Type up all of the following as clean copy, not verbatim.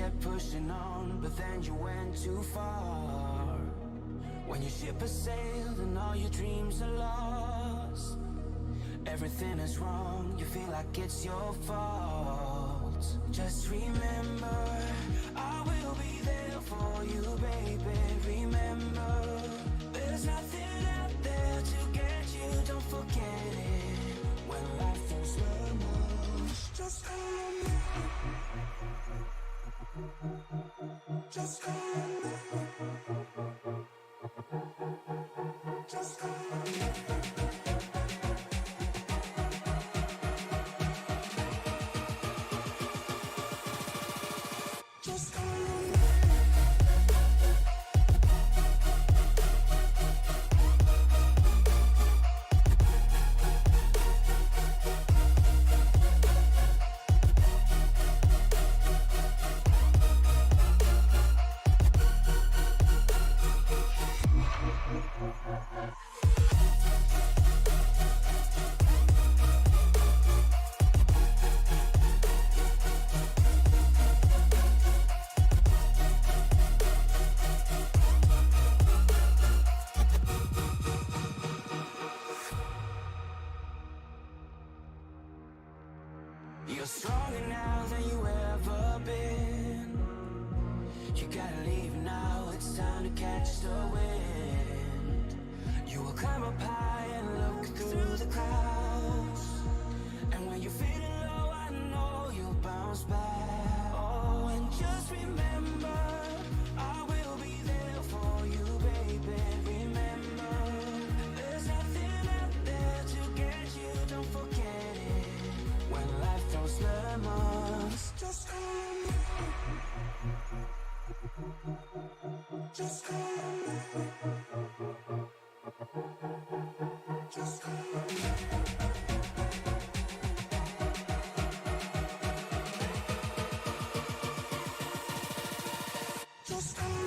kept pushing on, but then you went too far. When your ship has sailed and all your dreams are lost, everything is wrong, you feel like it's your fault. Just remember, I will be there for you, baby. Remember, there's nothing out there to get you, don't forget it. When life throws lemons, just call me. Just call me. Just call me. Just call me. You're stronger now than you ever been. You gotta leave now, it's time to catch the wind. You will climb up high and look through the clouds, and when you're feeling low, I know you'll bounce back. Oh, and just remember, I will be there for you, baby. Remember, there's nothing out there to get you, don't forget it. When life throws lemons, just call me. Just call me. Just call me. Just call me.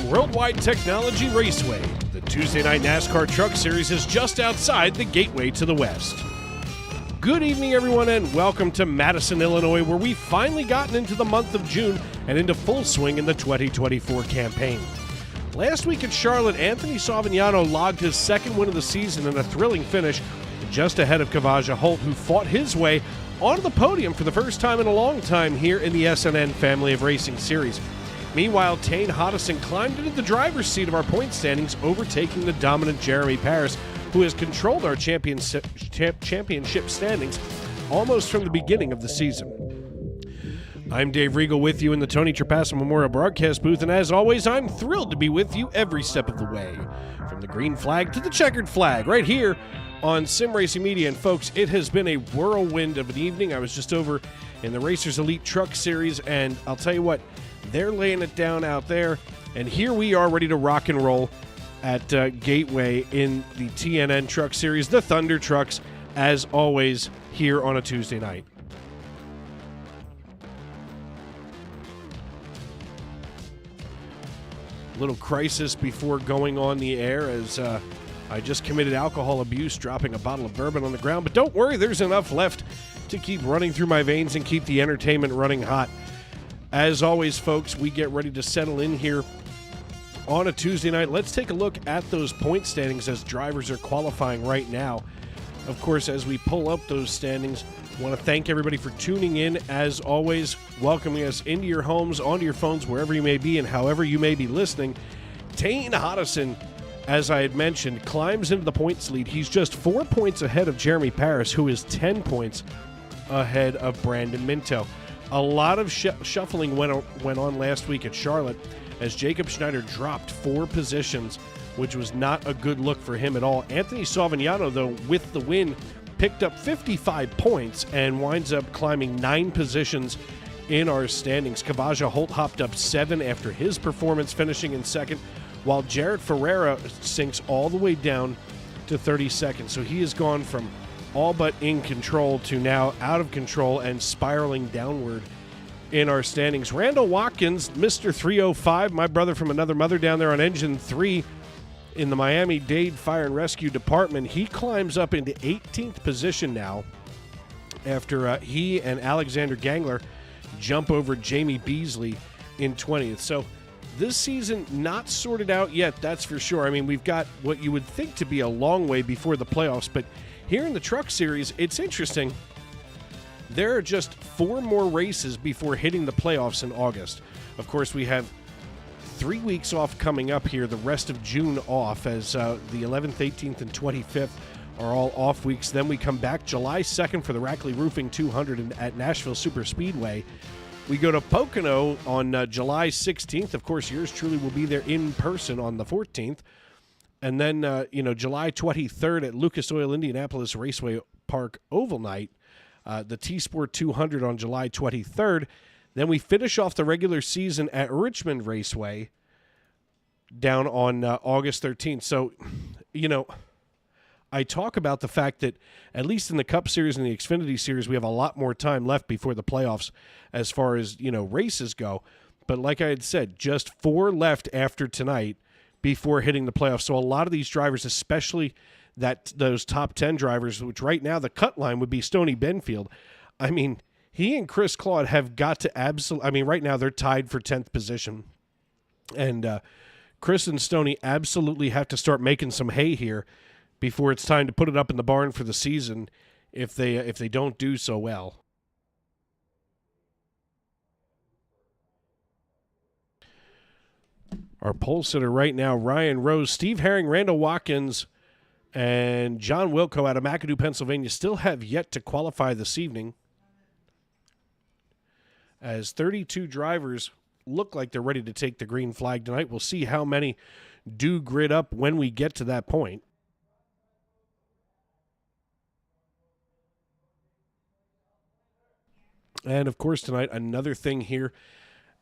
Worldwide Technology Raceway, the Tuesday Night NASCAR Truck Series is just outside the gateway to the west. Good evening, everyone, and welcome to Madison, Illinois, where we've finally gotten into the month of June and into full swing in the 2024 campaign. Last week at Charlotte, Anthony Savignano logged his second win of the season in a thrilling finish, just ahead of Kavaja Holt, who fought his way onto the podium for the first time in a long time here in the SNN family of racing series. Meanwhile, Tane Hodison climbed into the driver's seat of our point standings, overtaking the dominant Jeremy Paris, who has controlled our championship standings almost from the beginning of the season. I'm Dave Regal with you in the Tony Trapasso Memorial Broadcast booth, and as always, I'm thrilled to be with you every step of the way. From the green flag to the checkered flag, right here on Sim Racing Media. And folks, it has been a whirlwind of an evening. I was just over in the Racers Elite Truck Series, and I'll tell you what, they're laying it down out there. And here we are ready to rock and roll at Gateway in the TNN Truck Series, the Thunder Trucks, as always, here on a Tuesday night. Little crisis before going on the air as I just committed alcohol abuse, dropping a bottle of bourbon on the ground. But don't worry, there's enough left to keep running through my veins and keep the entertainment running hot. As always, folks, we get ready to settle in here on a Tuesday night. Let's take a look at those point standings as drivers are qualifying right now. Of course, as we pull up those standings, I want to thank everybody for tuning in, as always, welcoming us into your homes, onto your phones, wherever you may be and however you may be listening. Tane Hodison, as I had mentioned, climbs into the points lead. He's just 4 points ahead of Jeremy Paris, who is 10 points ahead of Brandon Minto. A lot of shuffling went on last week at Charlotte as Jacob Schneider dropped 4 positions, which was not a good look for him at all. Anthony Savignano, though, with the win, picked up 55 points and winds up climbing 9 positions in our standings. Kavaja Holt hopped up 7 after his performance, finishing in second, while Jarrett Ferreira sinks all the way down to 32nd. So he has gone from all but in control to now out of control and spiraling downward in our standings. Randall Watkins, Mr. 305, my brother from another mother down there on Engine 3 in the Miami-Dade Fire and Rescue Department, he climbs up into 18th position now after he and Alexander Gangler jump over Jamie Beasley in 20th. So this season not sorted out yet, that's for sure. I mean, we've got what you would think to be a long way before the playoffs, but here in the Truck Series, it's interesting. There are just 4 more races before hitting the playoffs in August. Of course, we have 3 weeks off coming up here, the rest of June off, as the 11th, 18th, and 25th are all off weeks. Then we come back July 2nd for the Rackley Roofing 200 at Nashville Super Speedway. We go to Pocono on July 16th. Of course, yours truly will be there in person on the 14th. And then, July 23rd at Lucas Oil Indianapolis Raceway Park Oval Night, the T-Sport 200 on July 23rd. Then we finish off the regular season at Richmond Raceway down on August 13th. So, I talk about the fact that at least in the Cup Series and the Xfinity Series, we have a lot more time left before the playoffs as far as, races go. But like I had said, just 4 left after tonight before hitting the playoffs. So a lot of these drivers, especially those top 10 drivers, which right now the cut line would be Stoney Benfield. I mean, he and Chris Claude have got to right now they're tied for 10th position. And Chris and Stoney absolutely have to start making some hay here before it's time to put it up in the barn for the season if they don't do so well. Our pole sitter right now, Ryan Rose, Steve Herring, Randall Watkins, and John Wilco out of McAdoo, Pennsylvania still have yet to qualify this evening, as 32 drivers look like they're ready to take the green flag tonight. We'll see how many do grid up when we get to that point. And, of course, tonight, another thing here,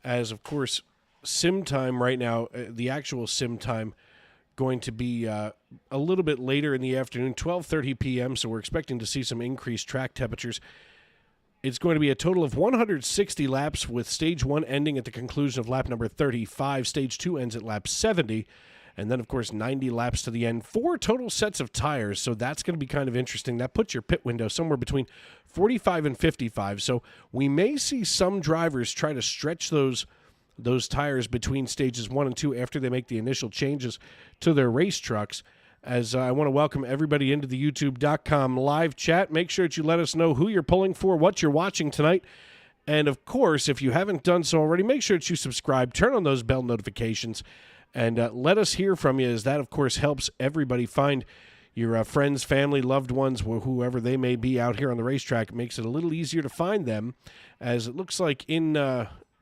as, of course, sim time right now, the actual sim time, going to be a little bit later in the afternoon, 12:30 p.m., so we're expecting to see some increased track temperatures. It's going to be a total of 160 laps, with Stage 1 ending at the conclusion of lap number 35. Stage 2 ends at lap 70. And then, of course, 90 laps to the end. 4 total sets of tires, so that's going to be kind of interesting. That puts your pit window somewhere between 45 and 55. So we may see some drivers try to stretch those tires between stages 1 and 2 after they make the initial changes to their race trucks. As I want to welcome everybody into the YouTube.com live chat. Make sure that you let us know who you're pulling for, what you're watching tonight. And, of course, if you haven't done so already, make sure that you subscribe, turn on those bell notifications, and let us hear from you, as that, of course, helps everybody find your friends, family, loved ones, whoever they may be out here on the racetrack. It makes it a little easier to find them, as it looks like in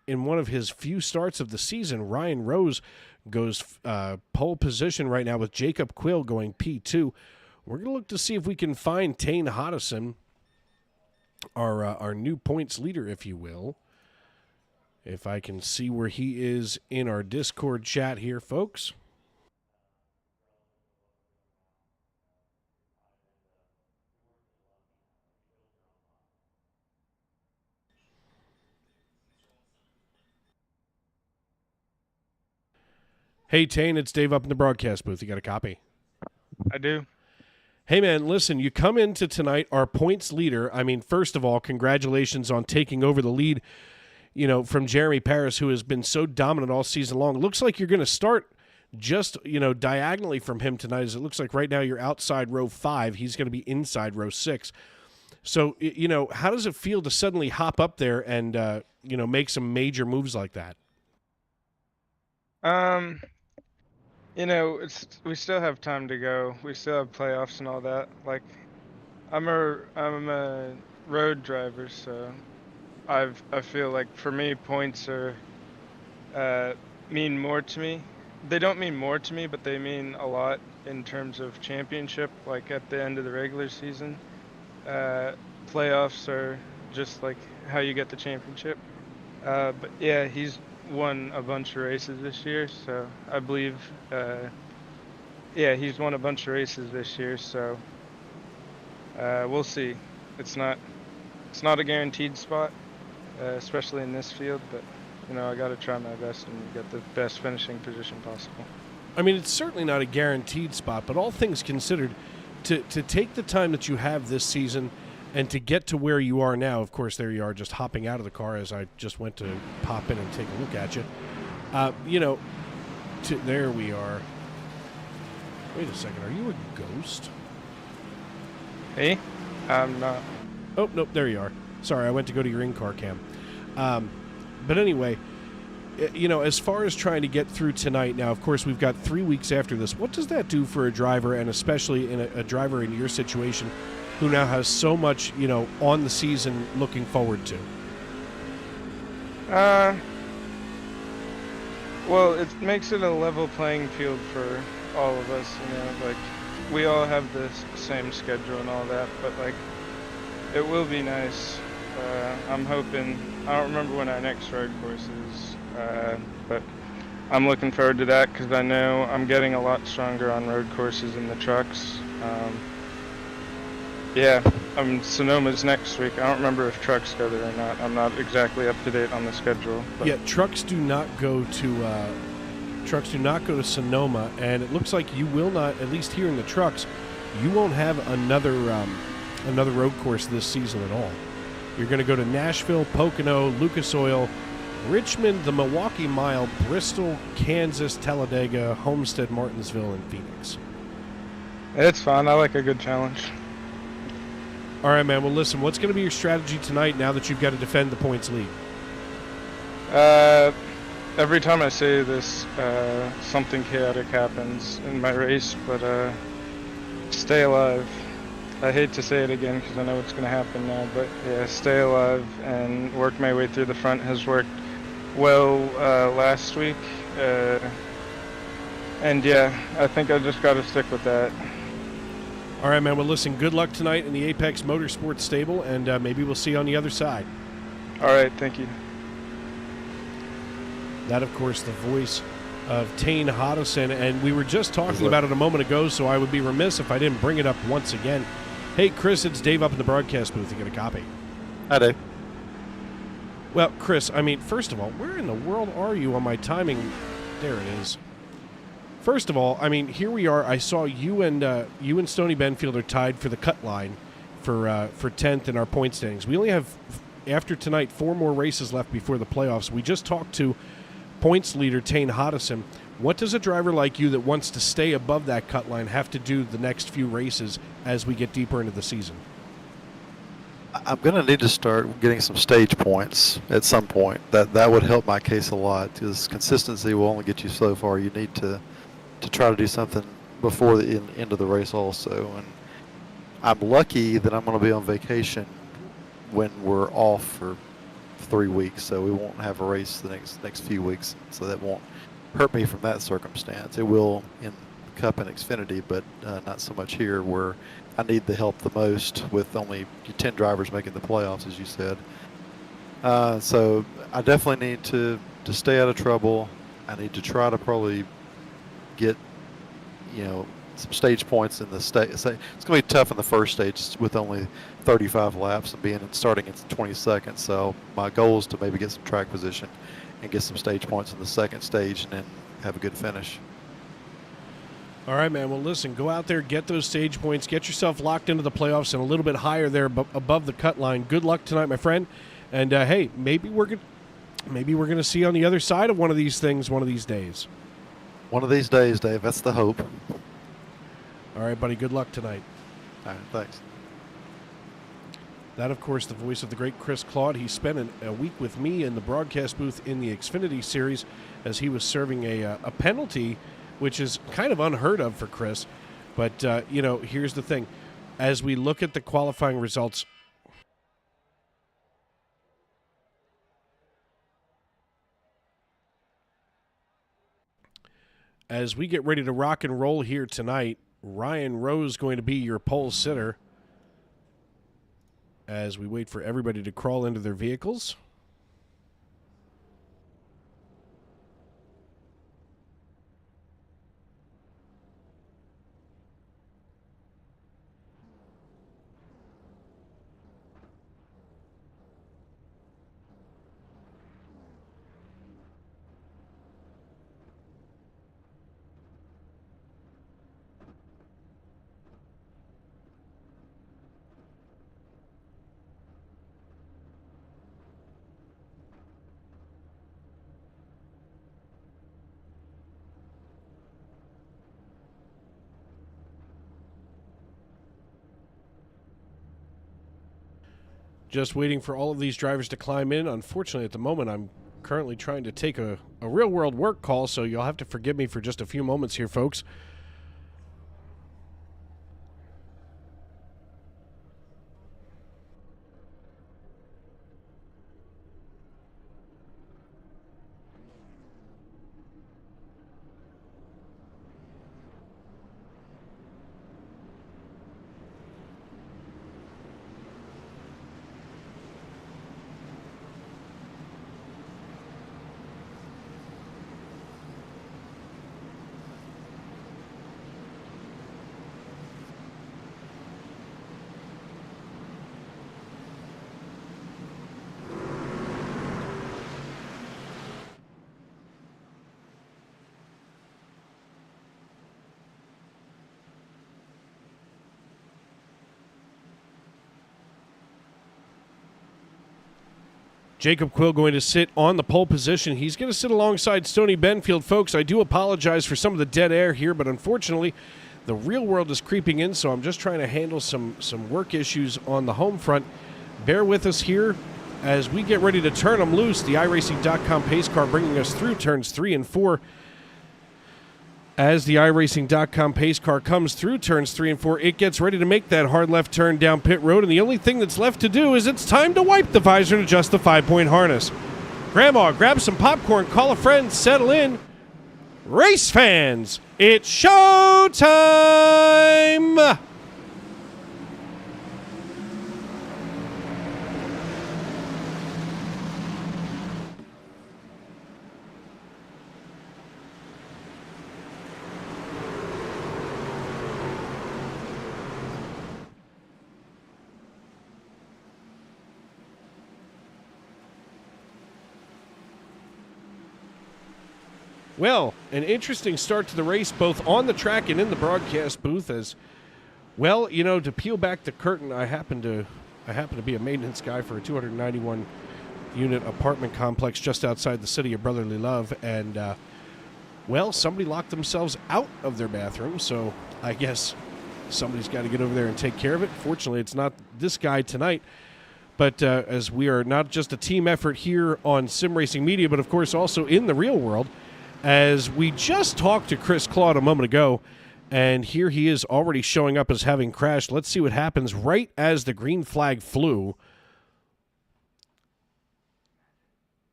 one of his few starts of the season, Ryan Rose goes pole position right now with Jacob Quill going P2. We're going to look to see if we can find Tane Hodison, our new points leader, if you will. If I can see where he is in our Discord chat here, folks. Hey, Tane, it's Dave up in the broadcast booth. You got a copy? I do. Hey, man, listen, you come into tonight, our points leader. I mean, first of all, congratulations on taking over the lead, from Jeremy Paris, who has been so dominant all season long. It looks like you're going to start just, diagonally from him tonight, as it looks like right now you're outside row 5. He's going to be inside row 6. So, how does it feel to suddenly hop up there and, make some major moves like that? We still have time to go. We still have playoffs and all that. Like, I'm a road driver, so I feel like for me points are mean more to me. They don't mean more to me, but they mean a lot in terms of championship. Like at the end of the regular season, playoffs are just like how you get the championship. But yeah, he's won a bunch of races this year, so I believe he's won a bunch of races this year, so we'll see. It's not a guaranteed spot, especially in this field, but I got to try my best and get the best finishing position possible. I mean, it's certainly not a guaranteed spot, but all things considered, to take the time that you have this season and to get to where you are now, of course, there you are just hopping out of the car as I just went to pop in and take a look at you. There we are. Wait a second, are you a ghost? Hey? I'm not. Oh, nope, there you are. Sorry, I went to go to your in-car cam. But anyway, as far as trying to get through tonight, now, of course, we've got 3 weeks after this. What does that do for a driver, and especially in a driver in your situation, who now has so much, on the season looking forward to? Well, it makes it a level playing field for all of us, like we all have the same schedule and all that, but like it will be nice. I'm hoping, I don't remember when our next road course is, but I'm looking forward to that because I know I'm getting a lot stronger on road courses in the trucks. Sonoma's next week. I don't remember if trucks go there or not. I'm not exactly up to date on the schedule. But. Yeah, trucks do not go to Sonoma, and it looks like you will not, at least here in the trucks, you won't have another road course this season at all. You're going to go to Nashville, Pocono, Lucas Oil, Richmond, the Milwaukee Mile, Bristol, Kansas, Talladega, Homestead, Martinsville, and Phoenix. It's fun. I like a good challenge. All right, man. Well, listen, what's going to be your strategy tonight now that you've got to defend the points lead? Every time I say this, something chaotic happens in my race, but stay alive. I hate to say it again because I know what's going to happen now, but yeah, stay alive and work my way through the front has worked well last week. And yeah, I think I just got to stick with that. All right, man. Well, listen, good luck tonight in the Apex Motorsports stable, and maybe we'll see you on the other side. All right, thank you. That, of course, the voice of Tane Hodison, and we were just talking about it a moment ago, so I would be remiss if I didn't bring it up once again. Hey, Chris, it's Dave up in the broadcast booth. You get a copy? Hi, Dave. Well, Chris, I mean, first of all, where in the world are you on my timing? There it is. First of all, I mean, here we are. I saw you and Stoney Benfield are tied for the cut line for 10th in our point standings. We only have, after tonight, 4 more races left before the playoffs. We just talked to points leader Tane Hodison. What does a driver like you that wants to stay above that cut line have to do the next few races as we get deeper into the season? I'm going to need to start getting some stage points at some point. That would help my case a lot, because consistency will only get you so far. You need to try to do something before the end of the race also. And I'm lucky that I'm going to be on vacation when we're off for 3 weeks, so we won't have a race the next few weeks, so that won't hurt me from that circumstance. It will in Cup and Xfinity, but not so much here, where I need the help the most with only 10 drivers making the playoffs, as you said. So I definitely need to stay out of trouble. I need to try to probably get, some stage points in the stage. It's going to be tough in the first stage with only 35 laps and starting in 20 seconds. So my goal is to maybe get some track position and get some stage points in the second stage and then have a good finish. All right, man. Well, listen, go out there, get those stage points, get yourself locked into the playoffs and a little bit higher there above the cut line. Good luck tonight, my friend. And hey, maybe we're gonna see on the other side of one of these things one of these days. One of these days, Dave. That's the hope. All right, buddy. Good luck tonight. All right, thanks. That, of course, the voice of the great Chris Claude. He spent a week with me in the broadcast booth in the Xfinity Series as he was serving a penalty, which is kind of unheard of for Chris. But, here's the thing. As we look at the qualifying results, as we get ready to rock and roll here tonight, Ryan Rose going to be your pole sitter as we wait for everybody to crawl into their vehicles. Just waiting for all of these drivers to climb in. Unfortunately, at the moment, I'm currently trying to take a real-world work call, so you'll have to forgive me for just a few moments here, folks. Jacob Quill going to sit on the pole position. He's going to sit alongside Stoney Benfield. Folks, I do apologize for some of the dead air here, but unfortunately, the real world is creeping in, so I'm just trying to handle some work issues on the home front. Bear with us here as we get ready to turn them loose. The iRacing.com pace car bringing us through turns 3 and 4. As the iRacing.com pace car comes through turns 3 and 4, it gets ready to make that hard left turn down pit road, and the only thing that's left to do is it's time to wipe the visor and adjust the 5-point harness. Grandma, grab some popcorn, call a friend, settle in. Race fans, it's show time! Well, an interesting start to the race, both on the track and in the broadcast booth. As well, to peel back the curtain, I happen to be a maintenance guy for a 291 unit apartment complex just outside the city of Brotherly Love, and somebody locked themselves out of their bathroom, so I guess somebody's got to get over there and take care of it. Fortunately, it's not this guy tonight. But as we are not just a team effort here on Sim Racing Media, but of course also in the real world. As we just talked to Chris Claude a moment ago, and here he is already showing up as having crashed. Let's see what happens right as the green flag flew.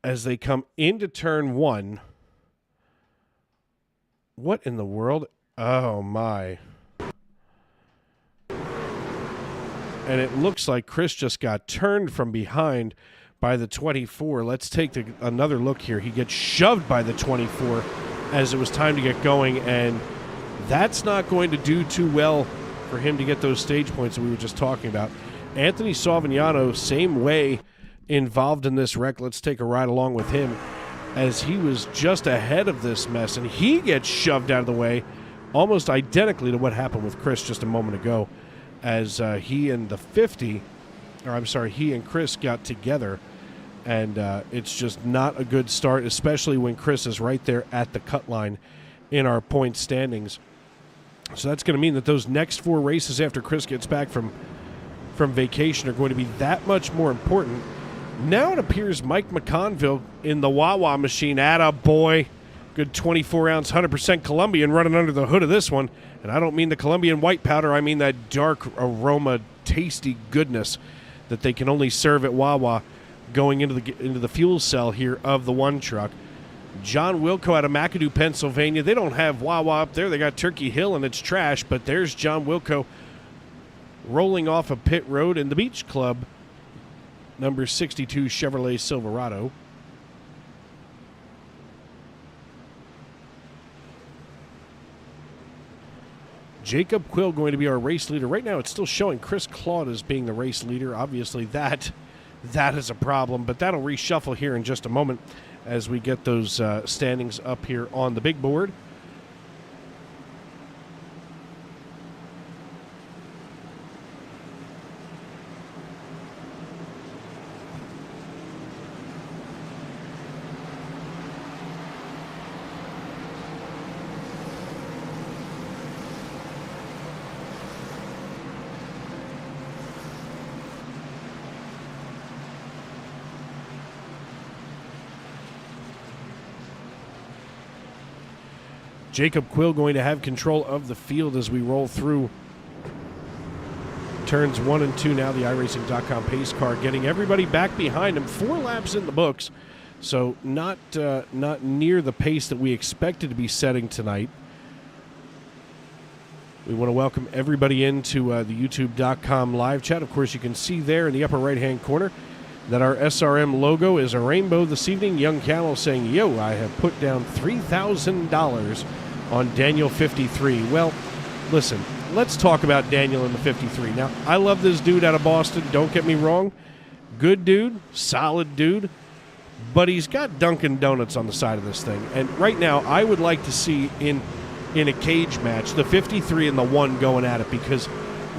As they come into turn 1. What in the world? Oh, my. And it looks like Chris just got turned from behind by the 24. Let's take another look here. He gets shoved by the 24 as it was time to get going, and that's not going to do too well for him to get those stage points that we were just talking about. Anthony Savignano, same way, involved in this wreck. Let's take a ride along with him as he was just ahead of this mess, and he gets shoved out of the way almost identically to what happened with Chris just a moment ago, as he and Chris got together, and it's just not a good start, especially when Chris is right there at the cut line in our point standings. So that's going to mean that those next 4 races after Chris gets back from vacation are going to be that much more important. Now it appears Mike McConville in the Wawa machine. Atta boy. Good 24-ounce, 100% Colombian running under the hood of this one. And I don't mean the Colombian white powder. I mean that dark aroma, tasty goodness that they can only serve at Wawa going into the fuel cell here of the one truck. John Wilco out of McAdoo, Pennsylvania. They don't have Wawa up there. They got Turkey Hill, and it's trash. But there's John Wilco rolling off a pit road in the Beach Club, number 62 Chevrolet Silverado. Jacob Quill going to be our race leader. Right now it's still showing Chris Claude as being the race leader. Obviously that is a problem, but that'll reshuffle here in just a moment as we get those standings up here on the big board. Jacob Quill going to have control of the field as we roll through turns 1 and 2 now. The iRacing.com pace car getting everybody back behind him. 4 laps in the books, so not near the pace that we expected to be setting tonight. We want to welcome everybody into the YouTube.com live chat. Of course, you can see there in the upper right-hand corner that our SRM logo is a rainbow this evening. Young Camel saying, yo, I have put down $3,000 on Daniel 53. Well, listen, let's talk about Daniel in the 53. Now, I love this dude out of Boston. Don't get me wrong. Good dude, solid dude, but he's got Dunkin' Donuts on the side of this thing. And right now, I would like to see in a cage match the 53 and the 1 going at it, because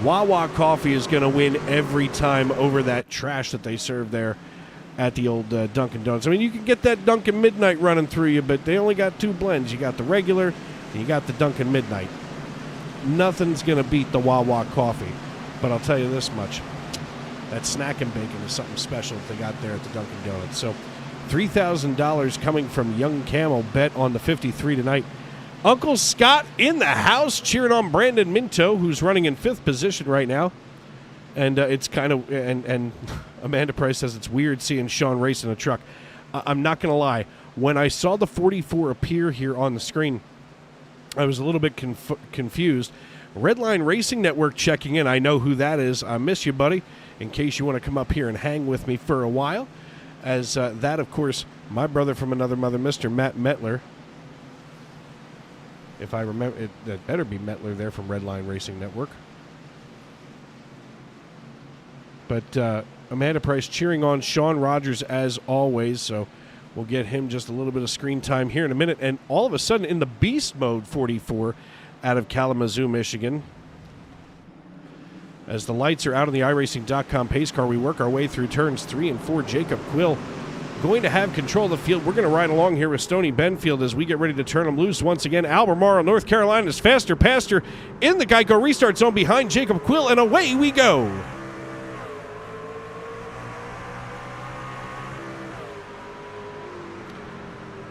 Wawa Coffee is going to win every time over that trash that they serve there at the old Dunkin' Donuts. I mean, you can get that Dunkin' Midnight running through you, but they only got 2 blends. You got the regular, and you got the Dunkin' Midnight. Nothing's going to beat the Wawa Coffee, but I'll tell you this much. That snack and bacon is something special that they got there at the Dunkin' Donuts. So $3,000 coming from Young Camel, bet on the 53 tonight. Uncle Scott in the house cheering on Brandon Minto, who's running in 5th position right now. And it's kind of, and Amanda Price says it's weird seeing Sean race in a truck. I'm not going to lie. When I saw the 44 appear here on the screen, I was a little bit confused. Redline Racing Network checking in. I know who that is. I miss you, buddy, in case you want to come up here and hang with me for a while. As that, of course, my brother from another mother, Mr. Matt Metler. If I remember, that better be Metler there from Redline Racing Network. But Amanda Price cheering on Sean Rogers as always, so we'll get him just a little bit of screen time here in a minute. And all of a sudden, in the beast mode 44 out of Kalamazoo, Michigan. As the lights are out on the iRacing.com pace car, we work our way through turns 3 and 4. Jacob Quill going to have control of the field. We're going to ride along here with Stoney Benfield as we get ready to turn him loose once again. Albemarle, North Carolina is faster, pastor in the Geico restart zone behind Jacob Quill, and away we go.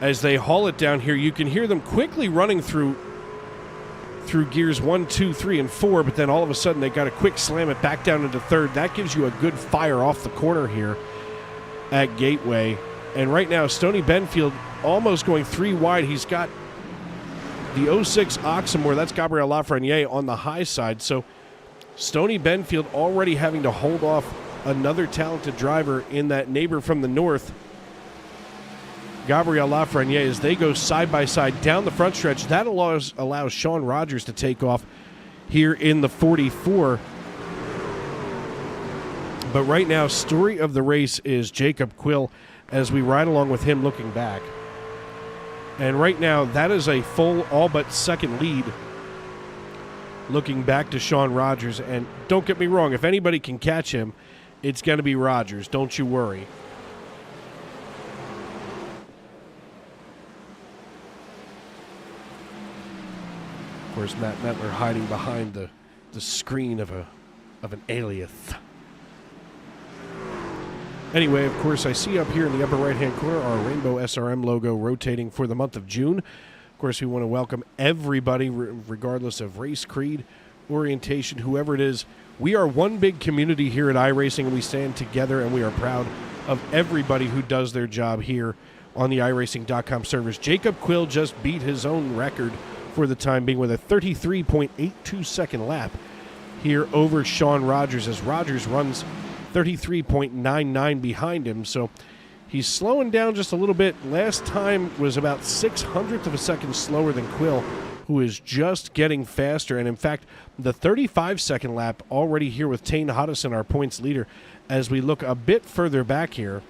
As they haul it down here, you can hear them quickly running through gears 1, 2, 3, and 4, but then all of a sudden they got to quick slam it back down into 3rd. That gives you a good fire off the corner here at Gateway. And right now, Stoney Benfield almost going 3 wide. He's got the 06 Oxmoor, that's Gabriel Lafreniere on the high side. So Stony Benfield already having to hold off another talented driver in that neighbor from the north, Gabriel Lafreniere, as they go side by side down the front stretch. That allows Sean Rogers to take off here in the 44. But right now, story of the race is Jacob Quill as we ride along with him looking back. And right now, that is a full all but second lead looking back to Sean Rogers. And don't get me wrong, if anybody can catch him, it's going to be Rogers. Don't you worry. Of course, Matt Metler hiding behind the screen of an alias. Anyway, of course, I see up here in the upper right-hand corner our rainbow SRM logo rotating for the month of June. Of course, we want to welcome everybody, regardless of race, creed, orientation, whoever it is. We are one big community here at iRacing, and we stand together, and we are proud of everybody who does their job here on the iRacing.com servers. Jacob Quill just beat his own record for the time being with a 33.82-second lap here over Sean Rogers, as Rogers runs 33.99 behind him. So he's slowing down just a little bit. Last time was about 600th of a second slower than Quill, who is just getting faster. And in fact, the 35-second lap already here with Tane Hodison, our points leader. As we look a bit further back here,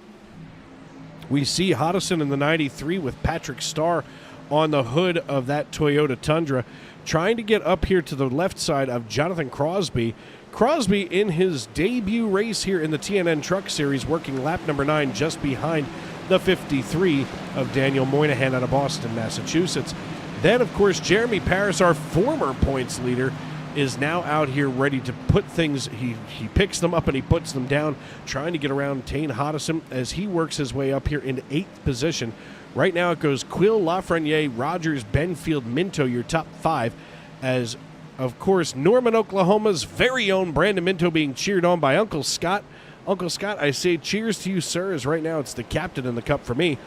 we see Hodison in the 93 with Patrick Starr on the hood of that Toyota Tundra, trying to get up here to the left side of Jonathan Crosby. Crosby in his debut race here in the TNN Truck Series, working lap number 9 just behind the 53 of Daniel Moynihan out of Boston, Massachusetts. Then, of course, Jeremy Paris, our former points leader, is now out here ready to put things, he picks them up and he puts them down, trying to get around Tane Hodison as he works his way up here into 8th position. Right now it goes Quill, Lafreniere, Rogers, Benfield, Minto, your top 5, as, of course, Norman, Oklahoma's very own Brandon Minto being cheered on by Uncle Scott. Uncle Scott, I say cheers to you, sir, as right now it's the captain in the cup for me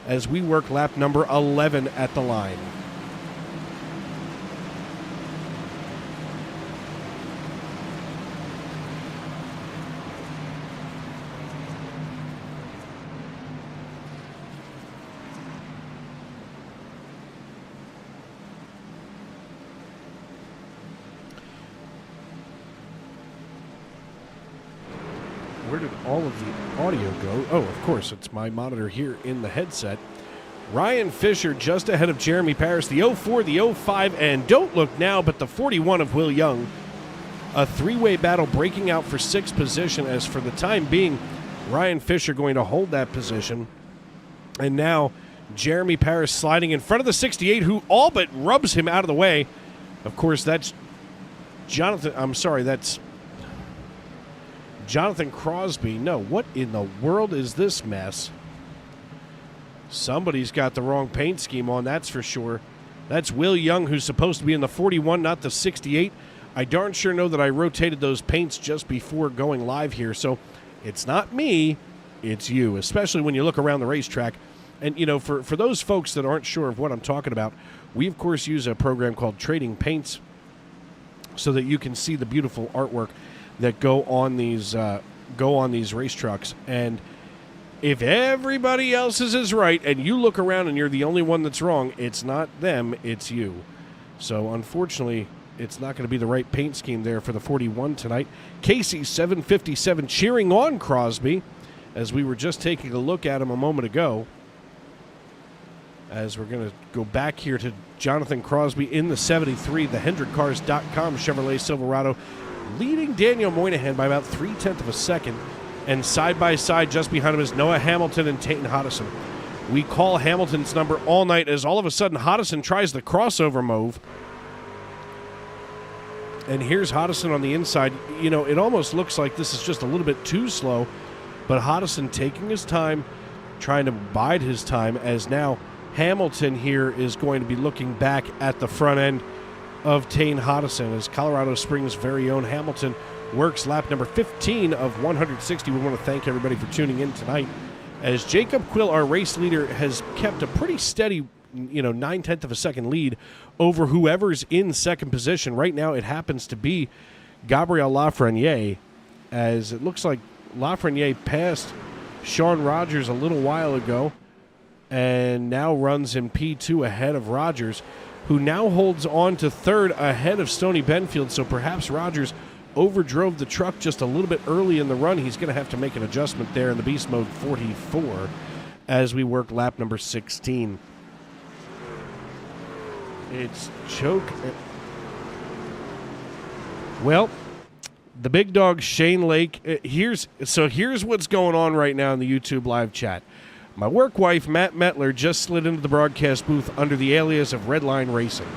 as we work lap number 11 at the line. Where did all of the audio go? Oh, of course, it's my monitor here in the headset. Ryan Fisher just ahead of Jeremy Paris, the 04, the 05, and don't look now, but the 41 of Will Young. A three-way battle breaking out for 6th position, as for the time being, Ryan Fisher going to hold that position. And now Jeremy Paris sliding in front of the 68, who all but rubs him out of the way. Of course, that's Jonathan Crosby. No, what in the world is this mess? Somebody's got the wrong paint scheme on, that's for sure. That's Will Young, who's supposed to be in the 41, not the 68. I darn sure know that I rotated those paints just before going live here, so it's not me, it's you, especially when you look around the racetrack. And, you know, for those folks that aren't sure of what I'm talking about, we, of course, use a program called Trading Paints so that you can see the beautiful artwork that go on these race trucks. And if everybody else is right and you look around and you're the only one that's wrong, it's not them, it's you. So unfortunately, it's not going to be the right paint scheme there for the 41 tonight. Casey 757 cheering on Crosby as we were just taking a look at him a moment ago. As we're going to go back here to Jonathan Crosby in the 73, the HendrickCars.com Chevrolet Silverado, leading Daniel Moynihan by about 0.3 of a second. And side by side just behind him is Noah Hamilton and Tane Hodison. We call Hamilton's number all night as all of a sudden Hodison tries the crossover move. And here's Hodison on the inside. You know, it almost looks like this is just a little bit too slow, but Hodison taking his time, trying to bide his time, as now Hamilton here is going to be looking back at the front end of Tane Hodison as Colorado Springs' very own Hamilton works lap number 15 of 160. We want to thank everybody for tuning in tonight as Jacob Quill, our race leader, has kept a pretty steady 9/10 of a second lead over whoever's in second position. Right now, it happens to be Gabriel Lafreniere, as it looks like Lafreniere passed Sean Rogers a little while ago and now runs in P2 ahead of Rogers, who now holds on to third ahead of Stoney Benfield. So perhaps Rogers overdrove the truck just a little bit early in the run. He's going to have to make an adjustment there in the Beast Mode 44 as we work lap number 16. It's choke. Well, the big dog Shane Lake. Here's what's going on right now in the YouTube live chat. My work wife, Matt Metler, just slid into the broadcast booth under the alias of Redline Racing.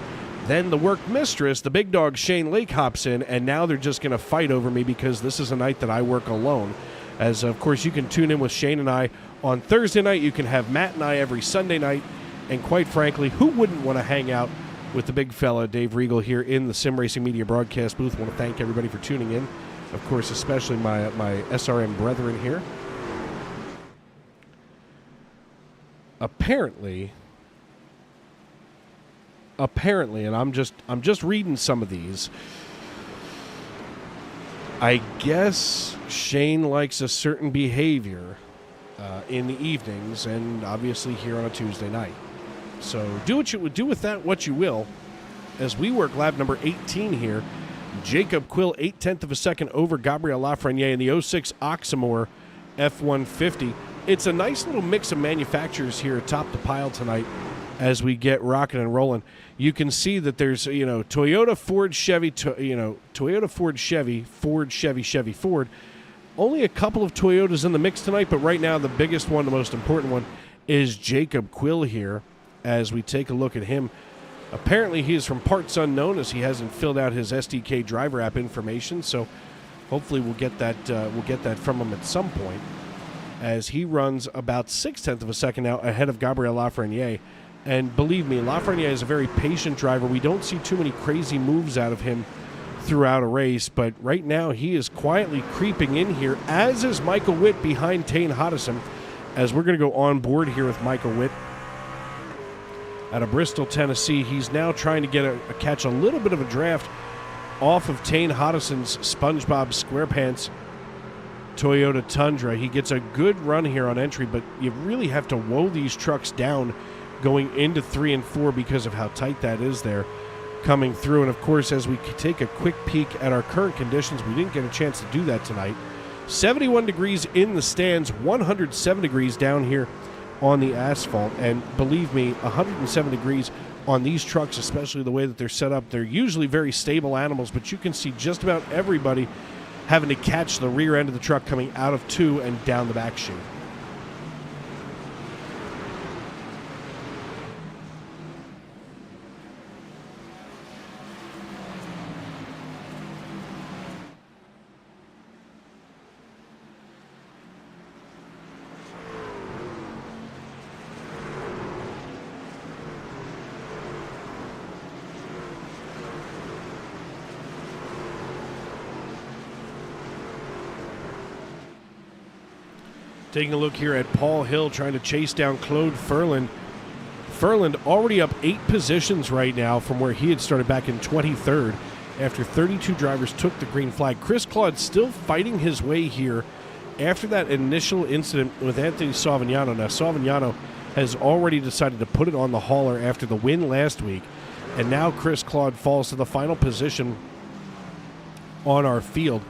Then the work mistress, the big dog Shane Lake, hops in, and now they're just going to fight over me because this is a night that I work alone. As, of course, you can tune in with Shane and I on Thursday night. You can have Matt and I every Sunday night. And quite frankly, who wouldn't want to hang out with the big fella, Dave Regal, here in the Sim Racing Media broadcast booth? I want to thank everybody for tuning in. Of course, especially my SRM brethren here. Apparently, and I'm just reading some of these. I guess Shane likes a certain behavior in the evenings, and obviously here on a Tuesday night. So do with that what you will. As we work lap number 18 here, Jacob Quill 0.8 of a second over Gabriel Lafreniere in the 06 Oxmoor F-150. It's a nice little mix of manufacturers here atop the pile tonight as we get rocking and rolling. You can see that there's, Toyota, Ford, Chevy, Toyota, Ford, Chevy, Ford, Chevy, Chevy, Ford. Only a couple of Toyotas in the mix tonight, but right now the biggest one, the most important one, is Jacob Quill here as we take a look at him. Apparently he is from parts unknown as he hasn't filled out his SDK driver app information, so hopefully we'll get that from him at some point, as he runs about 0.6 of a second now ahead of Gabriel Lafreniere. And believe me, Lafreniere is a very patient driver. We don't see too many crazy moves out of him throughout a race, but right now he is quietly creeping in here, as is Michael Witt behind Tane Hodison, as we're going to go on board here with Michael Witt out of Bristol, Tennessee. He's now trying to get catch a little bit of a draft off of Tane Hodison's SpongeBob SquarePants Toyota Tundra. He gets a good run here on entry, but you really have to woe these trucks down going into 3 and 4 because of how tight that is there coming through. And of course, as we take a quick peek at our current conditions, we didn't get a chance to do that tonight. 71 degrees in the stands, 107 degrees down here on the asphalt, and believe me, 107 degrees on these trucks, especially the way that they're set up. They're usually very stable animals, but you can see just about everybody having to catch the rear end of the truck coming out of 2 and down the back chute. Taking a look here at Paul Hill trying to chase down Claude Furland. Furland already up 8 positions right now from where he had started back in 23rd after 32 drivers took the green flag. Chris Claude still fighting his way here after that initial incident with Anthony Savignano. Now, Savignano has already decided to put it on the hauler after the win last week, and now Chris Claude falls to the final position on our field,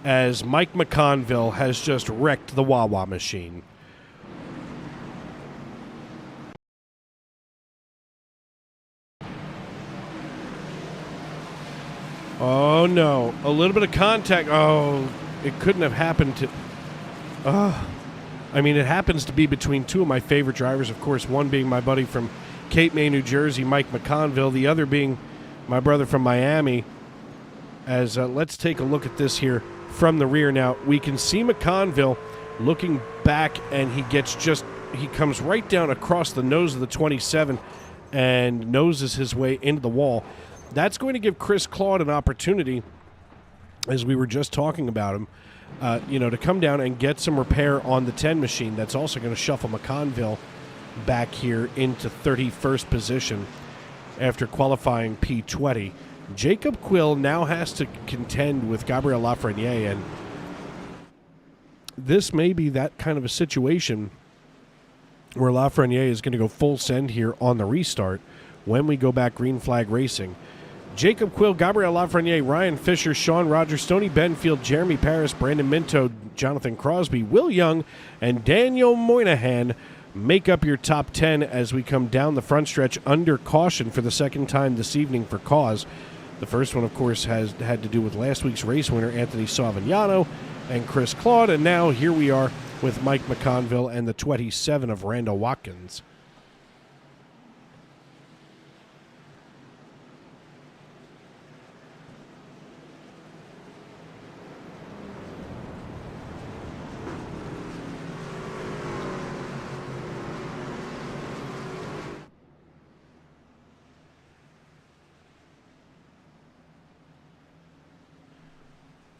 as Mike McConville has just wrecked the Wawa machine. Oh, no. A little bit of contact. Oh, it couldn't have happened to... I mean, it happens to be between 2 of my favorite drivers, of course, one being my buddy from Cape May, New Jersey, Mike McConville, the other being my brother from Miami. As let's take a look at this here from the rear. Now, we can see McConville looking back, and he comes right down across the nose of the 27 and noses his way into the wall. That's going to give Chris Claude an opportunity, as we were just talking about him, to come down and get some repair on the 10 machine. That's also going to shuffle McConville back here into 31st position after qualifying P20. Jacob Quill now has to contend with Gabriel Lafreniere, and this may be that kind of a situation where Lafreniere is going to go full send here on the restart when we go back green flag racing. Jacob Quill, Gabriel Lafreniere, Ryan Fisher, Sean Rogers, Stoney Benfield, Jeremy Paris, Brandon Minto, Jonathan Crosby, Will Young, and Daniel Moynihan make up your top 10 as we come down the front stretch under caution for the second time this evening for cause. The first one, of course, had to do with last week's race winner, Anthony Savignano and Chris Claude, and now here we are with Mike McConville and the 27 of Randall Watkins.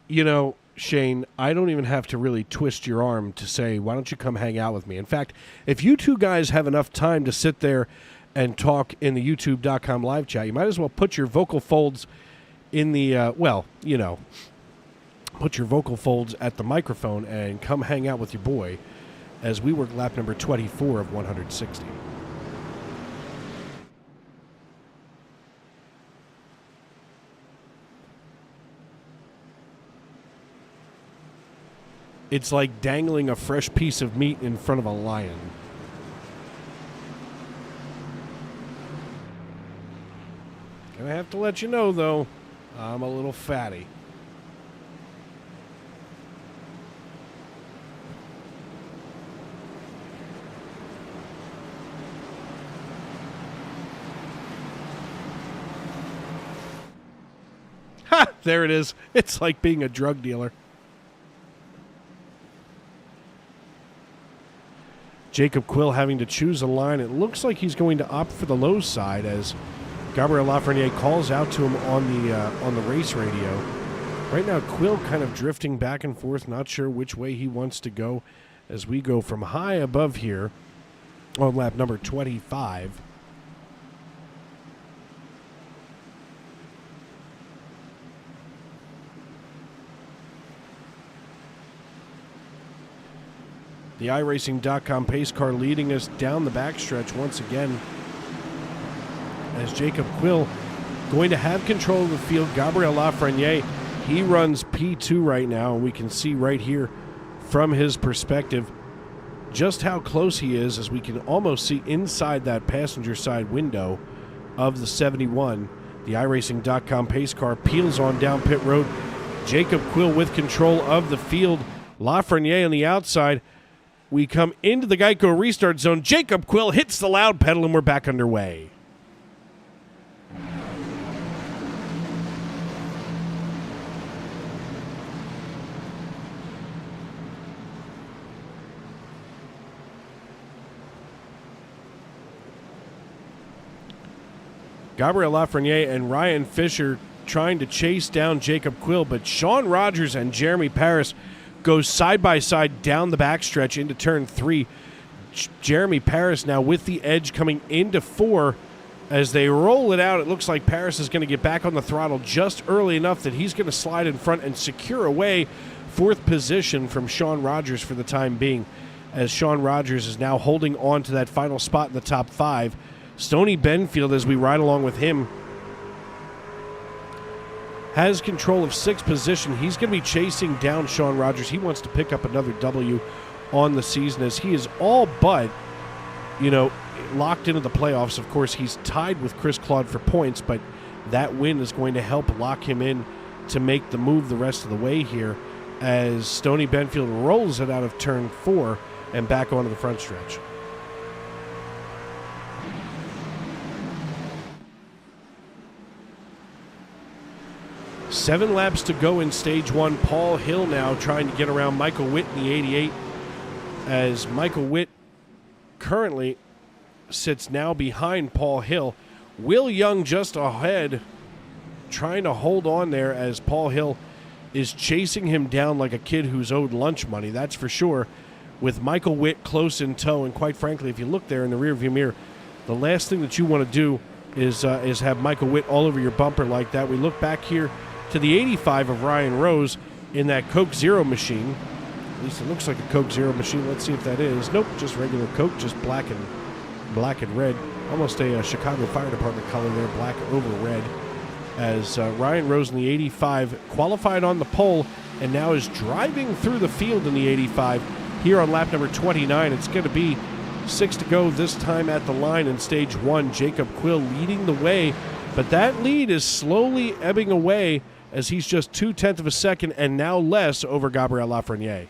You know, Shane, I don't even have to really twist your arm to say, why don't you come hang out with me? In fact, if you two guys have enough time to sit there and talk in the youtube.com live chat, you might as well put your vocal folds in the, put your vocal folds at the microphone and come hang out with your boy as we work lap number 24 of 160. It's like dangling a fresh piece of meat in front of a lion. Gonna have to let you know, though, I'm a little fatty. Ha! There it is. It's like being a drug dealer. Jacob Quill having to choose a line. It looks like he's going to opt for the low side as Gabriel Lafreniere calls out to him on the race radio. Right now, Quill kind of drifting back and forth, not sure which way he wants to go as we go from high above here on lap number 25. The iRacing.com pace car leading us down the backstretch once again as Jacob Quill going to have control of the field. Gabriel Lafreniere, he runs P2 right now, and we can see right here from his perspective just how close he is as we can almost see inside that passenger side window of the 71. The iRacing.com pace car peels on down pit road. Jacob Quill with control of the field. Lafreniere on the outside. We come into the Geico restart zone. Jacob Quill hits the loud pedal, and we're back underway. Gabriel Lafreniere and Ryan Fisher trying to chase down Jacob Quill, but Sean Rogers and Jeremy Paris goes side by side down the backstretch into turn 3. Jeremy Paris now with the edge coming into 4. As they roll it out, it looks like Paris is going to get back on the throttle just early enough that he's going to slide in front and secure away 4th position from Sean Rogers for the time being, as Sean Rogers is now holding on to that final spot in the top 5. Stoney Benfield, as we ride along with him, has control of 6th position. He's going to be chasing down Sean Rogers. He wants to pick up another W on the season as he is all but, locked into the playoffs. Of course, he's tied with Chris Claude for points, but that win is going to help lock him in to make the move the rest of the way here as Stoney Benfield rolls it out of turn 4 and back onto the front stretch. Seven laps to go in stage 1. Paul Hill now trying to get around Michael Witt in the 88 as Michael Witt currently sits now behind Paul Hill. Will Young just ahead trying to hold on there as Paul Hill is chasing him down like a kid who's owed lunch money, that's for sure. with Michael Witt close in tow. And quite frankly, if you look there in the rearview mirror, the last thing that you want to do is have Michael Witt all over your bumper like that. We look back here to the 85 of Ryan Rose in that Coke Zero machine. At least it looks like a Coke Zero machine. Let's see if that is. Nope, just regular Coke, just black and red. Almost a Chicago Fire Department color there, black over red. As Ryan Rose in the 85 qualified on the pole and now is driving through the field in the 85 here on lap number 29. It's going to be 6 to go this time at the line in stage 1. Jacob Quill leading the way, but that lead is slowly ebbing away as he's just 0.2 of a second and now less over Gabriel Lafreniere.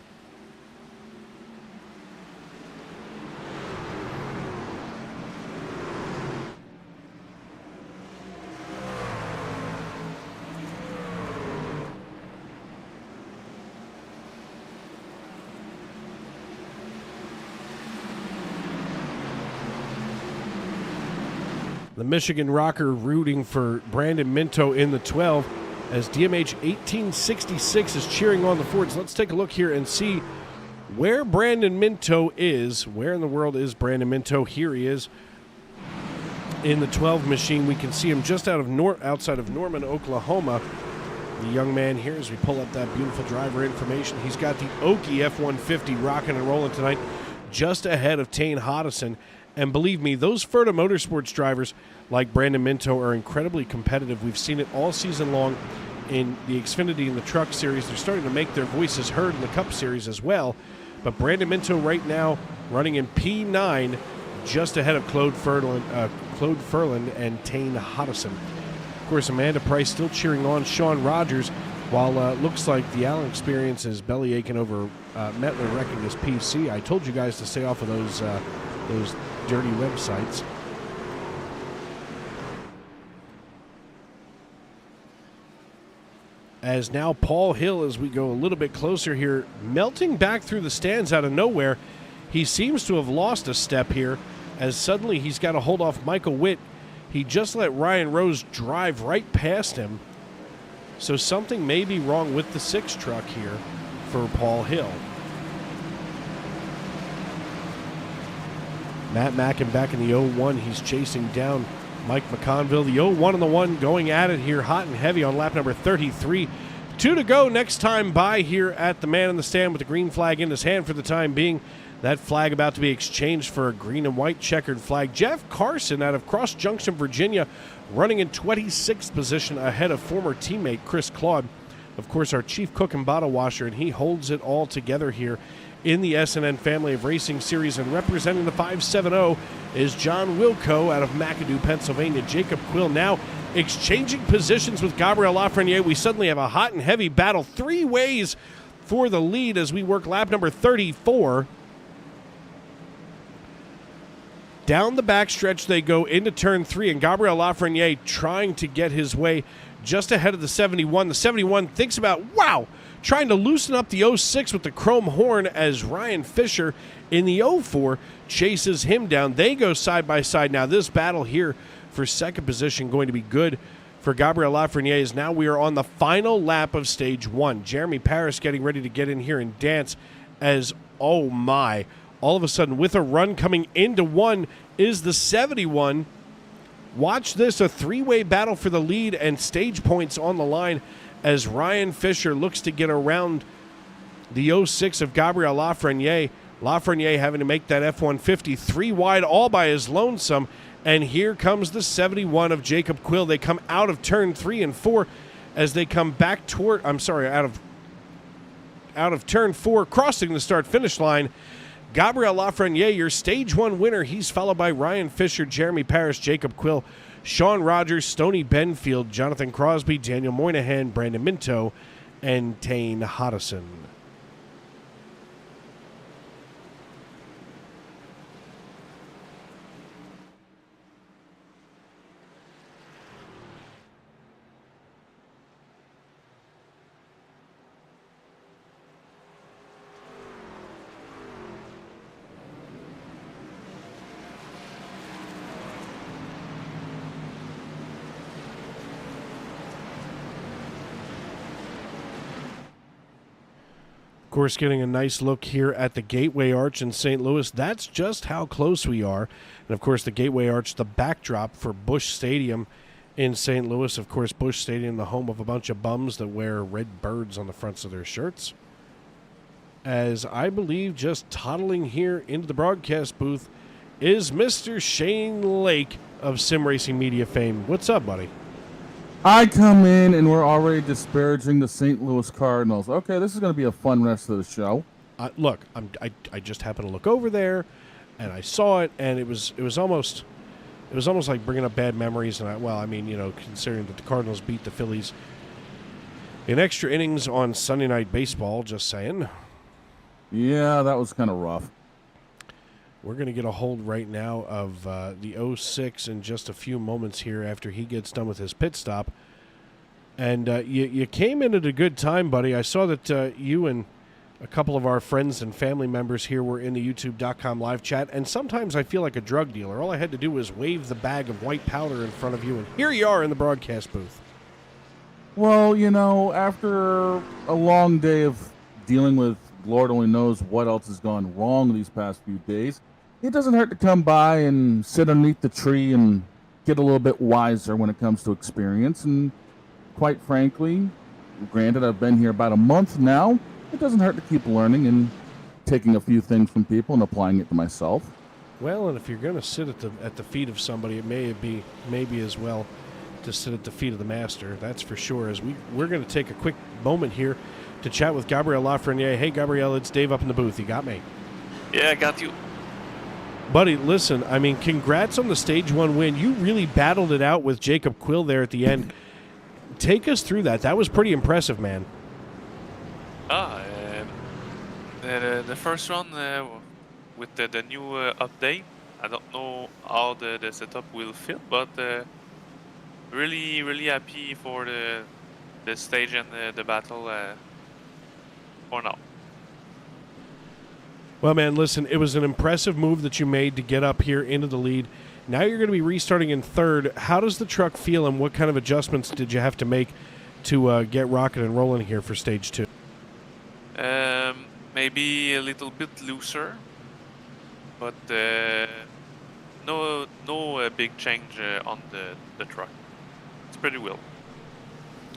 The Michigan Rocker rooting for Brandon Minto in the 12 as DMH 1866 is cheering on the Fords. Let's take a look here and see where Brandon Minto is. Where in the world is Brandon Minto? Here he is in the 12 machine. We can see him just outside of Norman, Oklahoma. The young man here, as we pull up that beautiful driver information, he's got the Okie F-150 rocking and rolling tonight, just ahead of Tane Hodison. And believe me, those Ferda Motorsports drivers like Brandon Minto are incredibly competitive. We've seen it all season long in the Xfinity and the Truck Series. They're starting to make their voices heard in the Cup Series as well. But Brandon Minto right now running in P9 just ahead of Claude Ferland and Tane Hodison. Of course, Amanda Price still cheering on Sean Rogers, while it looks like the Allen experience is belly aching over Mettler wrecking his PC. I told you guys to stay off of those dirty websites. As now Paul Hill, as we go a little bit closer here, melting back through the stands out of nowhere. He seems to have lost a step here, as suddenly he's got to hold off Michael Witt. He just let Ryan Rose drive right past him. So something may be wrong with the 6 truck here for Paul Hill. Matt Mackin back in the 01. He's chasing down Mike McConville. The 01 and the 1 going at it here hot and heavy on lap number 33. 2 to go next time by here at the man in the stand with the green flag in his hand for the time being. That flag about to be exchanged for a green and white checkered flag. Jeff Carson out of Cross Junction, Virginia, running in 26th position ahead of former teammate Chris Claude. Of course, our chief cook and bottle washer, and he holds it all together here in the SNN family of racing series. And representing the 570 is John Wilco out of McAdoo, Pennsylvania. Jacob Quill now exchanging positions with Gabriel Lafreniere. We suddenly have a hot and heavy battle 3 ways for the lead as we work lap number 34. Down the backstretch they go into turn 3, and Gabriel Lafreniere trying to get his way just ahead of the 71. The 71 thinks about, trying to loosen up the 06 with the chrome horn as Ryan Fisher in the 04 chases him down. They go side by side. Now this battle here for second position going to be good for Gabriel Lafreniere, as now we are on the final lap of stage 1. Jeremy Paris getting ready to get in here and dance as, oh my, all of a sudden with a run coming into 1 is the 71. Watch this, a 3-way battle for the lead and stage points on the line as Ryan Fisher looks to get around the 06 of Gabriel Lafreniere. Lafreniere having to make that F-150 3 wide all by his lonesome. And here comes the 71 of Jacob Quill. They come out of turn 3 and 4 as they come back toward, out of turn 4, crossing the start-finish line. Gabriel Lafreniere, your stage 1 winner. He's followed by Ryan Fisher, Jeremy Paris, Jacob Quill, Sean Rogers, Stoney Benfield, Jonathan Crosby, Daniel Moynihan, Brandon Minto, and Tane Hodison. course, getting a nice look here at the Gateway Arch in St. Louis. That's just how close we are. And, of course, the Gateway Arch, the backdrop for Busch Stadium in St. Louis. Of course, Busch Stadium, the home of a bunch of bums that wear red birds on the fronts of their shirts. As I believe just toddling here into the broadcast booth is Mr. Shane Lake of Sim Racing Media fame. What's up, buddy? I come in and we're already disparaging the St. Louis Cardinals. Okay, this is going to be a fun rest of the show. Look, I just happened to look over there, and I saw it, and it was almost like bringing up bad memories. And considering that the Cardinals beat the Phillies in extra innings on Sunday Night Baseball, just saying. Yeah, that was kind of rough. We're going to get a hold right now of the 06 in just a few moments here after he gets done with his pit stop. And you came in at a good time, buddy. I saw that you and a couple of our friends and family members here were in the YouTube.com live chat, and sometimes I feel like a drug dealer. All I had to do was wave the bag of white powder in front of you, and here you are in the broadcast booth. Well, after a long day of dealing with Lord only knows what else has gone wrong these past few days, it doesn't hurt to come by and sit underneath the tree and get a little bit wiser when it comes to experience. And quite frankly, granted, I've been here about a month now, it doesn't hurt to keep learning and taking a few things from people and applying it to myself. Well, and if you're going to sit at the feet of somebody, it may be as well to sit at the feet of the master. That's for sure. As we're going to take a quick moment here to chat with Gabriel Lafreniere. Hey, Gabriel, it's Dave up in the booth. You got me? Yeah, I got you. Buddy, listen, congrats on the Stage 1 win. You really battled it out with Jacob Quill there at the end. Take us through that. That was pretty impressive, man. The first one with the new update, I don't know how the setup will fit, but really, really happy for the stage and the battle for now. Well, man, listen, it was an impressive move that you made to get up here into the lead. Now you're going to be restarting in third. How does the truck feel, and what kind of adjustments did you have to make to get rocking and rolling here for Stage 2? Maybe a little bit looser, but no big change on the truck. It's pretty well.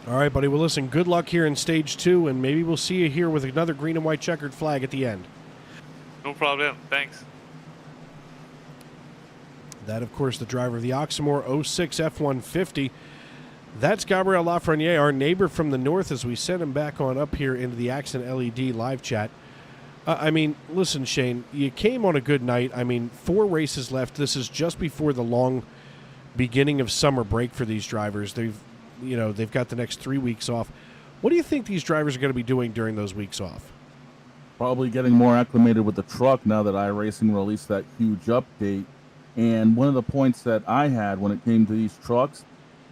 All right, buddy. Well, listen, good luck here in Stage 2, and maybe we'll see you here with another green and white checkered flag at the end. No problem. Thanks. That, of course, the driver of the Oxmoor 06 F-150. That's Gabriel Lafreniere, our neighbor from the north, as we send him back on up here into the Accent LED live chat. Listen, Shane, you came on a good night. 4 races left. This is just before the long beginning of summer break for these drivers. They've got the next 3 weeks off. What do you think these drivers are going to be doing during those weeks off? Probably getting more acclimated with the truck now that iRacing released that huge update. And one of the points that I had when it came to these trucks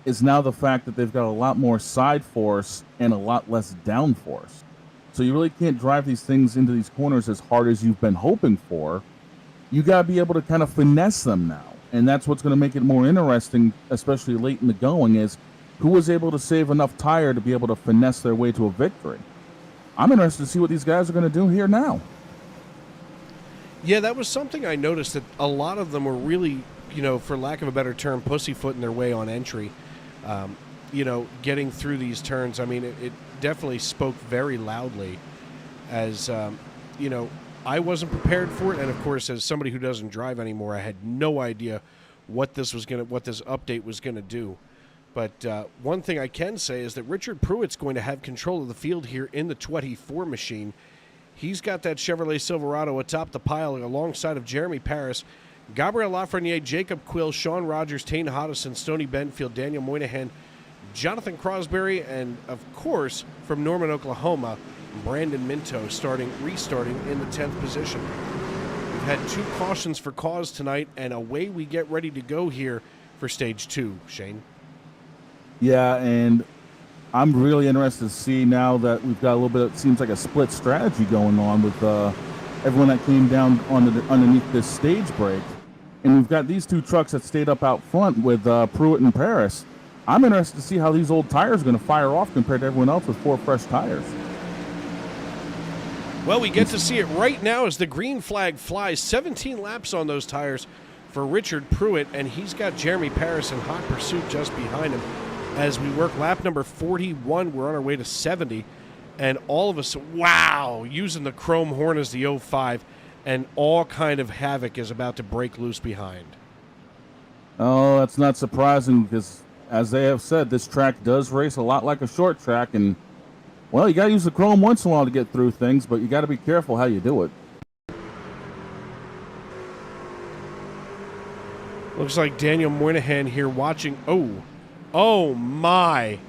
is now the fact that they've got a lot more side force and a lot less down force. So you really can't drive these things into these corners as hard as you've been hoping for. You got to be able to kind of finesse them now. And that's what's going to make it more interesting, especially late in the going, is who was able to save enough tire to be able to finesse their way to a victory. I'm interested to see what these guys are going to do here now. Yeah, that was something I noticed, that a lot of them were really, for lack of a better term, pussyfooting their way on entry. Getting through these turns. It definitely spoke very loudly as, I wasn't prepared for it. And, of course, as somebody who doesn't drive anymore, I had no idea what this update was going to do. But one thing I can say is that Richard Pruitt's going to have control of the field here in the 24 machine. He's got that Chevrolet Silverado atop the pile alongside of Jeremy Paris, Gabriel Lafreniere, Jacob Quill, Sean Rogers, Tane Hodison, Stoney Benfield, Daniel Moynihan, Jonathan Crosby, and, of course, from Norman, Oklahoma, Brandon Minto restarting in the 10th position. We've had 2 cautions for cause tonight, and away we get ready to go here for Stage 2, Shane. Yeah, and I'm really interested to see now that we've got a little bit, it seems like a split strategy going on with everyone that came down underneath this stage break. And we've got these 2 trucks that stayed up out front with Pruitt and Paris. I'm interested to see how these old tires are going to fire off compared to everyone else with 4 fresh tires. Well, we get to see it right now as the green flag flies. 17 laps on those tires for Richard Pruitt, and he's got Jeremy Paris in hot pursuit just behind him. As we work lap number 41, we're on our way to 70, and all of us, wow, using the chrome horn as the 05, and all kind of havoc is about to break loose behind. Oh, that's not surprising because, as they have said, this track does race a lot like a short track, and, well, you got to use the chrome once in a while to get through things, but you got to be careful how you do it. Looks like Daniel Moynihan here watching. Oh my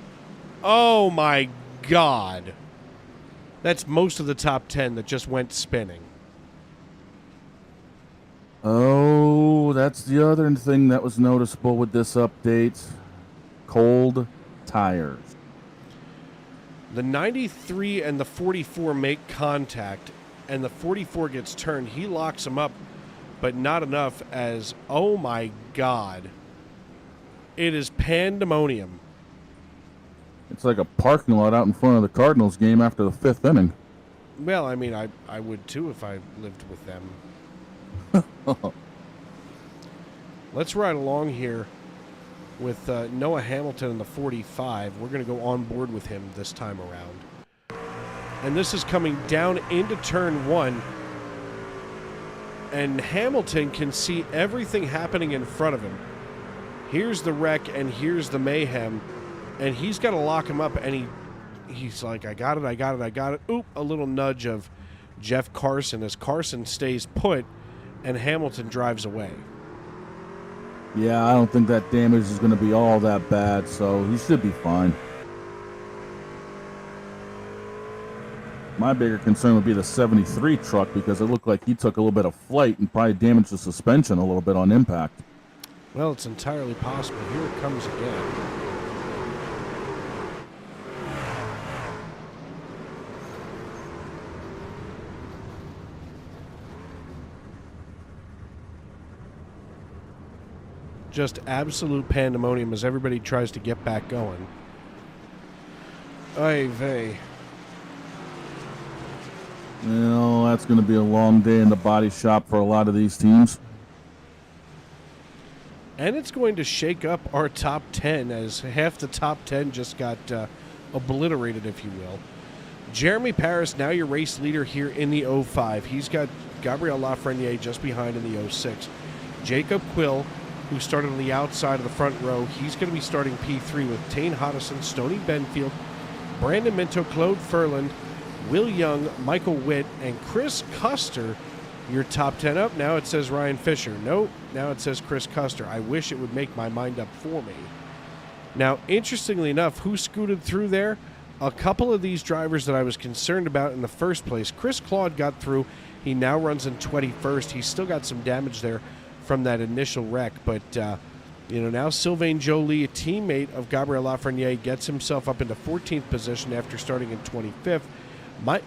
God. That's most of the top 10 that just went spinning. Oh, that's the other thing that was noticeable with this update. Cold tires. The 93 and the 44 make contact, and the 44 gets turned. He locks him up, but not enough as, oh my God, it is pandemonium. It's like a parking lot out in front of the Cardinals game after the 5th inning. Well, I mean, I would too if I lived with them. Let's ride along here with Noah Hamilton in the 45. We're going to go on board with him this time around. And this is coming down into turn 1. And Hamilton can see everything happening in front of him. Here's the wreck and here's the mayhem. And he's got to lock him up. And he's like, I got it. Oop, a little nudge of Jeff Carson as Carson stays put and Hamilton drives away. Yeah, I don't think that damage is going to be all that bad, so he should be fine. My bigger concern would be the 73 truck because it looked like he took a little bit of flight and probably damaged the suspension a little bit on impact. Well, it's entirely possible. Here it comes again. Just absolute pandemonium as everybody tries to get back going. Oy vey. Well, that's going to be a long day in the body shop for a lot of these teams. And it's going to shake up our top 10 as half the top 10 just got obliterated, if you will. Jeremy Paris, now your race leader here in the 05. He's got Gabriel Lafreniere just behind in the 06. Jacob Quill, who started on the outside of the front row, he's going to be starting P3 with Tane Hodison, Stoney Benfield, Brandon Minto, Claude Furland, Will Young, Michael Witt, and Chris Custer. Your top 10 up. Now it says Ryan Fisher. Nope. Now it says Chris Custer. I wish it would make my mind up for me. Now, interestingly enough, who scooted through there? A couple of these drivers that I was concerned about in the first place. Chris Claude got through. He now runs in 21st. He's still got some damage there from that initial wreck. But, now Sylvain Joly, a teammate of Gabriel Lafreniere, gets himself up into 14th position after starting in 25th.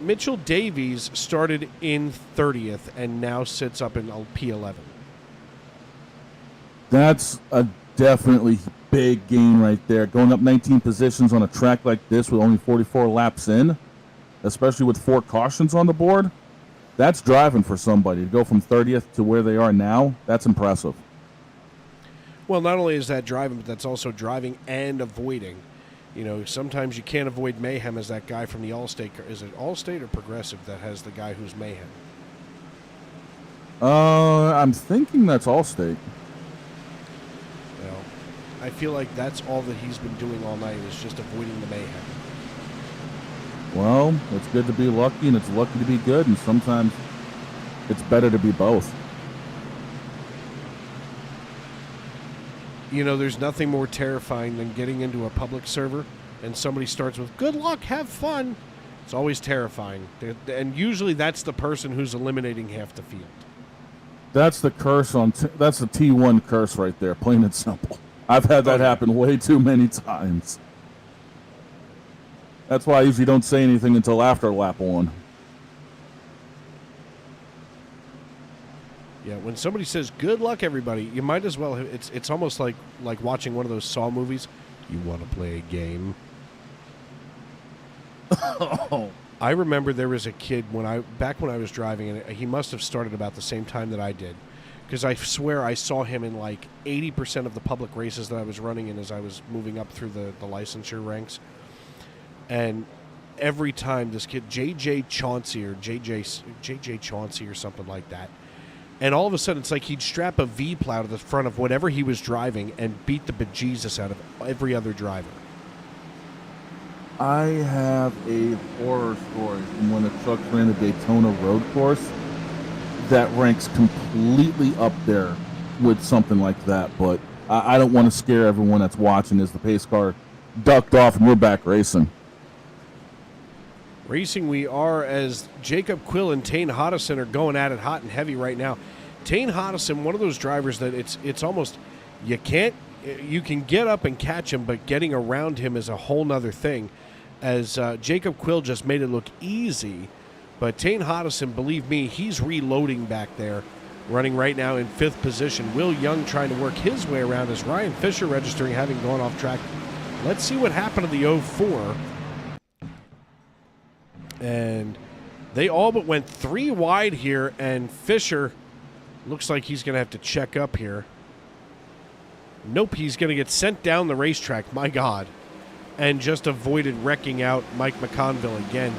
Mitchell Davies started in 30th and now sits up in P11. That's a definitely big gain right there. Going up 19 positions on a track like this with only 44 laps in, especially with 4 cautions on the board, that's driving for somebody. To go from 30th to where they are now, that's impressive. Well, not only is that driving, but that's also driving and avoiding. Sometimes you can't avoid mayhem as that guy from the Allstate. Is it Allstate or Progressive that has the guy who's mayhem? I'm thinking that's Allstate. Well, I feel like that's all that he's been doing all night is just avoiding the mayhem. Well, it's good to be lucky and it's lucky to be good, and sometimes it's better to be both. There's nothing more terrifying than getting into a public server and somebody starts with, good luck, have fun. It's always terrifying. And usually that's the person who's eliminating half the field. That's the curse that's the T1 curse right there, plain and simple. I've had that happen way too many times. That's why I usually don't say anything until after lap 1. Yeah, when somebody says, good luck, everybody, you might as well, it's almost like watching one of those Saw movies. You want to play a game? I remember there was a kid back when I was driving, and he must have started about the same time that I did, because I swear I saw him in like 80% of the public races that I was running in as I was moving up through the licensure ranks. And every time this kid, JJ Chauncey or JJ Chauncey or something like that, and all of a sudden it's like he'd strap a V-plow to the front of whatever he was driving and beat the bejesus out of every other driver. I have a horror story from when the truck ran the Daytona road course that ranks completely up there with something like that, but I don't want to scare everyone that's watching as the pace car ducked off and we're back racing. Racing we are, as Jacob Quill and Tane Hodison are going at it hot and heavy right now. Tane Hodison, one of those drivers that it's almost, you can get up and catch him, but getting around him is a whole nother thing. As Jacob Quill just made it look easy, but Tane Hodison, believe me, he's reloading back there, running right now in 5th position. Will Young trying to work his way around as Ryan Fisher registering, having gone off track. Let's see what happened to the 04. And they all but went 3 wide here, and Fisher looks like he's going to have to check up here. Nope, he's going to get sent down the racetrack, my God. And just avoided wrecking out Mike McConville again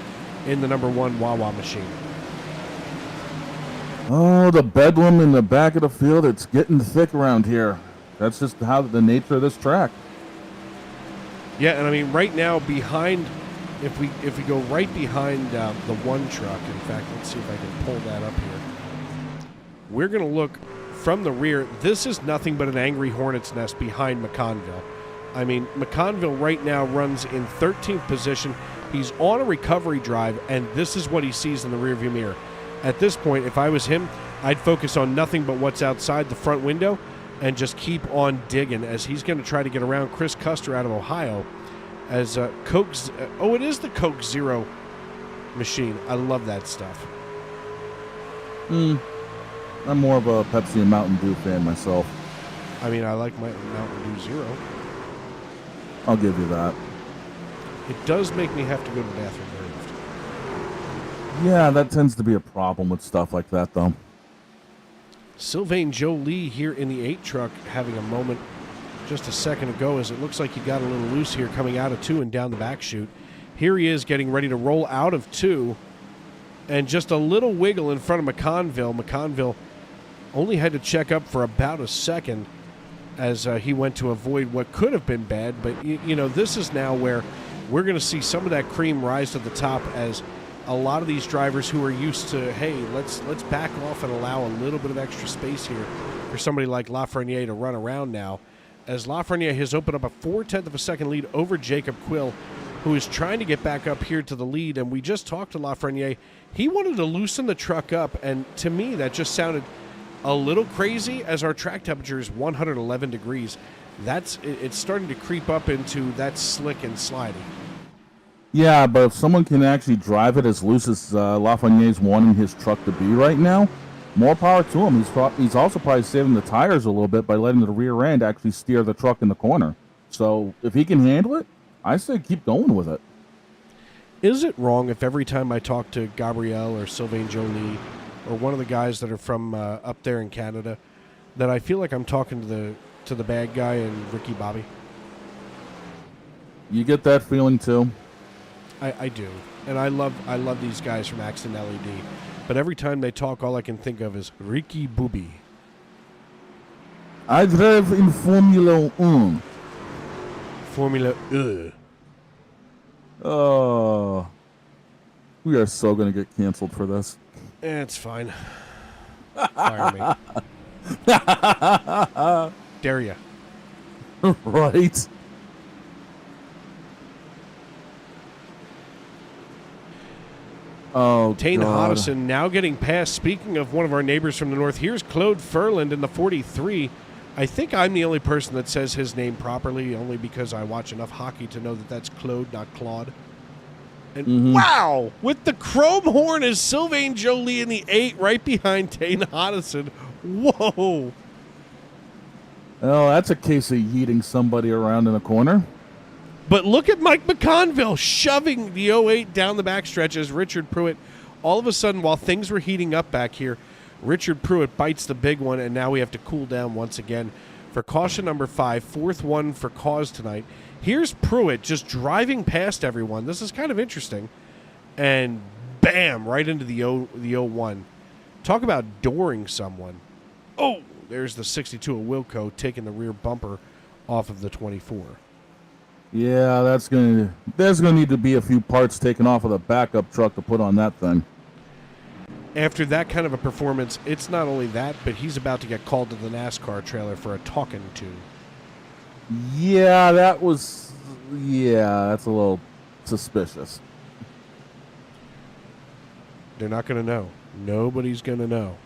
in the number 1 Wawa machine. Oh, the bedlam in the back of the field, it's getting thick around here. That's just how the nature of this track. Yeah, and I mean, right now behind, if we go right behind the 1 truck, in fact, let's see if I can pull that up here. We're going to look from the rear. This is nothing but an angry hornet's nest behind McConville. I mean, McConville right now runs in 13th position. He's on a recovery drive, and this is what he sees in the rearview mirror. At this point, if I was him, I'd focus on nothing but what's outside the front window and just keep on digging as he's going to try to get around Chris Custer out of Ohio. As it is the Coke Zero machine. I love that stuff. I'm more of a Pepsi and Mountain Dew fan myself. I mean, I like my Mountain Dew Zero. I'll give you that. It does make me have to go to the bathroom very often. Yeah, that tends to be a problem with stuff like that, though. Sylvain Jolie here in the 8 truck having a moment just a second ago as it looks like he got a little loose here coming out of 2 and down the back chute. Here he is getting ready to roll out of 2 and just a little wiggle in front of McConville. McConville only had to check up for about a second as he went to avoid what could have been bad. But, you know, this is now where we're going to see some of that cream rise to the top as a lot of these drivers who are used to, hey, let's back off and allow a little bit of extra space here for somebody like Lafreniere to run around now. As Lafreniere has opened up a 0.4 of a second lead over Jacob Quill, who is trying to get back up here to the lead. And we just talked to Lafreniere. He wanted to loosen the truck up, and to me that just sounded a little crazy as our track temperature is 111 degrees. It's starting to creep up into that slick and sliding. Yeah, but if someone can actually drive it as loose as Lafreniere's wanting his truck to be right now, more power to him. He's also probably saving the tires a little bit by letting the rear end actually steer the truck in the corner. So if he can handle it, I say keep going with it. Is it wrong if every time I talk to Gabriel or Sylvain Jolie or one of the guys that are from up there in Canada that I feel like I'm talking to the bad guy and Ricky Bobby? You get that feeling too? I do. And I love these guys from Accident LED. But every time they talk, all I can think of is Ricky Bobby. I drive in Formula 1. Formula 1. Oh, we are so going to get canceled for this. It's fine. Fire me. Dare ya. Right. Oh, Tane God. Hodison now getting past. Speaking of one of our neighbors from the north, here's Claude Furland in the 43. I think I'm the only person that says his name properly, only because I watch enough hockey to know that that's Claude, not Claude. And wow! With the chrome horn is Sylvain Jolie in the 8, right behind Tane Hodison. Whoa! Oh, that's a case of yeeting somebody around in a corner. But look at Mike McConville shoving the 08 down the backstretch as Richard Pruitt, all of a sudden, while things were heating up back here, Richard Pruitt bites the big one, and now we have to cool down once again for caution number 5, fourth one for cause tonight. Here's Pruitt just driving past everyone. This is kind of interesting. And bam, right into the 01. Talk about dooring someone. Oh, there's the 62 of Wilco taking the rear bumper off of the 24. Yeah, there's gonna need to be a few parts taken off of the backup truck to put on that thing. After that kind of a performance, it's not only that, but he's about to get called to the NASCAR trailer for a talking to. Yeah, that's a little suspicious. They're not going to know. Nobody's going to know.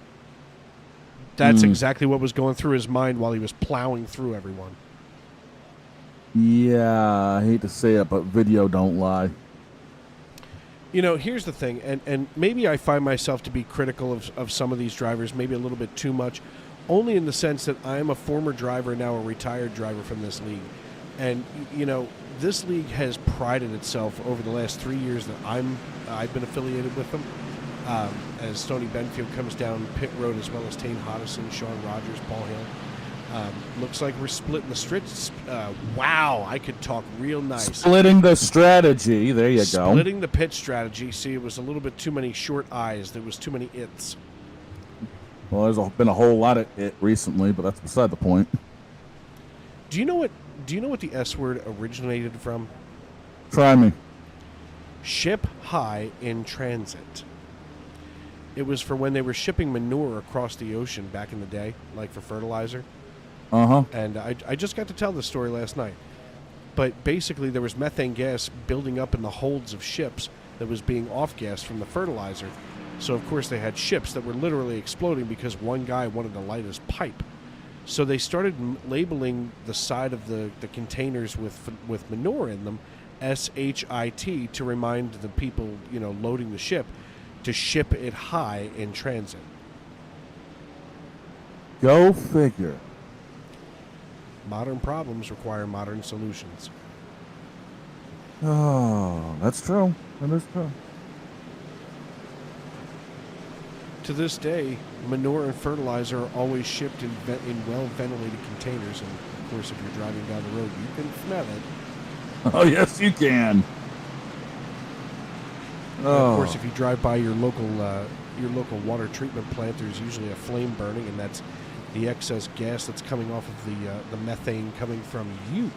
That's exactly what was going through his mind while he was plowing through everyone. Yeah, I hate to say it, but video don't lie. You know, here's the thing, and maybe I find myself to be critical of some of these drivers, maybe a little bit too much, only in the sense that I am a former driver, now a retired driver from this league. And, you know, this league has prided itself over the last 3 years that I've been affiliated with them. As Stoney Benfield comes down pit road, as well as Tane Hodison, Sean Rogers, Paul Hill. Looks like we're splitting the stretch. Wow, I could talk real nice. Splitting the strategy. There you go. Splitting the pit strategy. See, it was a little bit too many short I's. There was too many its. Well, there's been a whole lot of it recently, but that's beside the point. Do you know what the S word originated from? Try me. Ship high in transit. It was for when they were shipping manure across the ocean back in the day, like for fertilizer. Uh-huh. And I just got to tell this story last night. But basically there was methane gas building up in the holds of ships that was being off-gassed from the fertilizer. So, of course, they had ships that were literally exploding because one guy wanted to light his pipe. So they started labeling the side of the containers with manure in them, SHIT, to remind the people, you know, loading the ship to ship it high in transit. Go figure. Modern problems require modern solutions. Oh, that's true. That is true. To this day, manure and fertilizer are always shipped in well-ventilated containers, and of course, if you're driving down the road, you can smell it. Oh, yes, you can. And of course, if you drive by your local water treatment plant, there's usually a flame burning, and that's the excess gas that's coming off of the methane coming from you.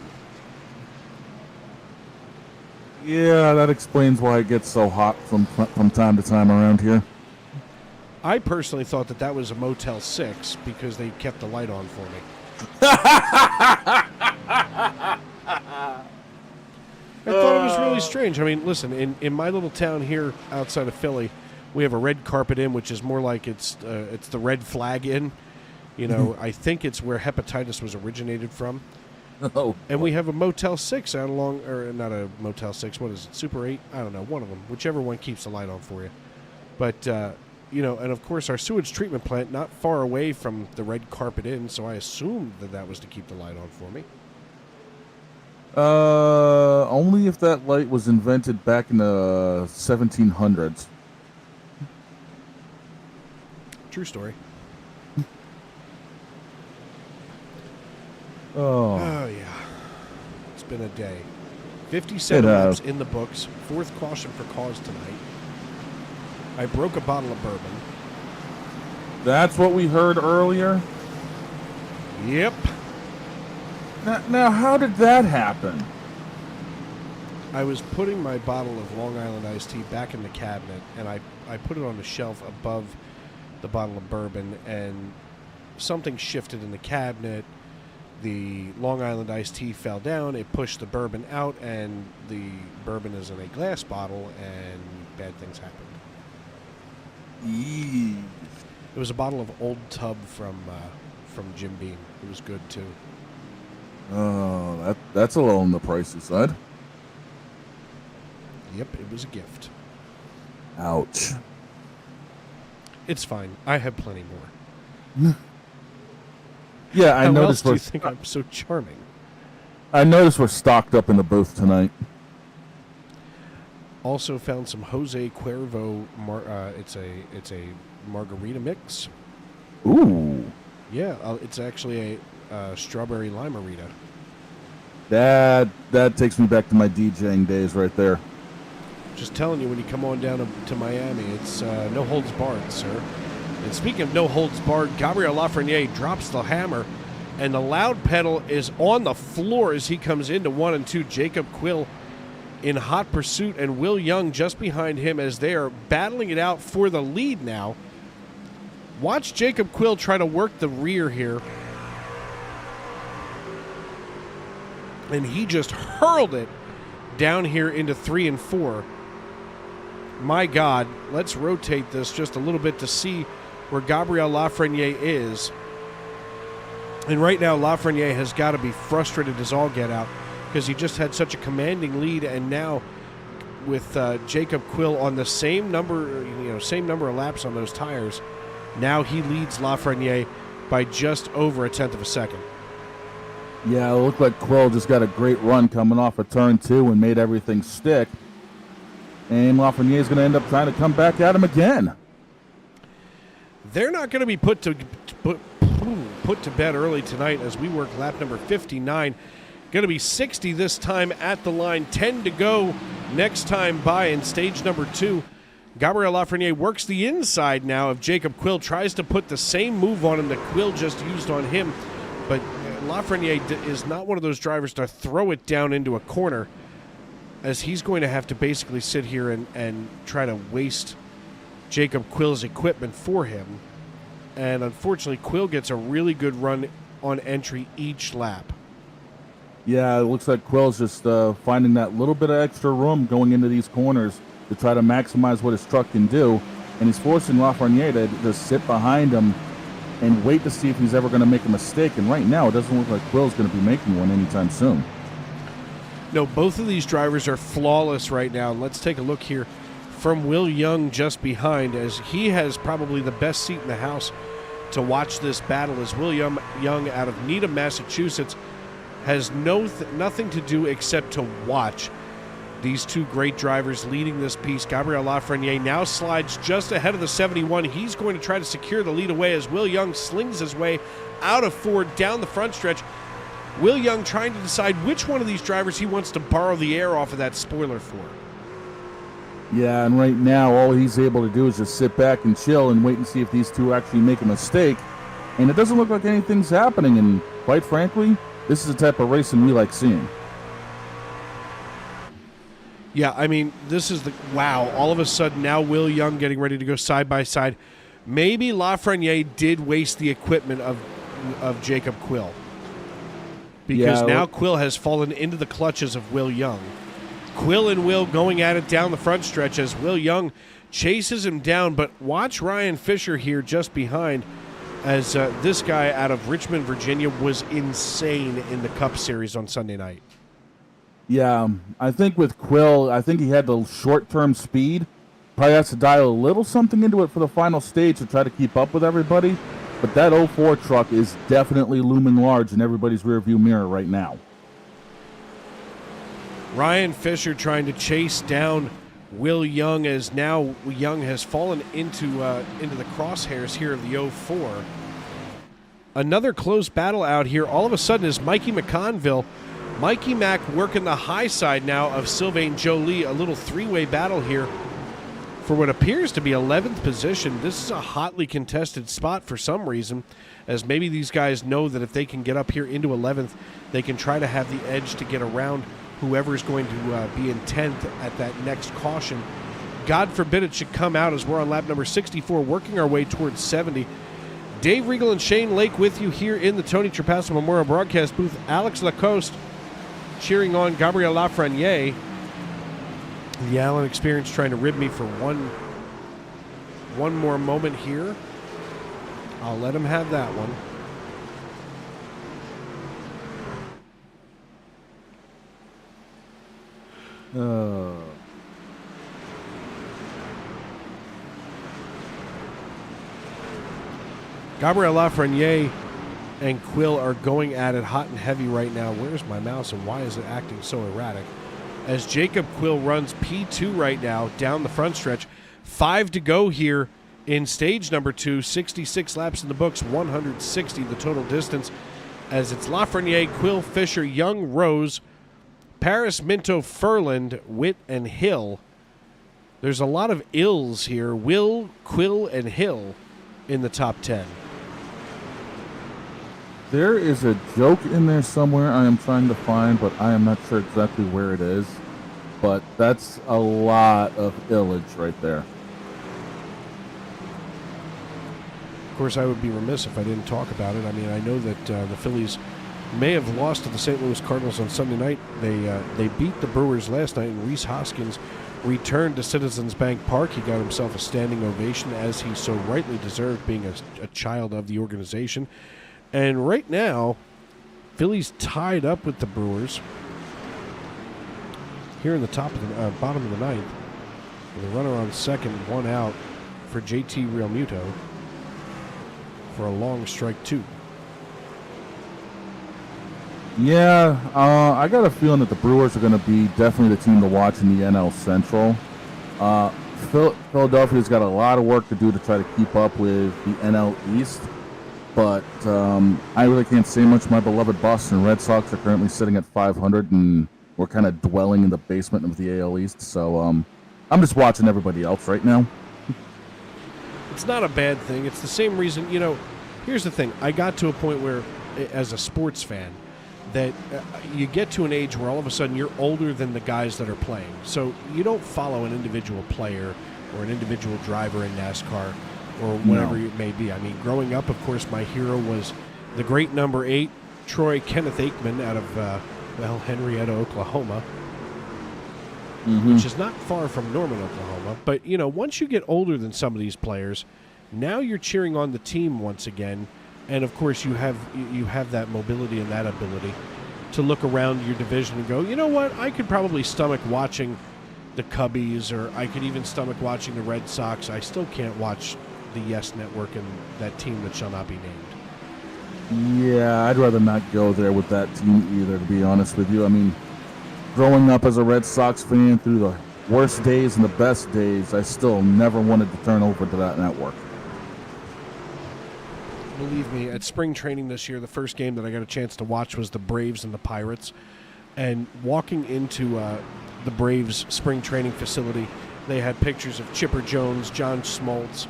Yeah, that explains why it gets so hot from time to time around here. I personally thought that was a Motel 6 because they kept the light on for me. I thought it was really strange. I mean, listen, in my little town here outside of Philly, we have a Red Carpet Inn, which is more like it's the Red Flag Inn. You know, I think it's where hepatitis was originated from. Oh. And we have a Motel 6 out along, or not a Motel 6, what is it, Super 8? I don't know, one of them, whichever one keeps the light on for you. But, you know, and of course our sewage treatment plant not far away from the Red Carpet Inn, so I assumed that was to keep the light on for me. Only if that light was invented back in the 1700s. True story. Oh, Yeah. It's been a day. 57 laps in the books. Fourth caution for cause tonight. I broke a bottle of bourbon. that's what we heard earlier? Yep. Now, how did that happen? I was putting my bottle of Long Island iced tea back in the cabinet, and I put it on the shelf above the bottle of bourbon, and something shifted in the cabinet. The Long Island iced tea fell down, it pushed the bourbon out, and the bourbon is in a glass bottle, and bad things happened. Eee. It was a bottle of Old Tub from Jim Beam. It was good, too. Oh, that's a little on the pricey side. Yep, it was a gift. Ouch. It's fine. I have plenty more. Yeah, I How noticed. else do you think I'm so charming? I noticed we're stocked up in the booth tonight. Also found some Jose Cuervo. It's a margarita mix. Ooh. Yeah, it's actually a strawberry limerita. That takes me back to my DJing days right there. Just telling you, when you come on down to Miami, it's no holds barred, sir. And speaking of no holds barred, Gabriel Lafreniere drops the hammer, and the loud pedal is on the floor as he comes into 1 and 2. Jacob Quill in hot pursuit, and Will Young just behind him as they are battling it out for the lead now. Watch Jacob Quill try to work the rear here. And he just hurled it down here into 3 and 4. My God, let's rotate this just a little bit to see where Gabriel Lafreniere is. And right now, Lafreniere has got to be frustrated as all get out because he just had such a commanding lead, and now with Jacob Quill on the same number of laps on those tires, now he leads Lafreniere by just over a tenth of a second. Yeah, it looked like Quill just got a great run coming off of turn 2 and made everything stick. And Lafreniere is going to end up trying to come back at him again. They're not going to be put to bed early tonight as we work lap number 59. Going to be 60 this time at the line, 10 to go next time by in stage number 2. Gabriel Lafreniere works the inside now of Jacob Quill, tries to put the same move on him that Quill just used on him, but Lafreniere is not one of those drivers to throw it down into a corner, as he's going to have to basically sit here and try to waste Jacob Quill's equipment for him. And unfortunately, Quill gets a really good run on entry each lap. Yeah, it looks like Quill's just finding that little bit of extra room going into these corners to try to maximize what his truck can do. And he's forcing Lafreniere to just sit behind him and wait to see if he's ever going to make a mistake. And right now, it doesn't look like Quill's going to be making one anytime soon. No, both of these drivers are flawless right now. Let's take a look here from Will Young just behind, as he has probably the best seat in the house to watch this battle, as Will Young out of Needham, Massachusetts, has nothing to do except to watch these two great drivers leading this piece. Gabriel Lafreniere now slides just ahead of the 71. He's going to try to secure the lead away as Will Young slings his way out of Ford down the front stretch. Will Young trying to decide which one of these drivers he wants to borrow the air off of that spoiler for. Yeah, and right now all he's able to do is just sit back and chill and wait and see if these two actually make a mistake. And it doesn't look like anything's happening, and quite frankly, this is the type of racing we like seeing. Yeah, I mean, this is wow, all of a sudden now Will Young getting ready to go side by side. Maybe Lafreniere did waste the equipment of Jacob Quill, because now Quill has fallen into the clutches of Will Young. Quill and Will going at it down the front stretch as Will Young chases him down, but watch Ryan Fisher here just behind, as this guy out of Richmond, Virginia was insane in the Cup Series on Sunday night. Yeah, I think with Quill, I think he had the short-term speed. Probably has to dial a little something into it for the final stage to try to keep up with everybody. But that 04 truck is definitely looming large in everybody's rearview mirror right now. Ryan Fisher trying to chase down Will Young, as now Young has fallen into the crosshairs here of the 04. Another close battle out here. All of a sudden is Mikey McConville. Mikey Mack working the high side now of Sylvain Joly. A little three-way battle here for what appears to be 11th position. This is a hotly contested spot for some reason, as maybe these guys know that if they can get up here into 11th, they can try to have the edge to get around whoever is going to be in 10th at that next caution. God forbid it should come out, as we're on lap number 64, working our way towards 70. Dave Regal and Shane Lake with you here in the Tony Trapasso Memorial Broadcast booth. Alex Lacoste cheering on Gabriel Lafreniere. The Allen Experience trying to rib me for one more moment here. I'll let him have that one. Gabriel Lafreniere and Quill are going at it hot and heavy right now. Where's my mouse and why is it acting so erratic? As Jacob Quill runs P2 right now down the front stretch. 5 to go here in stage number 2. 66 laps in the books, 160 the total distance. As it's Lafreniere, Quill, Fisher, Young, Rose, Paris, Minto, Furland, Witt, and Hill. There's a lot of ills here. Will, Quill, and Hill in the top 10. There is a joke in there somewhere I am trying to find, but I am not sure exactly where it is. But that's a lot of illage right there. Of course, I would be remiss if I didn't talk about it. I mean, I know that the Phillies may have lost to the St. Louis Cardinals on Sunday night. They beat the Brewers last night, and Rhys Hoskins returned to Citizens Bank Park. He got himself a standing ovation, as he so rightly deserved, being a child of the organization. And right now, Phillies tied up with the Brewers here in the top of the bottom of the ninth, with a runner on second, 1 out for JT Realmuto for a long strike 2. Yeah, I got a feeling that the Brewers are going to be definitely the team to watch in the NL Central. Philadelphia's got a lot of work to do to try to keep up with the NL East. But I really can't say much. My beloved Boston Red Sox are currently sitting at 500, and we're kind of dwelling in the basement of the AL East. So I'm just watching everybody else right now. It's not a bad thing. It's the same reason, here's the thing. I got to a point where, as a sports fan, that you get to an age where all of a sudden you're older than the guys that are playing. So you don't follow an individual player or an individual driver in NASCAR or whatever it may be. I mean, growing up, of course, my hero was the great number 8, Troy Kenneth Aikman, out of, Henrietta, Oklahoma, which is not far from Norman, Oklahoma. But, once you get older than some of these players, now you're cheering on the team once again. And, of course, you have that mobility and that ability to look around your division and go, you know what, I could probably stomach watching the Cubbies, or I could even stomach watching the Red Sox. I still can't watch the Yes Network and that team that shall not be named. Yeah, I'd rather not go there with that team either, to be honest with you. I mean, growing up as a Red Sox fan through the worst days and the best days, I still never wanted to turn over to that network. Believe me, at spring training this year, the first game that I got a chance to watch was the Braves and the Pirates. And walking into the Braves spring training facility, they had pictures of Chipper Jones, John Smoltz,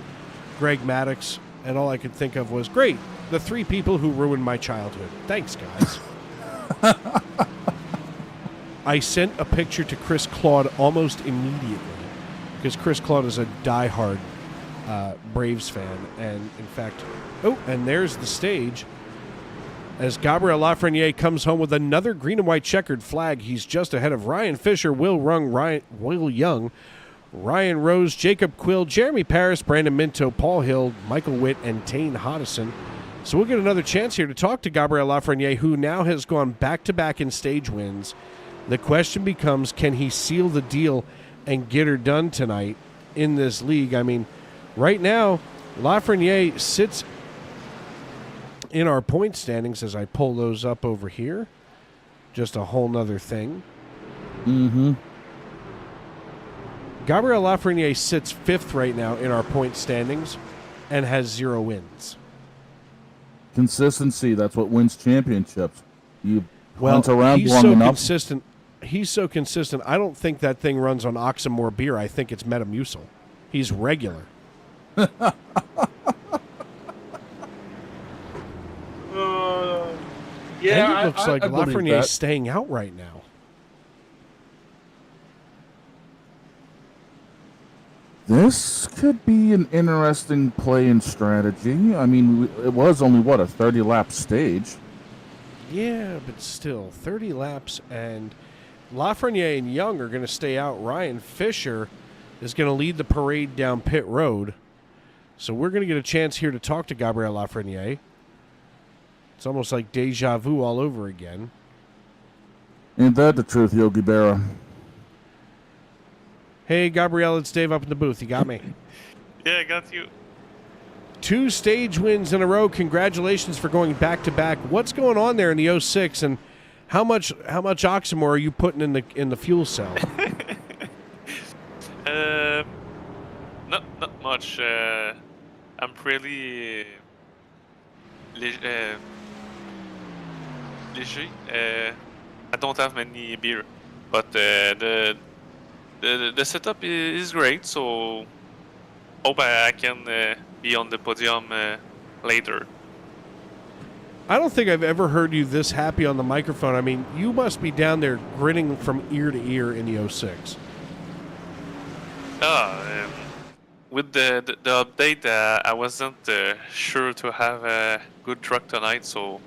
Greg Maddux, and all I could think of was, great, the 3 people who ruined my childhood. Thanks, guys. I sent a picture to Chris Claude almost immediately, because Chris Claude is a diehard Braves fan. And, in fact, and there's the stage. As Gabriel Lafreniere comes home with another green and white checkered flag. He's just ahead of Ryan Fisher, Will Young, Ryan Rose, Jacob Quill, Jeremy Paris, Brandon Minto, Paul Hill, Michael Witt, and Tane Hodison. So we'll get another chance here to talk to Gabriel Lafreniere, who now has gone back-to-back in stage wins. The question becomes, can he seal the deal and get her done tonight in this league? I mean, right now, Lafreniere sits in our point standings as I pull those up over here. Just a whole nother thing. Gabriel Lafreniere sits 5th right now in our point standings and has 0 wins. Consistency, that's what wins championships. You hunt around long enough. Consistent. He's so consistent. I don't think that thing runs on Oxmoor beer. I think it's Metamucil. He's regular. Yeah, and it looks like I believe Lafreniere's that. staying out right now. This could be an interesting play and strategy. I mean, it was only, a 30-lap stage? Yeah, but still, 30 laps, and Lafreniere and Young are going to stay out. Ryan Fisher is going to lead the parade down pit road. So we're going to get a chance here to talk to Gabriel Lafreniere. It's almost like deja vu all over again. Ain't that the truth, Yogi Berra? Hey, Gabriel, it's Dave up in the booth. You got me. Yeah, I got you. 2 stage wins in a row. Congratulations for going back to back. What's going on there in the 06, and how much oxymore are you putting in the fuel cell? Not much. I'm pretty léger. I don't have many beer, but the setup is great. So hope I can be on the podium later. I don't think I've ever heard you this happy on the microphone. I mean, you must be down there grinning from ear to ear in the 06. With the update, I wasn't sure to have a good truck tonight, so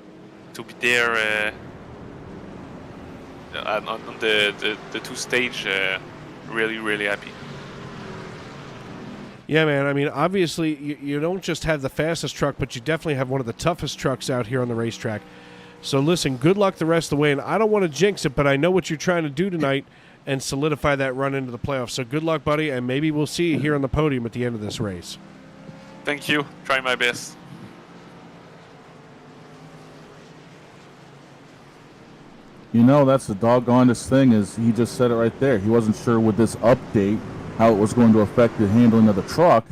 to be there on the 2 stage, really happy. Yeah, man. I mean, obviously, you don't just have the fastest truck, but you definitely have one of the toughest trucks out here on the racetrack. So, listen, good luck the rest of the way. And I don't want to jinx it, but I know what you're trying to do tonight and solidify that run into the playoffs. So, good luck, buddy, and maybe we'll see you here on the podium at the end of this race. Thank you. Try my best. You know, that's the doggonest thing, is he just said it right there. He wasn't sure with this update how it was going to affect the handling of the truck.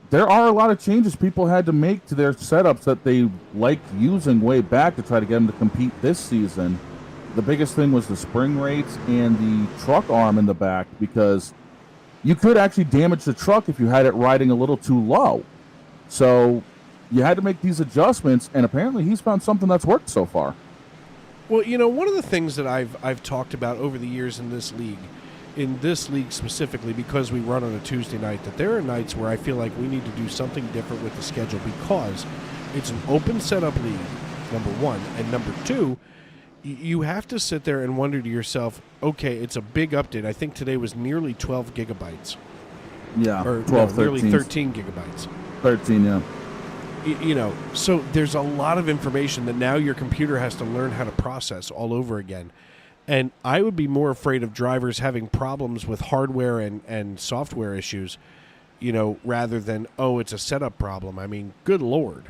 There are a lot of changes people had to make to their setups that they liked using way back to try to get them to compete this season. The biggest thing was the spring rates and the truck arm in the back, because you could actually damage the truck if you had it riding a little too low. So you had to make these adjustments, and apparently he's found something that's worked so far. Well, you know, one of the things that I've talked about over the years in this league specifically, because we run on a Tuesday night, that there are nights where I feel like we need to do something different with the schedule, because it's an open setup league, number one, and number two, you have to sit there and wonder to yourself, okay, it's a big update. I think today was nearly 12 gigabytes. Yeah, or 12, no, 13. nearly 13 gigabytes. 13, yeah. You know, so there's a lot of information that now your computer has to learn how to process all over again. And I would be more afraid of drivers having problems with hardware and software issues, you know, rather than, oh, it's a setup problem. I mean, good Lord.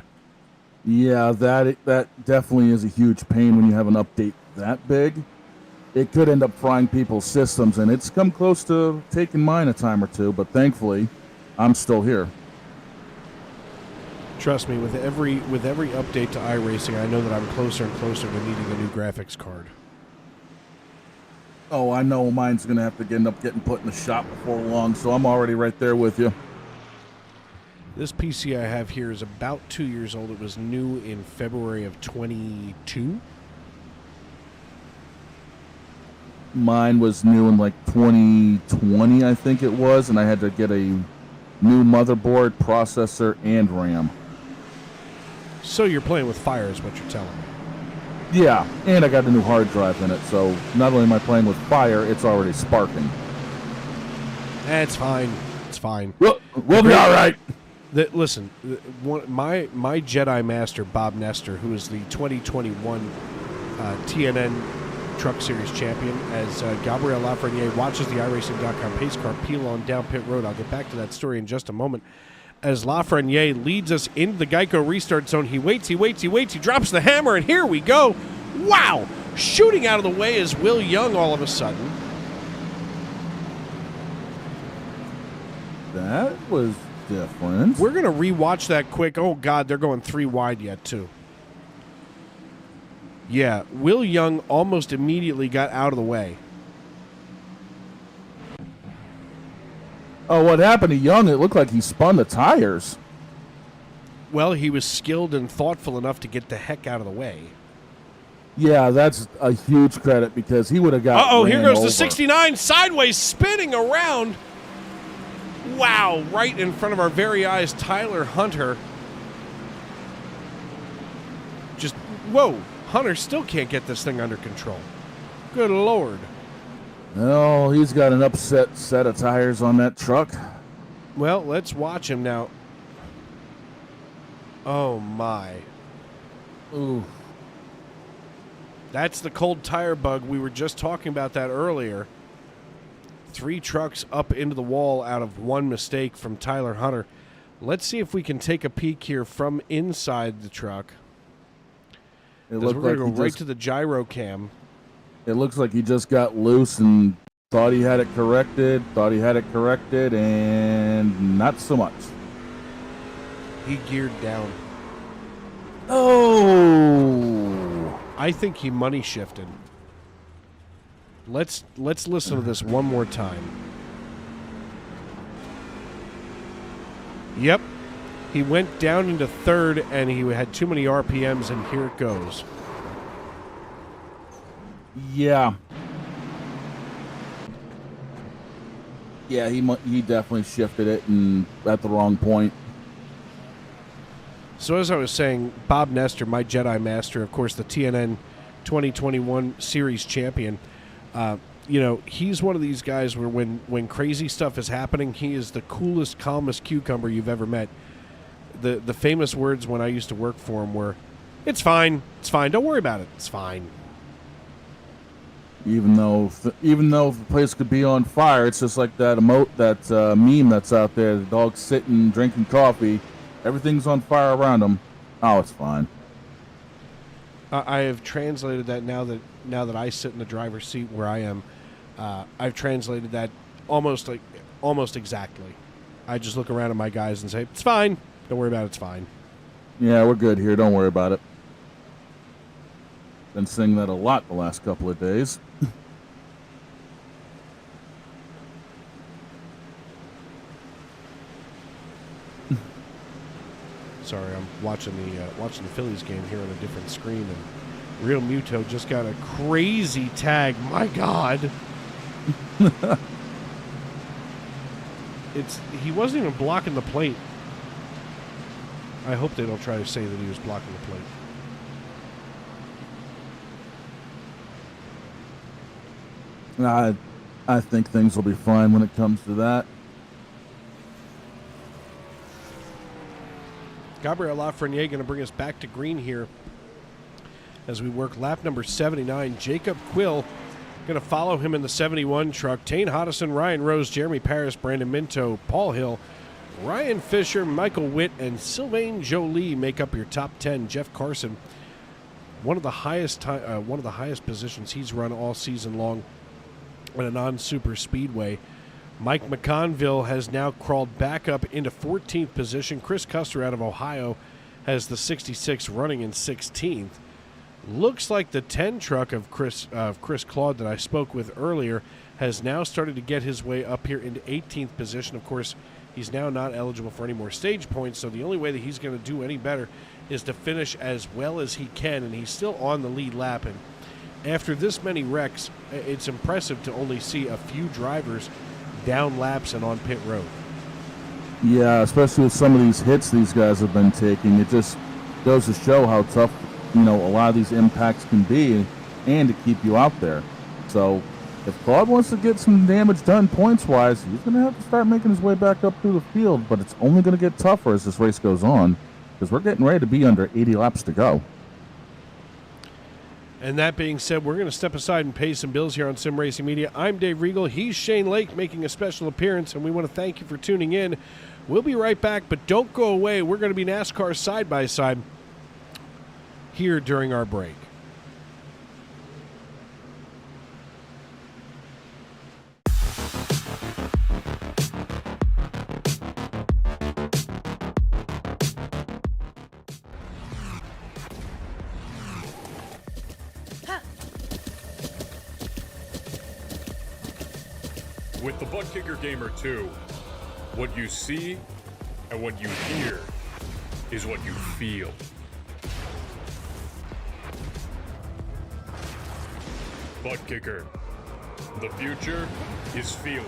Yeah, that definitely is a huge pain when you have an update that big. It could end up frying people's systems, and it's come close to taking mine a time or two, but thankfully, I'm still here. Trust me, with every update to iRacing, I know that I'm closer and closer to needing a new graphics card. Oh, I know mine's going to have to end up getting put in the shop before long, so I'm already right there with you. This PC I have here is about 2 years old. It was new in February of 22. Mine was new in like 2020, I think it was, and I had to get a new motherboard, processor, and RAM. So you're playing with fire is what you're telling me. Yeah, and I got a new hard drive in it, so not only am I playing with fire, it's already sparking. It's fine. It's fine. We'll be all right. Listen, my Jedi Master, Bob Nestor, who is the 2021 TNN Truck Series champion, as Gabriel Lafreniere watches the iRacing.com pace car peel on down pit road. I'll get back to that story in just a moment. As Lafreniere leads us into the Geico restart zone, he waits, he drops the hammer, and here we go. Wow! Shooting out of the way is Will Young all of a sudden. That was different. We're going to rewatch that quick. Oh, God, they're going 3 wide yet, too. Yeah, Will Young almost immediately got out of the way. Oh, what happened to Young? It looked like he spun the tires. Well, he was skilled and thoughtful enough to get the heck out of the way. Yeah, that's a huge credit, because he would have got Uh-oh, here goes over. the 69, sideways, spinning around. Wow, right in front of our very eyes, Tyler Hunter. Just, whoa, Hunter still can't get this thing under control. Good Lord. Oh, he's got an upset set of tires on that truck. Well, let's watch him now. Oh, my. Ooh. That's the cold tire bug. We were just talking about that earlier. 3 trucks up into the wall out of 1 mistake from Tyler Hunter. Let's see if we can take a peek here from inside the truck. It As looked we're going like to he go right just, to the gyro cam. it looks like he just got loose and thought he had it corrected, and not so much. He geared down. Oh! I think he money shifted. Let's listen to this one more time. Yep. He went down into third and he had too many RPMs, and here it goes. Yeah. Yeah, he definitely shifted it and at the wrong point. So as I was saying, Bob Nestor, my Jedi Master, of course, the TNN 2021 Series champion, he's one of these guys where when crazy stuff is happening, he is the coolest, calmest cucumber you've ever met. The famous words when I used to work for him were, it's fine, don't worry about it, it's fine. Even though the place could be on fire, it's just like that meme that's out there. The dog's sitting, drinking coffee. Everything's on fire around him. Oh, it's fine. I have translated that now that I sit in the driver's seat where I am. I've translated that almost exactly. I just look around at my guys and say, it's fine. Don't worry about it. It's fine. Yeah, we're good here. Don't worry about it. Been saying that a lot the last couple of days. Sorry, I'm watching the Phillies game here on a different screen, and Real Muto just got a crazy tag. My God. He wasn't even blocking the plate. I hope they don't try to say that he was blocking the plate. I think things will be fine when it comes to that. Gabriel Lafreniere going to bring us back to green here as we work lap number 79. Jacob Quill going to follow him in the 71 truck. Tane Hodison, Ryan Rose, Jeremy Paris, Brandon Minto, Paul Hill, Ryan Fisher, Michael Witt, and Sylvain Jolie make up your top 10. Jeff Carson, one of the highest positions he's run all season long in a non-super speedway. Mike McConville has now crawled back up into 14th position. Chris Custer out of Ohio has the 66 running in 16th. Looks like the 10 truck of Chris Claude that I spoke with earlier has now started to get his way up here into 18th position. Of course, he's now not eligible for any more stage points, so the only way that he's going to do any better is to finish as well as he can, and he's still on the lead lap. And after this many wrecks, it's impressive to only see a few drivers down laps and on pit road. Yeah, especially with some of these hits these guys have been taking. It just goes to show how tough, a lot of these impacts can be and to keep you out there. So if Claude wants to get some damage done points-wise, he's going to have to start making his way back up through the field, but it's only going to get tougher as this race goes on because we're getting ready to be under 80 laps to go. And that being said, we're going to step aside and pay some bills here on Sim Racing Media. I'm Dave Regal. He's Shane Lake making a special appearance, and we want to thank you for tuning in. We'll be right back, but don't go away. We're going to be NASCAR side-by-side here during our break. With the Butt Kicker Gamer 2, what you see and what you hear is what you feel. Butt Kicker. The future is feeling.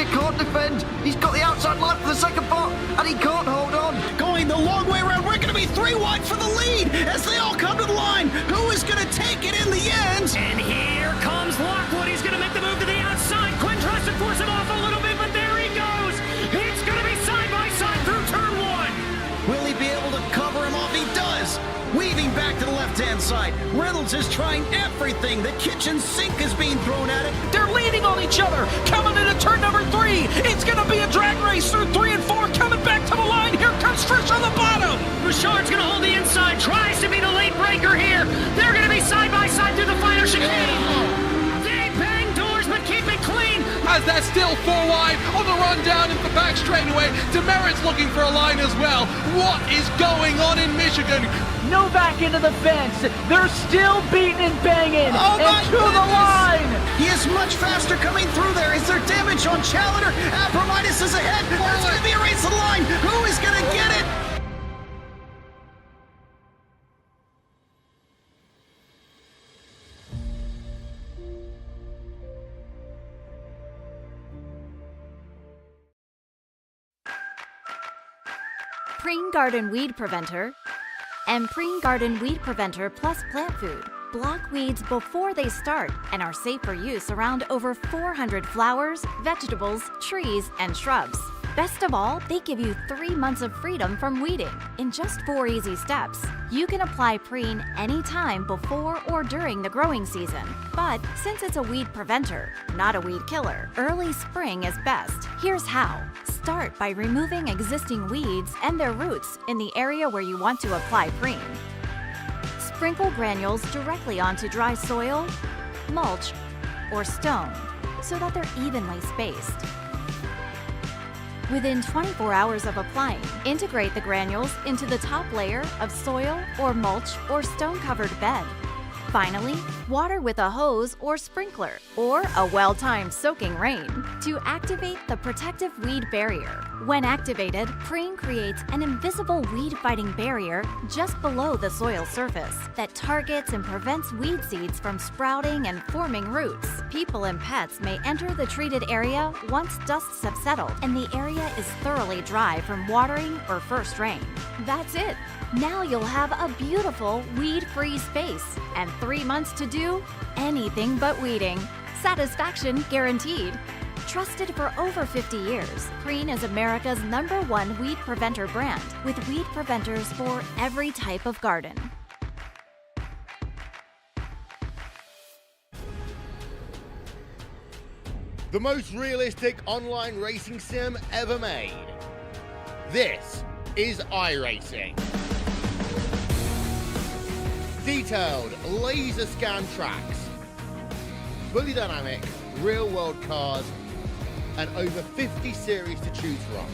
can't defend. He's got the outside line for the second part, and he can't hold on. Going the long way around, we're going to be 3 wide for the lead as they all come to the line. Who is going to take it in the end? And here comes Lockwood. He's going to make the move to the outside. Quinn tries to force him off a little bit, but there he goes. It's going to be side by side through turn 1. Will he be able to cover him off? He does. Weaving back to the left-hand side. Reynolds is trying everything. The kitchen sink is being thrown at it. They're leaning on each other. Coming into turn number 3. It's going to be a drag race through 3 and 4. Coming back to the line. Here comes Frisch on the bottom. Richard's going to hold the inside. Tries to be the late breaker here. They're going to be side by side through the final chicane. They bang doors, but keep it clean. As they're still 4 wide on the run down into the back straightaway. Demerit's looking for a line as well. What is going on in Michigan? Novak into the fence. They're still beating and banging. Oh and to the line. He is much faster coming through there. Is there damage on Challenger? Abramitis is ahead. There's going to be a race to the line. Who is going to get it? Preen Garden Weed Preventer and Preen Garden Weed Preventer Plus Plant Food block weeds before they start and are safe for use around over 400 flowers, vegetables, trees, and shrubs. Best of all, they give you 3 months of freedom from weeding in just 4 easy steps. You can apply Preen anytime before or during the growing season. But since it's a weed preventer, not a weed killer, early spring is best. Here's how. Start by removing existing weeds and their roots in the area where you want to apply Preen. Sprinkle granules directly onto dry soil, mulch, or stone so that they're evenly spaced. Within 24 hours of applying, integrate the granules into the top layer of soil or mulch or stone-covered bed. Finally, water with a hose or sprinkler, or a well-timed soaking rain to activate the protective weed barrier. When activated, Preen creates an invisible weed-fighting barrier just below the soil surface that targets and prevents weed seeds from sprouting and forming roots. People and pets may enter the treated area once dusts have settled and the area is thoroughly dry from watering or first rain. That's it. Now you'll have a beautiful weed-free space and 3 months to do anything but weeding. Satisfaction guaranteed. Trusted for over 50 years, Preen is America's #1 weed preventer brand with weed preventers for every type of garden. The most realistic online racing sim ever made. This is iRacing. Detailed laser scan tracks, fully dynamic, real world cars, and over 50 series to choose from.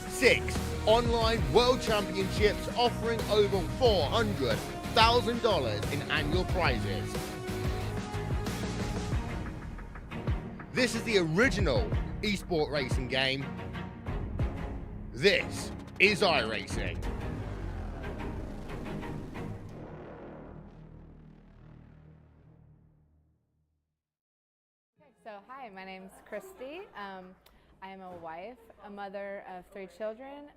6 online world championships offering over $400,000 in annual prizes. This is the original esport racing game. This is iRacing. So hi, my name's Christy. I am a wife, a mother of 3 children.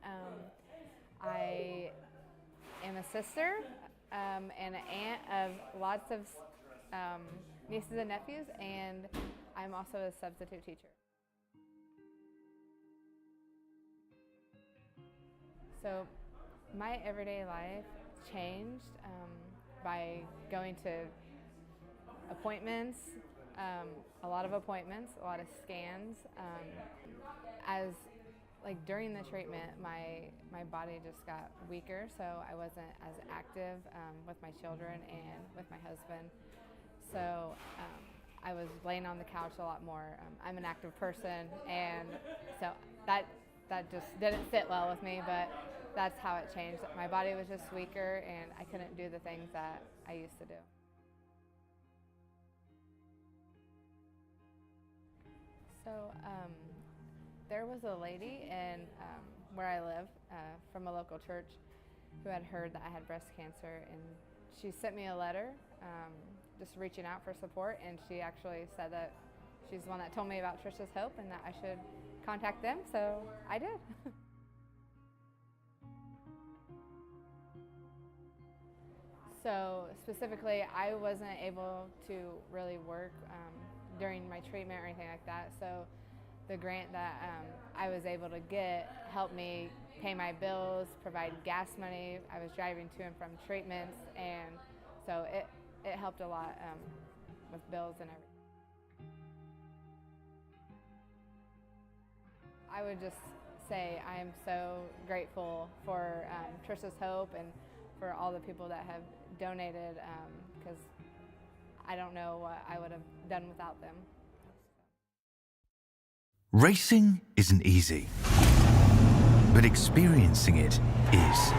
I am a sister and an aunt of lots of nieces and nephews, and I'm also a substitute teacher. So my everyday life changed by going to appointments, a lot of appointments, a lot of scans. During the treatment, my body just got weaker, so I wasn't as active with my children and with my husband. So I was laying on the couch a lot more. I'm an active person, and so that just didn't sit well with me, but that's how it changed. My body was just weaker, and I couldn't do the things that I used to do. So there was a lady in where I live from a local church who had heard that I had breast cancer, and she sent me a letter just reaching out for support, and she actually said that she's the one that told me about Trisha's Hope and that I should contact them, so I did. So specifically, I wasn't able to really work during my treatment or anything like that. So the grant that I was able to get helped me pay my bills, provide gas money. I was driving to and from treatments, and so it helped a lot with bills and everything. I would just say I am so grateful for Trisha's Hope and for all the people that have donated, because I don't know what I would have done without them. Racing isn't easy, but experiencing it is.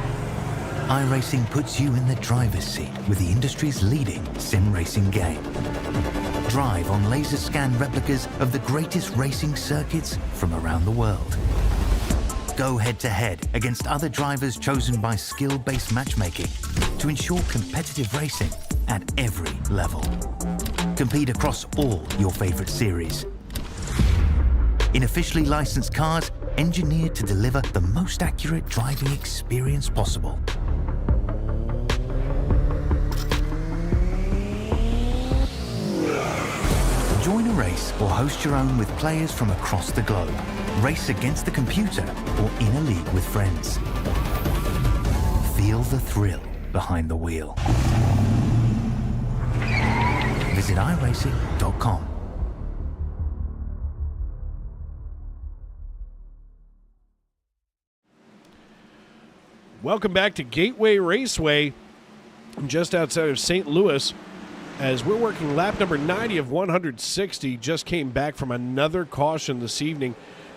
iRacing puts you in the driver's seat with the industry's leading sim racing game. Drive on laser scan replicas of the greatest racing circuits from around the world. Go head-to-head against other drivers chosen by skill-based matchmaking to ensure competitive racing at every level. Compete across all your favorite series. In officially licensed cars, engineered to deliver the most accurate driving experience possible. Join a race or host your own with players from across the globe. Race against the computer or in a league with friends. Feel the thrill behind the wheel. Visit iRacing.com. Welcome back to Gateway Raceway, just outside of St. Louis, as we're working lap number 90 of 160. Just came back from another caution this evening.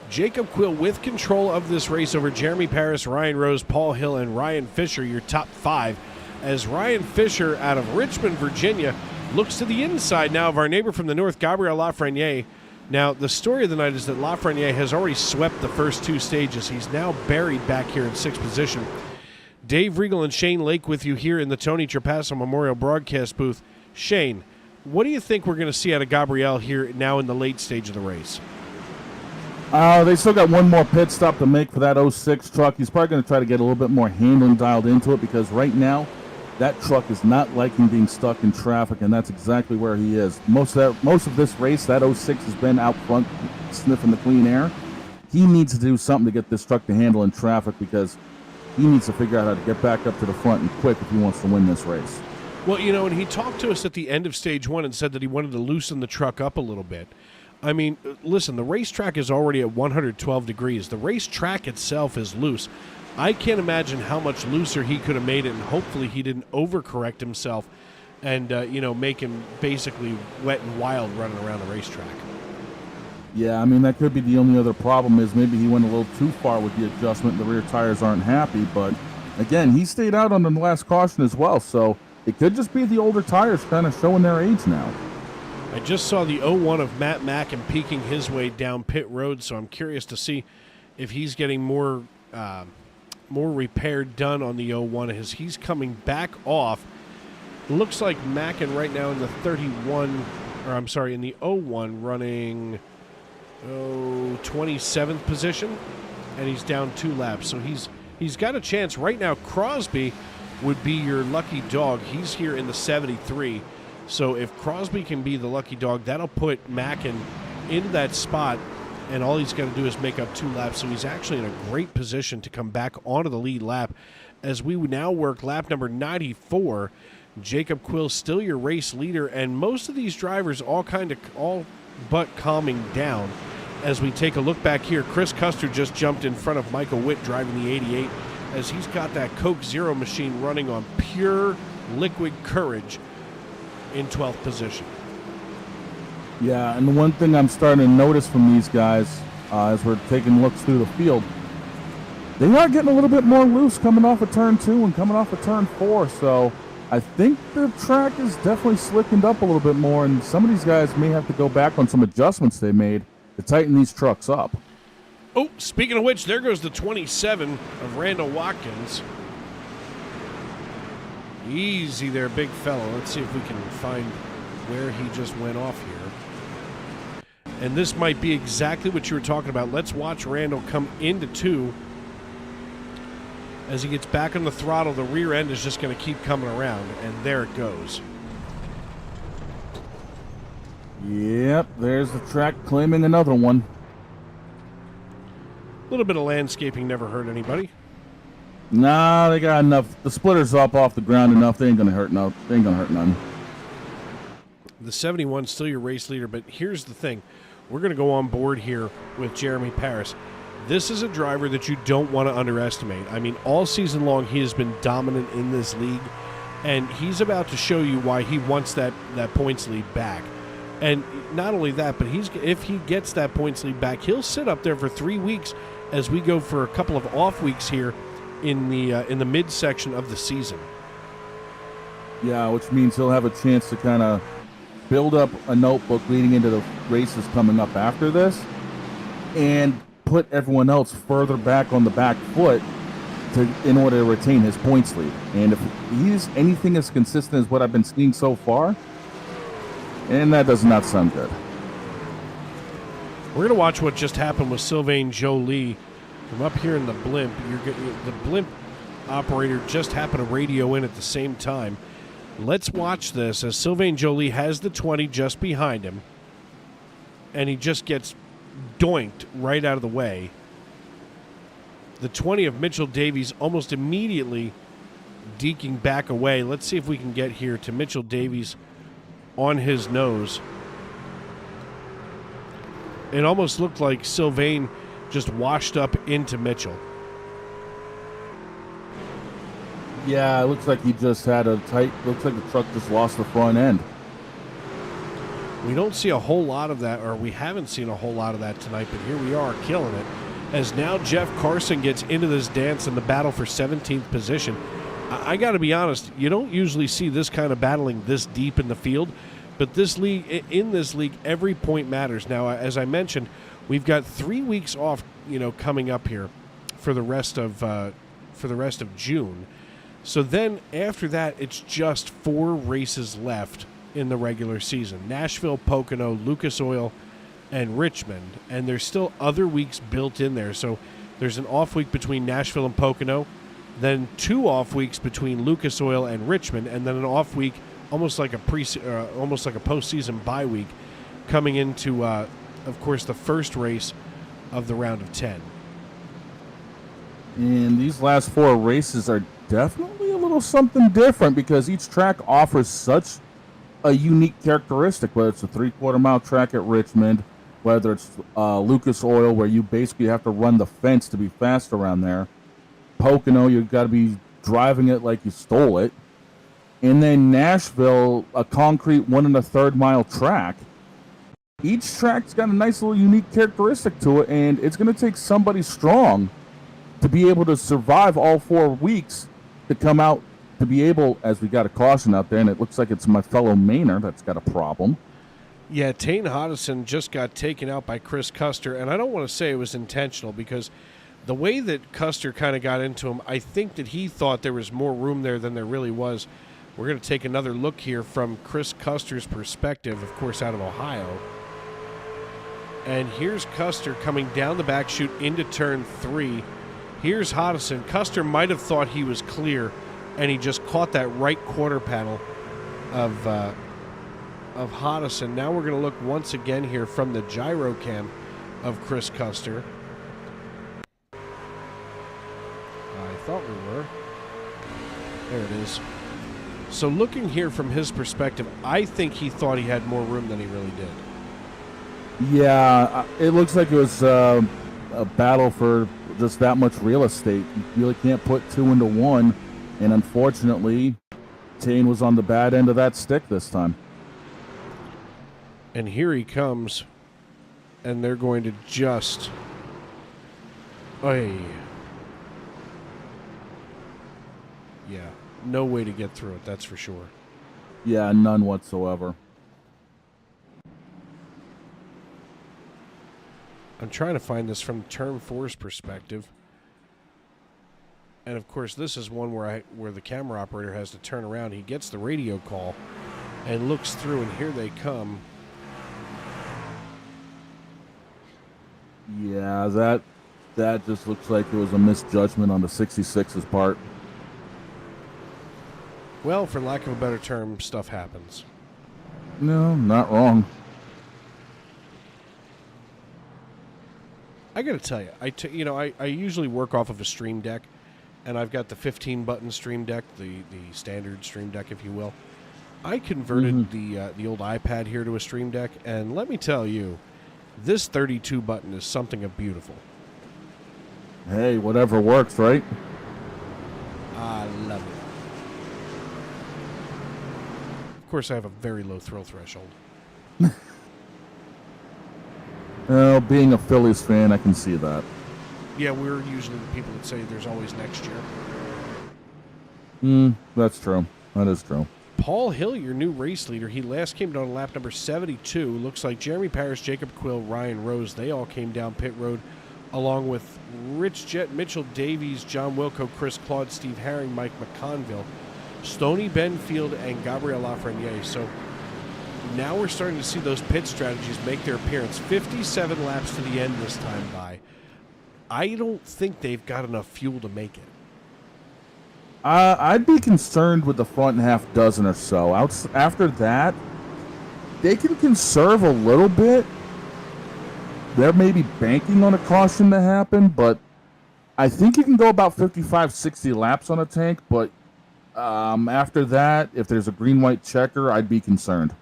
Jacob Quill with control of this race over Jeremy Paris, Ryan Rose, Paul Hill, and Ryan Fisher, your top five, as Ryan Fisher out of Richmond, Virginia, looks to the inside now of our neighbor from the north, Gabriel Lafreniere. Now, the story of the night is that Lafreniere has already swept the first two stages. He's now buried back here in sixth position. Dave Regal and Shane Lake with you here in the Tony Trapasso Memorial Broadcast booth. Shane, what do you think we're going to see out of Gabriel here now in the late stage of the race? They still got one more pit stop to make for that 06 truck. He's probably going to try to get a little bit more handling dialed into it, because right now that truck is not liking being stuck in traffic, and that's exactly where he is. Most of this race, that 06 has been out front sniffing the clean air. He needs to do something to get this truck to handle in traffic, because he needs to figure out how to get back up to the front and quick if he wants to win this race. Well, you know, and he talked to us at the end of stage one and said that he wanted to loosen the truck up a little bit. I mean, listen, the racetrack is already at 112 degrees. The racetrack itself is loose. I can't imagine how much looser he could have made it, and hopefully he didn't overcorrect himself and, make him basically wet and wild running around the racetrack. Yeah, I mean, that could be the only other problem, is maybe he went a little too far with the adjustment. The rear tires aren't happy, but again, he stayed out on the last caution as well, so it could just be the older tires kind of showing their age now. I just saw the 01 of Matt Mackin peeking his way down pit road, so I'm curious to see if he's getting more repair done on the 01 as he's coming back off. Looks like Mackin right now in the 01 running 27th position, and he's down 2 laps, so he's got a chance. Right now, Crosby would be your lucky dog. He's here in the 73. So if Crosby can be the lucky dog, that'll put Mackin into that spot, and all he's got to do is make up 2 laps. So he's actually in a great position to come back onto the lead lap as we now work lap number 94. Jacob Quill still your race leader, and most of these drivers all but calming down. As we take a look back here, Chris Custer just jumped in front of Michael Witt driving the 88 as he's got that Coke Zero machine running on pure liquid courage in 12th position. Yeah, and the one thing I'm starting to notice from these guys as we're taking looks through the field, they are getting a little bit more loose coming off of turn 2 and coming off of turn 4, so I think the track is definitely slickened up a little bit more, and some of these guys may have to go back on some adjustments they made to tighten these trucks up. Oh, speaking of which, there goes the 27 of Randall Watkins. Easy there, big fella. Let's see if we can find where he just went off here. And this might be exactly what you were talking about. Let's watch Randall come into 2. As he gets back on the throttle, the rear end is just going to keep coming around, and there it goes. Yep, there's the track claiming another one. A little bit of landscaping never hurt anybody. Nah, they got enough. The splitter's up off the ground enough. They ain't gonna hurt no. They ain't gonna hurt none. The 71's still your race leader, but here's the thing. We're going to go on board here with Jeremy Paris. This is a driver that you don't want to underestimate. I mean, all season long he has been dominant in this league, and he's about to show you why he wants that points lead back. And not only that, but if he gets that points lead back, he'll sit up there for 3 weeks as we go for a couple of off weeks here in the midsection of the season. Yeah, which means he'll have a chance to kind of build up a notebook leading into the races coming up after this, and put everyone else further back on the back foot in order to retain his points lead. And if he's anything as consistent as what I've been seeing so far, and that does not sound good. We're going to watch what just happened with Sylvain Joly from up here in the blimp. The blimp operator just happened to radio in at the same time. Let's watch this as Sylvain Joly has the 20 just behind him, and he just gets doinked right out of the way. The 20 of Mitchell Davies almost immediately deking back away. Let's see if we can get here to Mitchell Davies on his nose. It almost looked like Sylvain just washed up into Mitchell. Yeah, it looks like he just had looks like the truck just lost the front end. We don't see a whole lot of that, or we haven't seen a whole lot of that tonight, but here we are killing it. As now Jeff Carson gets into this dance in the battle for 17th position. I got to be honest, you don't usually see this kind of battling this deep in the field, but in this league, every point matters. Now, as I mentioned, we've got 3 weeks off, coming up here for the rest of June. So then after that, it's just 4 races left in the regular season. Nashville, Pocono, Lucas Oil, and Richmond. And there's still other weeks built in there. So there's an off week between Nashville and Pocono, then 2 off weeks between Lucas Oil and Richmond, and then an off week, almost like a postseason bye week, coming into, of course, the first race of the round of 10. And these last 4 races are definitely a little something different because each track offers such a unique characteristic, whether it's a 3/4 mile track at Richmond, whether it's Lucas Oil, where you basically have to run the fence to be fast around there. Pocono, you've got to be driving it like you stole it. And then Nashville, a concrete 1 1/3 mile track. Each track's got a nice little unique characteristic to it, and it's going to take somebody strong to be able to survive all 4 weeks to come out to be able, as we got a caution out there, and it looks like it's my fellow Mainer that's got a problem. Yeah, Tane Hodgson just got taken out by Chris Custer, and I don't want to say it was intentional because the way that Custer kind of got into him, I think that he thought there was more room there than there really was. We're going to take another look here from Chris Custer's perspective, of course, out of Ohio. And here's Custer coming down the back chute into turn 3. Here's Hodgson. Custer might have thought he was clear, and he just caught that right quarter panel of Hodgson. Now we're going to look once again here from the gyro cam of Chris Custer. I thought we were. There it is. So looking here from his perspective, I think he thought he had more room than he really did. Yeah, it looks like it was a battle for just that much real estate. You really can't put 2 into 1, and unfortunately, Tane was on the bad end of that stick this time. And here he comes, and they're going to just... Yeah, no way to get through it, that's for sure. Yeah, none whatsoever. I'm trying to find this from Turn 4's perspective. And, of course, this is one where the camera operator has to turn around. He gets the radio call and looks through, and here they come. Yeah, that just looks like it was a misjudgment on the 66's part. Well, for lack of a better term, stuff happens. No, not wrong. I got to tell you, I usually work off of a Stream Deck, and I've got the 15-button Stream Deck, the standard Stream Deck, if you will. I converted the old iPad here to a Stream Deck, and let me tell you, this 32-button is something of beautiful. Hey, whatever works, right? I love it. Of course, I have a very low thrill threshold. Well, being a Phillies fan, I can see that. Yeah, we're usually the people that say there's always next year. That's true. That is true. Paul Hill, your new race leader, he last came down lap number 72. Looks like Jeremy Parrish, Jacob Quill, Ryan Rose, they all came down pit road, along with Rich Jett, Mitchell Davies, John Wilco, Chris Claude, Steve Herring, Mike McConville, Stoney Benfield, and Gabriel Lafreniere. So now we're starting to see those pit strategies make their appearance. 57 laps to the end this time by. I don't think they've got enough fuel to make it. I'd be concerned with the front half dozen or so. After that, they can conserve a little bit. They're maybe banking on a caution to happen, but I think you can go about 55, 60 laps on a tank, but after that, if there's a green-white checker, I'd be concerned.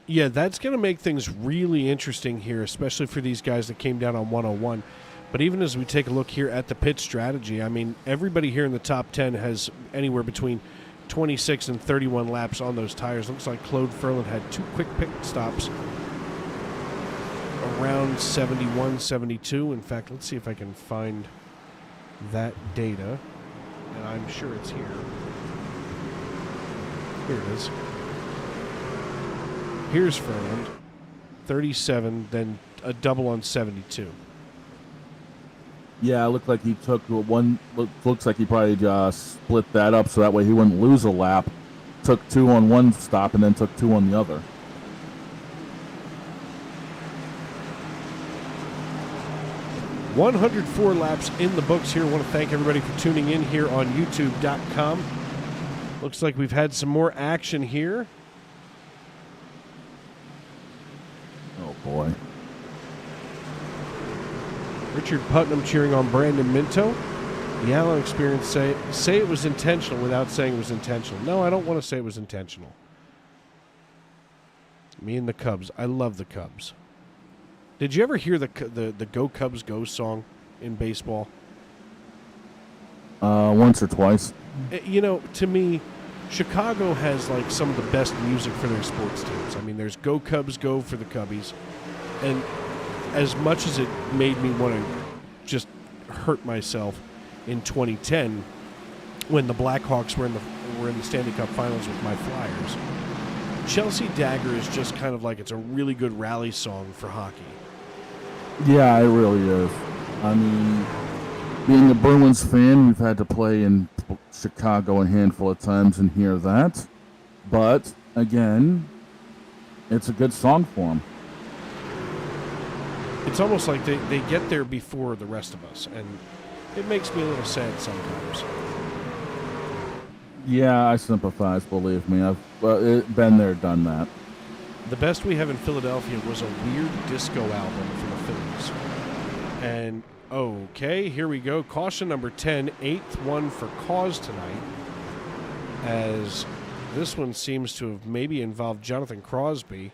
Yeah, that's going to make things really interesting here, especially for these guys that came down on 101. But even as we take a look here at the pit strategy, I mean, everybody here in the top 10 has anywhere between 26 and 31 laps on those tires. Looks like Claude Ferland had 2 quick pit stops around 71, 72. In fact, let's see if I can find that data. And I'm sure it's here. Here it is. Here's Ferland, 37, then a double on 72. Yeah, it looked like he took one. Looks like he probably split that up so that way he wouldn't lose a lap. Took 2 on one stop and then took 2 on the other. $104 laps in the books here. I want to thank everybody for tuning in here on YouTube.com. Looks like we've had some more action here. Oh, boy. Richard Putnam cheering on Brandon Minto. The Allen experience say it was intentional without saying it was intentional. No, I don't want to say it was intentional. Me and the Cubs. I love the Cubs. Did you ever hear the Go Cubs Go song in baseball? Once or twice. You know, to me, Chicago has like some of the best music for their sports teams. I mean, there's Go Cubs Go for the Cubbies. And as much as it made me want to just hurt myself in 2010 when the Blackhawks were in the Stanley Cup Finals with my Flyers, Chelsea Dagger is just kind of like it's a really good rally song for hockey. Yeah, it really is. I mean, being a Bruins fan, we've had to play in Chicago a handful of times and hear that. But, again, it's a good song for them. It's almost like they get there before the rest of us, and it makes me a little sad sometimes. Yeah, I sympathize, believe me. I've been there, done that. The best we have in Philadelphia was a weird disco album from the Phillies. And, okay, here we go. Caution number 10, 8th one for cause tonight, as this one seems to have maybe involved Jonathan Crosby.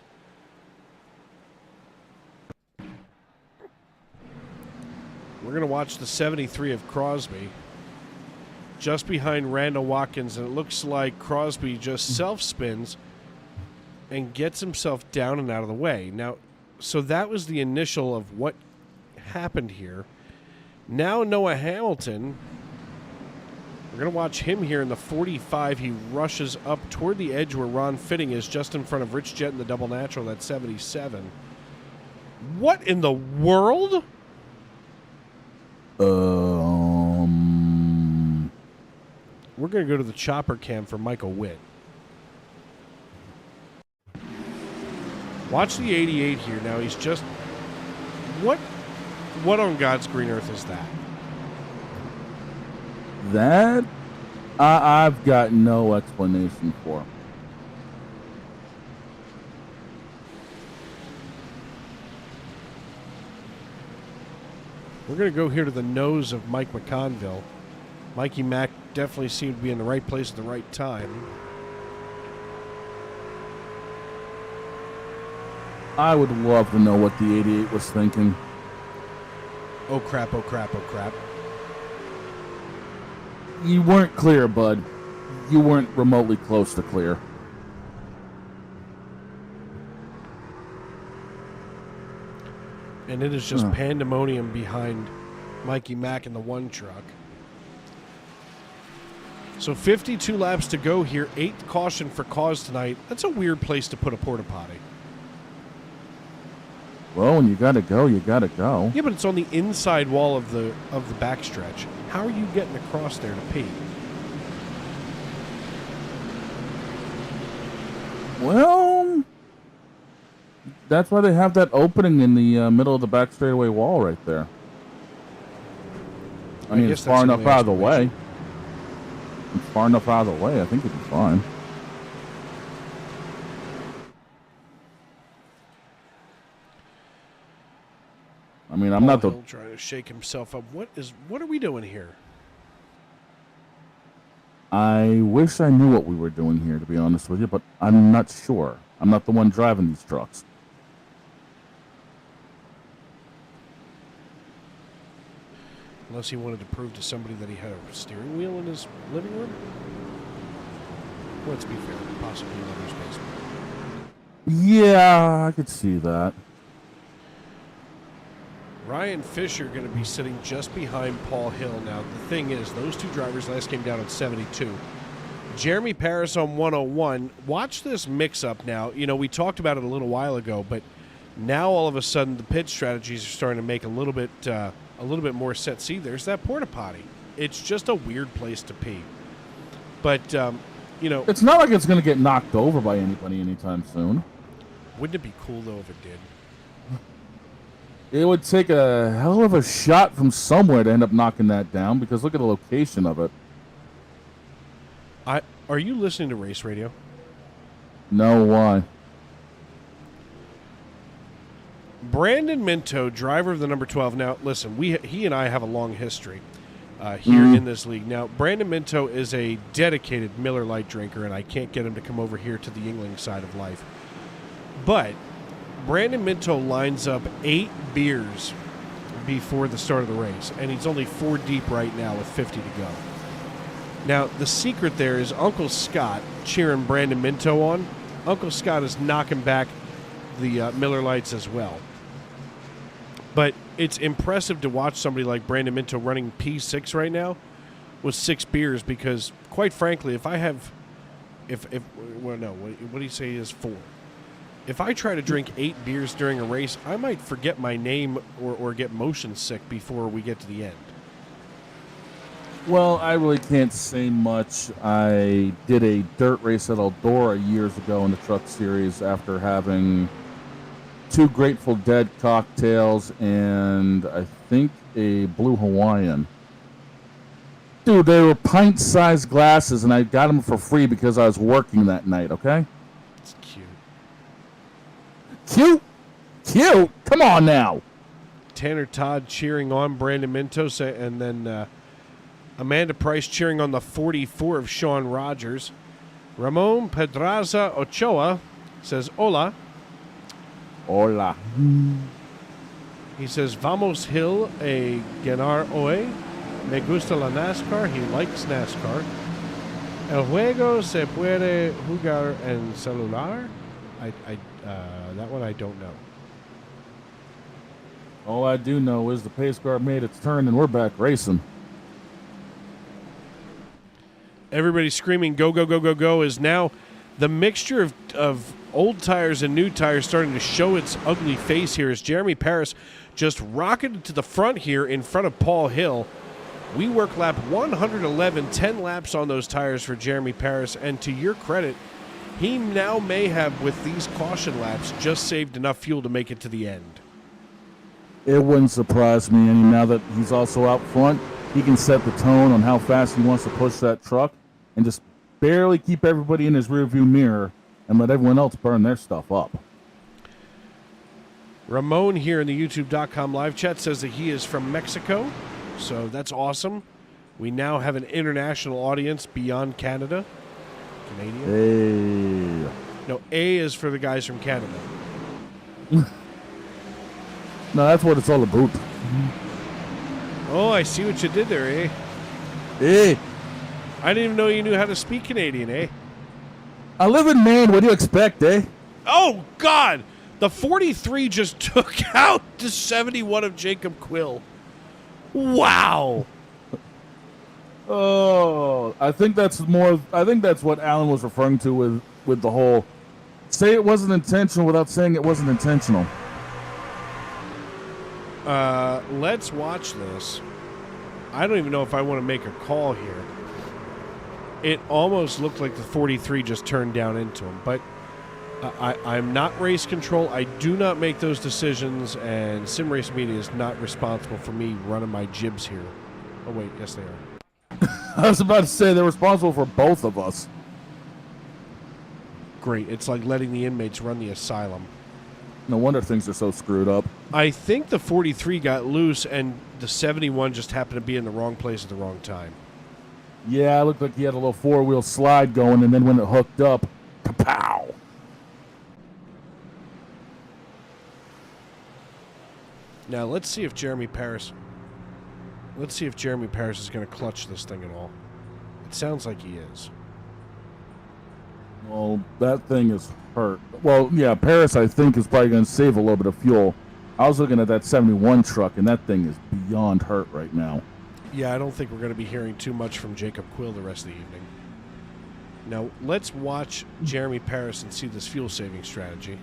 We're going to watch the 73 of Crosby just behind Randall Watkins, and it looks like Crosby just self-spins and gets himself down and out of the way. Now, so that was the initial of what happened here. Now Noah Hamilton, we're going to watch him here in the 45. He rushes up toward the edge where Ron Fitting is, just in front of Rich Jett in the double natural, that's 77. What in the world? We're going to go to the chopper cam for Michael Witt. Watch the 88 here. Now he's just What on God's green earth is that? That I've got no explanation for. We're going to go here to the nose of Mike McConville. Mikey Mack definitely seemed to be in the right place at the right time. I would love to know what the 88 was thinking. Oh crap, oh crap, oh crap. You weren't clear, bud. You weren't remotely close to clear. And it is just pandemonium behind Mikey Mack in the one truck. So 52 laps to go here. 8th caution for cause tonight. That's a weird place to put a porta potty. Well, when you gotta go, you gotta go. Yeah, but it's on the inside wall of the backstretch. How are you getting across there to pee? Well, that's why they have that opening in the middle of the back straightaway wall right there. I mean, it's far enough out of the way. It's far enough out of the way. I think it'd be fine. I mean, I'm not the... Hill trying to shake himself up. What are we doing here? I wish I knew what we were doing here, to be honest with you, but I'm not sure. I'm not the one driving these trucks. Unless he wanted to prove to somebody that he had a steering wheel in his living room? Let's be fair, possibly in another's basement. Yeah, I could see that. Ryan Fisher going to be sitting just behind Paul Hill. Now, the thing is, those two drivers last came down at 72. Jeremy Paris on 101. Watch this mix-up now. You know, we talked about it a little while ago, but now all of a sudden the pit strategies are starting to make a little bit more sense. See, there's that porta potty. It's just a weird place to pee. But, you know... It's not like it's going to get knocked over by anybody anytime soon. Wouldn't it be cool, though, if it did? It would take a hell of a shot from somewhere to end up knocking that down, because look at the location of it. Are you listening to race radio? No, why? Brandon Minto, driver of the number 12. Now, listen, he and I have a long history here in this league. Now, Brandon Minto is a dedicated Miller Lite drinker, and I can't get him to come over here to the Yuengling side of life. But Brandon Minto lines up 8 beers before the start of the race, and he's only 4 deep right now with 50 to go. Now, the secret there is Uncle Scott cheering Brandon Minto on. Uncle Scott is knocking back the Miller Lights as well. But it's impressive to watch somebody like Brandon Minto running P6 right now with 6 beers, because, quite frankly, what do you say is 4? If I try to drink 8 beers during a race, I might forget my name or get motion sick before we get to the end. Well, I really can't say much. I did a dirt race at Eldora years ago in the Truck Series after having 2 Grateful Dead cocktails and I think a Blue Hawaiian. Dude, they were pint-sized glasses, and I got them for free because I was working that night, okay? It's cute. Cute? Cute? Come on now. Tanner Todd cheering on Brandon Minto, and then Amanda Price cheering on the 44 of Sean Rogers. Ramon Pedraza Ochoa says, hola. Hola. He says, vamos Hill a ganar hoy. Me gusta la NASCAR. He likes NASCAR. El juego se puede jugar en celular. That one I don't know. All I do know is the pace car made its turn and we're back racing. Everybody screaming go, go, go, go, go is now the mixture of old tires and new tires starting to show its ugly face here as Jeremy Paris just rocketed to the front here in front of Paul Hill. We work lap 111, 10 laps on those tires for Jeremy Paris, and to your credit, he now may have, with these caution laps, just saved enough fuel to make it to the end. It wouldn't surprise me. And now that he's also out front, he can set the tone on how fast he wants to push that truck and just barely keep everybody in his rearview mirror and let everyone else burn their stuff up. Ramon here in the YouTube.com live chat says that he is from Mexico, so that's awesome. We now have an international audience beyond Canada. Canadian? Hey. No, A is for the guys from Canada. No, that's what it's all about. Oh, I see what you did there, eh? Hey. I didn't even know you knew how to speak Canadian, eh? I live in Maine. What do you expect, eh? Oh, God! The 43 just took out the 71 of Jacob Quill. Wow! Oh, I think that's what Alan was referring to with the whole say it wasn't intentional without saying it wasn't intentional. Let's watch this. I don't even know if I want to make a call here. It almost looked like the 43 just turned down into him, but I'm not race control. I do not make those decisions, and Sim Race Media is not responsible for me running my jibs here. Oh, wait, yes, they are. I was about to say they're responsible for both of us. Great. It's like letting the inmates run the asylum. No wonder things are so screwed up. I think the 43 got loose, and the 71 just happened to be in the wrong place at the wrong time. Yeah, it looked like he had a little four-wheel slide going, and then when it hooked up, kapow! Now, let's see if Jeremy Paris is going to clutch this thing at all. It sounds like he is. Well, that thing is hurt. Well, yeah, Paris, I think, is probably going to save a little bit of fuel. I was looking at that 71 truck, and that thing is beyond hurt right now. Yeah, I don't think we're going to be hearing too much from Jacob Quill the rest of the evening. Now, let's watch Jeremy Paris and see this fuel-saving strategy.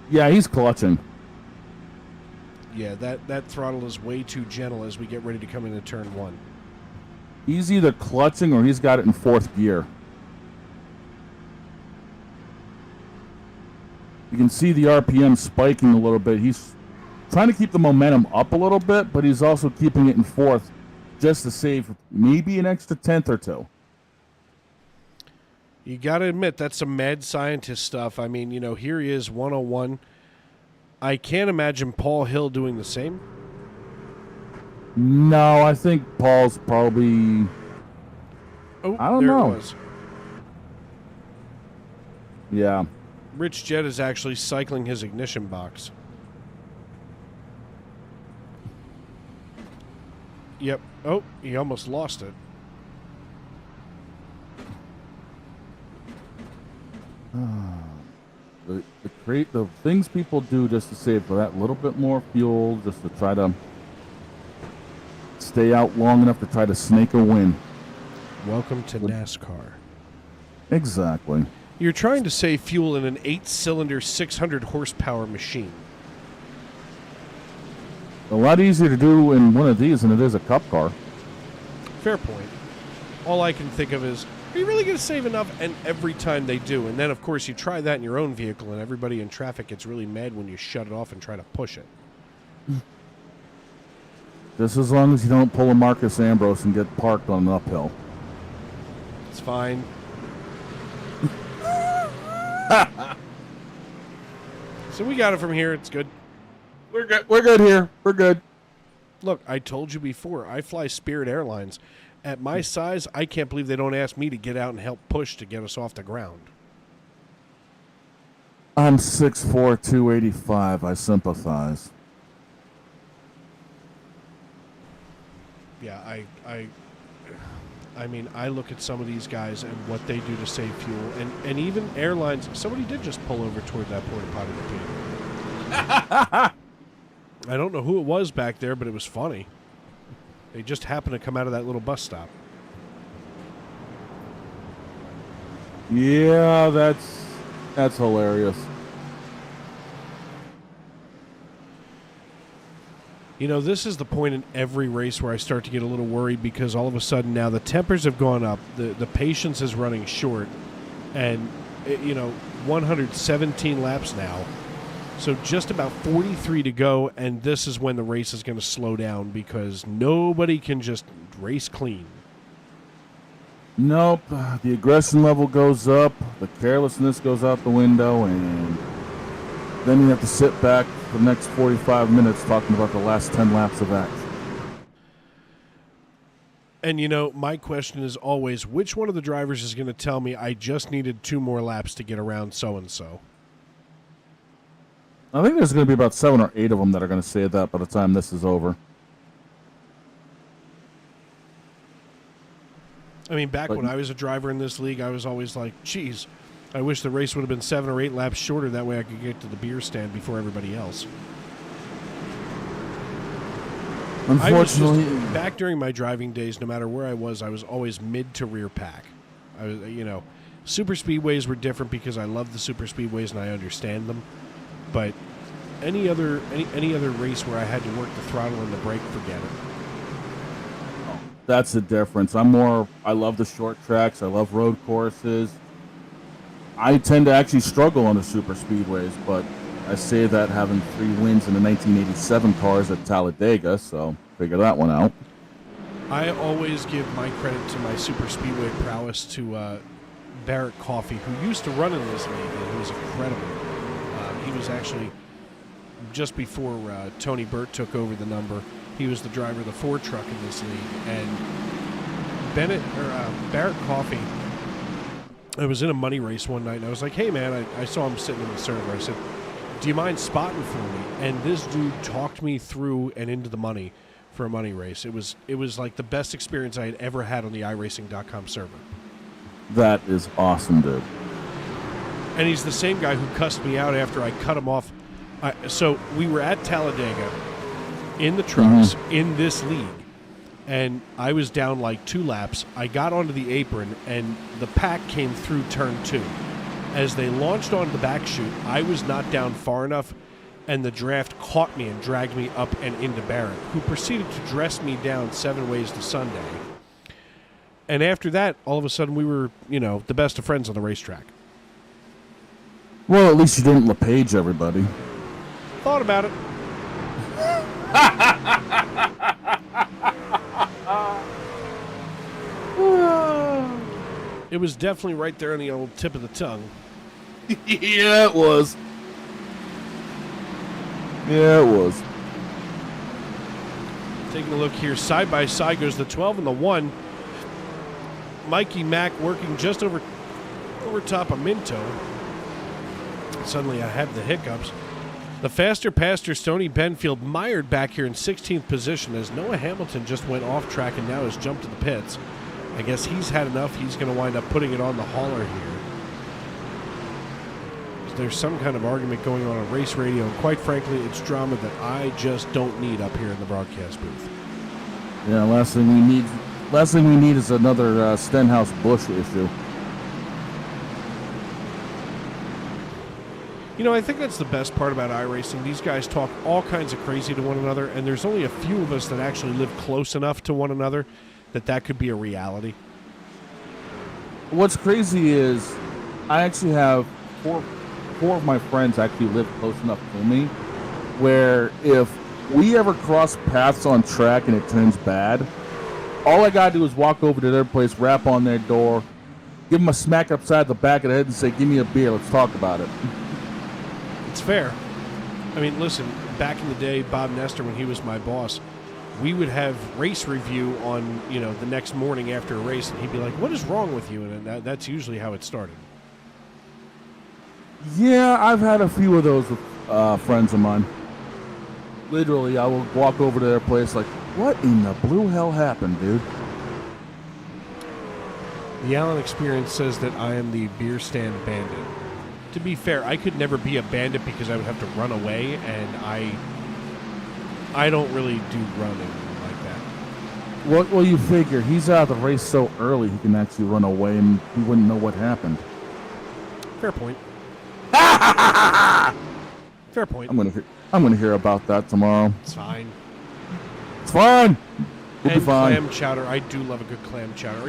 Yeah, he's clutching. Yeah, that throttle is way too gentle as we get ready to come into turn one. He's either clutching or he's got it in fourth gear. You can see the RPM spiking a little bit. He's trying to keep the momentum up a little bit, but he's also keeping it in fourth just to save maybe an extra tenth or two. You got to admit, that's some mad scientist stuff. I mean, here he is, 101. I can't imagine Paul Hill doing the same. No, I think Paul's probably... Oh, I don't know. It was. Yeah. Rich Jett is actually cycling his ignition box. Yep. Oh, he almost lost it. The things people do just to save for that little bit more fuel, just to try to stay out long enough to try to snake a win. Welcome to NASCAR. Exactly. You're trying to save fuel in an 8-cylinder, 600 horsepower machine. A lot easier to do in one of these than it is a cup car. Fair point. All I can think of is, are you really going to save enough? And every time they do. And then, of course, you try that in your own vehicle, and everybody in traffic gets really mad when you shut it off and try to push it. Just as long as you don't pull a Marcus Ambrose and get parked on an uphill. It's fine. So we got it from here. It's good. We're good. We're good here. We're good. Look, I told you before, I fly Spirit Airlines. At my size, I can't believe they don't ask me to get out and help push to get us off the ground. I'm 6'4", 285. I sympathize. Yeah, I mean, I look at some of these guys and what they do to save fuel, and even airlines. Somebody did just pull over toward that porta potty repeatedly. I don't know who it was back there, but it was funny. They just happened to come out of that little bus stop. Yeah, that's hilarious. This is the point in every race where I start to get a little worried because all of a sudden now the tempers have gone up, the patience is running short, and 117 laps now. So just about 43 to go, and this is when the race is going to slow down because nobody can just race clean. Nope. The aggression level goes up, the carelessness goes out the window, and then you have to sit back for the next 45 minutes talking about the last 10 laps of action. And, you know, my question is always, which one of the drivers is going to tell me I just needed 2 more laps to get around so-and-so? I think there's going to be about 7 or 8 of them that are going to say that by the time this is over. I mean, back when I was a driver in this league, I was always like, geez, I wish the race would have been 7 or 8 laps shorter. That way I could get to the beer stand before everybody else. Unfortunately, back during my driving days, no matter where I was always mid to rear pack. I was, you know, super speedways were different because I love the super speedways and I understand them. But any other race where I had to work the throttle and the brake, forget it. that's the difference. I love the short tracks. I love road courses. I tend to actually struggle on the super speedways, but I say that having 3 wins in the 1987 cars at Talladega, so figure that one out. I always give my credit to my super speedway prowess to Barrett Coffey, who used to run in this league, and he was incredible. He was actually, just before Tony Burt took over the number, he was the driver of the Ford truck in this league. And Barrett Coffey, I was in a money race one night, and I was like, hey, man, I saw him sitting in the server. I said, do you mind spotting for me? And this dude talked me through and into the money for a money race. It was like the best experience I had ever had on the iRacing.com server. That is awesome, dude. And he's the same guy who cussed me out after I cut him off. So we were at Talladega in the trucks in this league, and I was down like 2 laps. I got onto the apron, and the pack came through turn 2. As they launched onto the back chute, I was not down far enough, and the draft caught me and dragged me up and into Barrett, who proceeded to dress me down 7 ways to Sunday. And after that, all of a sudden, we were, the best of friends on the racetrack. Well, at least you didn't LePage everybody. Thought about it. It was definitely right there on the old tip of the tongue. Yeah, it was. Yeah, it was. Taking a look here, side by side goes the 12 and the 1. Mikey Mack working just over top of Minto. Suddenly I have the hiccups. The faster pastor Stoney Benfield mired back here in 16th position as Noah Hamilton just went off track and now has jumped to the pits. I guess he's had enough. He's going to wind up putting it on the hauler here. There's some kind of argument going on race radio, and quite frankly, it's drama that I just don't need up here in the broadcast booth. Yeah, last thing we need is another Stenhouse-Busch issue. I think that's the best part about iRacing. These guys talk all kinds of crazy to one another, and there's only a few of us that actually live close enough to one another that could be a reality. What's crazy is I actually have four of my friends actually live close enough to me where if we ever cross paths on track and it turns bad, all I gotta do is walk over to their place, rap on their door, give them a smack upside the back of the head and say, give me a beer, let's talk about it. It's fair. I mean, listen, back in the day, Bob Nestor, when he was my boss, we would have race review on, the next morning after a race, and he'd be like, what is wrong with you? And that's usually how it started. Yeah, I've had a few of those with friends of mine. Literally, I will walk over to their place like, what in the blue hell happened, dude? The Allen Experience says that I am the beer stand bandit. To be fair, I could never be a bandit because I would have to run away, and I don't really do running like that. Well, you figure he's out of the race so early he can actually run away and he wouldn't know what happened. Fair point. Fair point. I'm gonna hear about that tomorrow. It's fine. It's fine. We'll and be fine. Clam chowder. I do love a good clam chowder.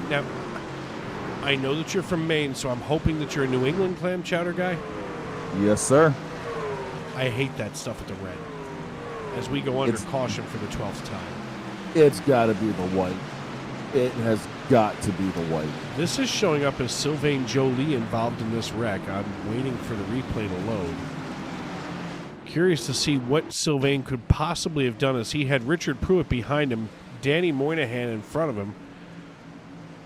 Now, I know that you're from Maine, so I'm hoping that you're a New England clam chowder guy. Yes, sir. I hate that stuff with the red. As we go under caution for the 12th time. It's got to be the white. It has got to be the white. This is showing up as Sylvain Joly involved in this wreck. I'm waiting for the replay to load. Curious to see what Sylvain could possibly have done, as he had Richard Pruitt behind him, Danny Moynihan in front of him.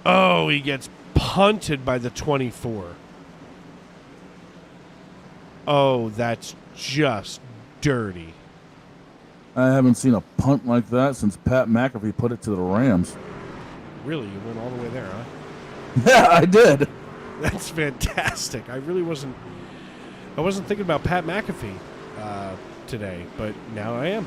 Oh, he gets punted by the 24. Oh, that's just dirty. I haven't seen a punt like that since Pat McAfee put it to the Rams. Really? You went all the way there, huh? Yeah, I did. That's fantastic. I wasn't thinking about Pat McAfee today, but now I am.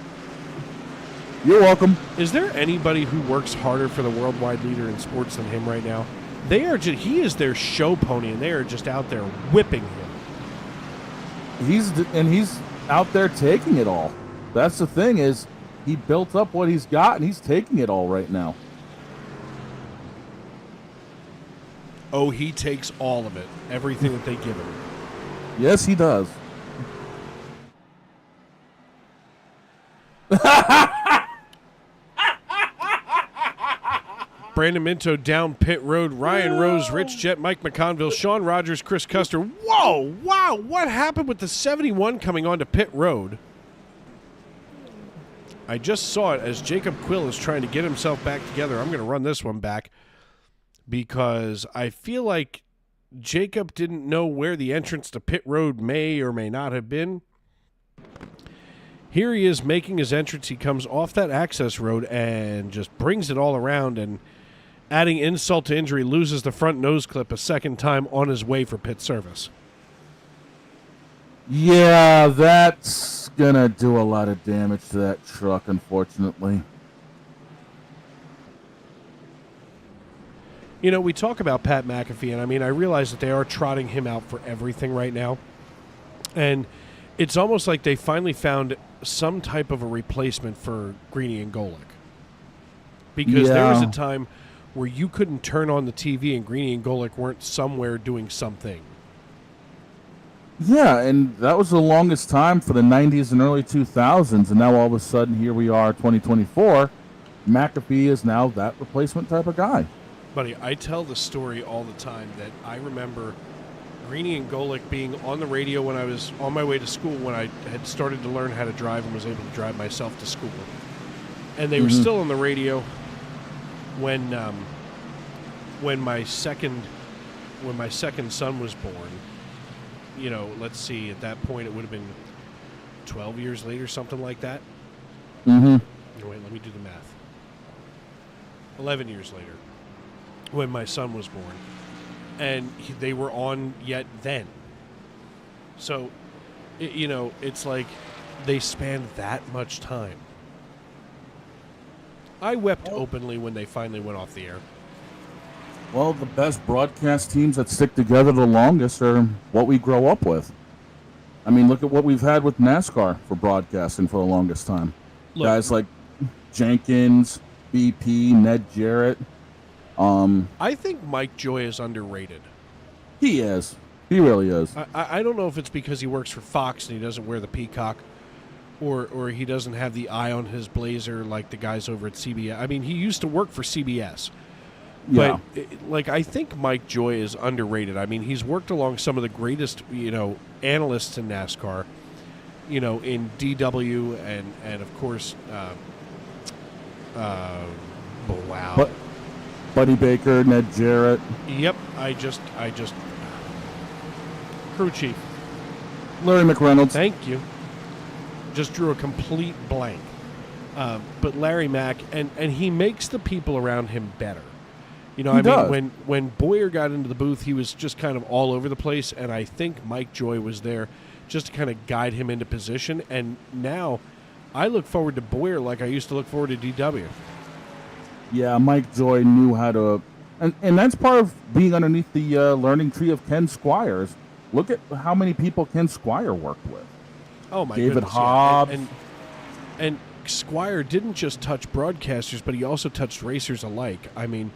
You're welcome. Is there anybody who works harder for the worldwide leader in sports than him right now? He is their show pony, and they are just out there whipping him. He's out there taking it all. That's the thing, is he built up what he's got, and he's taking it all right now. Oh, he takes all of it. Everything that they give him. Yes, he does. Brandon Minto down pit road. Ryan Rose, Rich Jet, Mike McConville, Sean Rogers, Chris Custer. Whoa! Wow! What happened with the 71 coming onto pit road? I just saw it as Jacob Quill is trying to get himself back together. I'm going to run this one back because I feel like Jacob didn't know where the entrance to pit road may or may not have been. Here he is making his entrance. He comes off that access road and just brings it all around, and adding insult to injury, loses the front nose clip a second time on his way for pit service. Yeah, that's going to do a lot of damage to that truck, unfortunately. You know, we talk about Pat McAfee, and I mean, I realize that they are trotting him out for everything right now. And it's almost like they finally found some type of a replacement for Greeny and Golick. Because there was a time where you couldn't turn on the TV and Greeny and Golick weren't somewhere doing something. Yeah, and that was the longest time for the 90s and early 2000s, and now all of a sudden here we are, 2024. McAfee is now that replacement type of guy. Buddy, I tell the story all the time that I remember Greeny and Golick being on the radio when I was on my way to school, when I had started to learn how to drive and was able to drive myself to school. And they were still on the radio when my second son was born. You know, let's see, at that point it would have been 12 years later, something like that. Mm-hmm. Wait, let me do the math. 11 years later, when my son was born. And they were on yet then. So, you know, it's like they spanned that much time. I wept openly when they finally went off the air. Well, the best broadcast teams that stick together the longest are what we grow up with. I mean, look at what we've had with NASCAR for broadcasting for the longest time. Look, guys like Jenkins, BP, Ned Jarrett. I think Mike Joy is underrated. He is. He really is. I don't know if it's because he works for Fox and he doesn't wear the peacock, or he doesn't have the eye on his blazer like the guys over at CBS. I mean, he used to work for CBS. Yeah. But, I think Mike Joy is underrated. I mean, he's worked along some of the greatest, analysts in NASCAR, in DW and of course, wow. But Buddy Baker, Ned Jarrett. Yep, I just crew chief. Larry McReynolds. Thank you. Just drew a complete blank. But Larry Mack, and he makes the people around him better. When Boyer got into the booth, he was just kind of all over the place, and I think Mike Joy was there just to kind of guide him into position. And now I look forward to Boyer like I used to look forward to DW. Yeah, Mike Joy knew how to, and that's part of being underneath the learning tree of Ken Squires. Look at how many people Ken Squire worked with. Oh my David goodness, Hobbs. Yeah. And Squire didn't just touch broadcasters, but he also touched racers alike. I mean,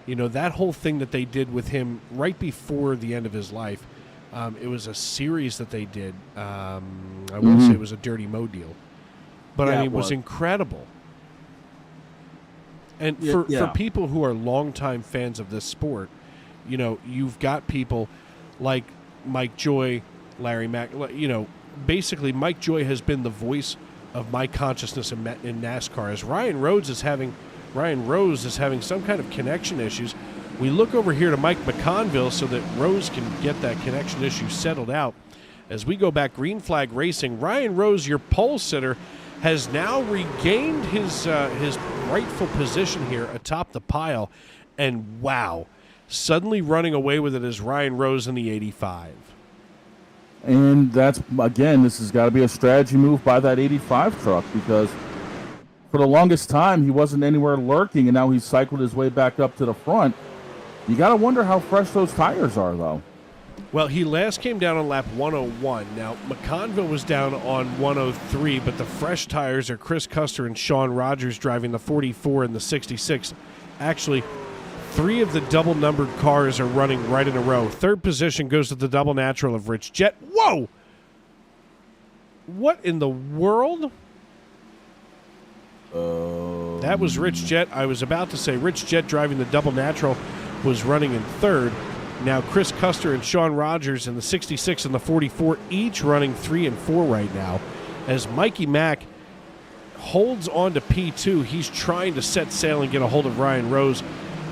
that whole thing that they did with him right before the end of his life, It was a series that they did. I want to say it was a Dirty Mo deal. But, I mean, it was incredible. And for people who are longtime fans of this sport, you know, you've got people like Mike Joy, Larry Mack. You know, basically Mike Joy has been the voice of my consciousness in NASCAR. As Ryan Rose is having some kind of connection issues, we look over here to Mike McConville so that Rose can get that connection issue settled out. As we go back, green flag racing, Ryan Rose, your pole sitter, has now regained his rightful position here atop the pile, and wow, suddenly running away with it is Ryan Rose in the 85. And that's, again, this has got to be a strategy move by that 85 truck, because for the longest time he wasn't anywhere lurking, and now he's cycled his way back up to the front. You got to wonder how fresh those tires are, though. Well, he last came down on lap 101. Now, McConville was down on 103, but the fresh tires are Chris Custer and Sean Rogers driving the 44 and the 66. Actually, 3 of the double-numbered cars are running right in a row. Third position goes to the double natural of Rich Jett. Whoa! What in the world? That was Rich Jett. I was about to say Rich Jett driving the double natural was running in third. Now Chris Custer and Sean Rogers in the 66 and the 44 each running 3 and 4 right now. As Mikey Mack holds on to P2, he's trying to set sail and get a hold of Ryan Rose.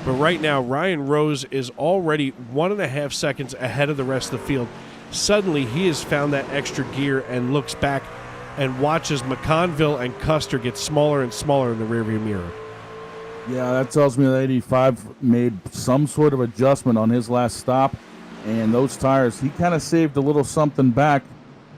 But right now, Ryan Rose is already 1.5 seconds ahead of the rest of the field. Suddenly, he has found that extra gear and looks back and watches McConville and Custer get smaller and smaller in the rearview mirror. Yeah, that tells me that 85 made some sort of adjustment on his last stop, and those tires, he kind of saved a little something back,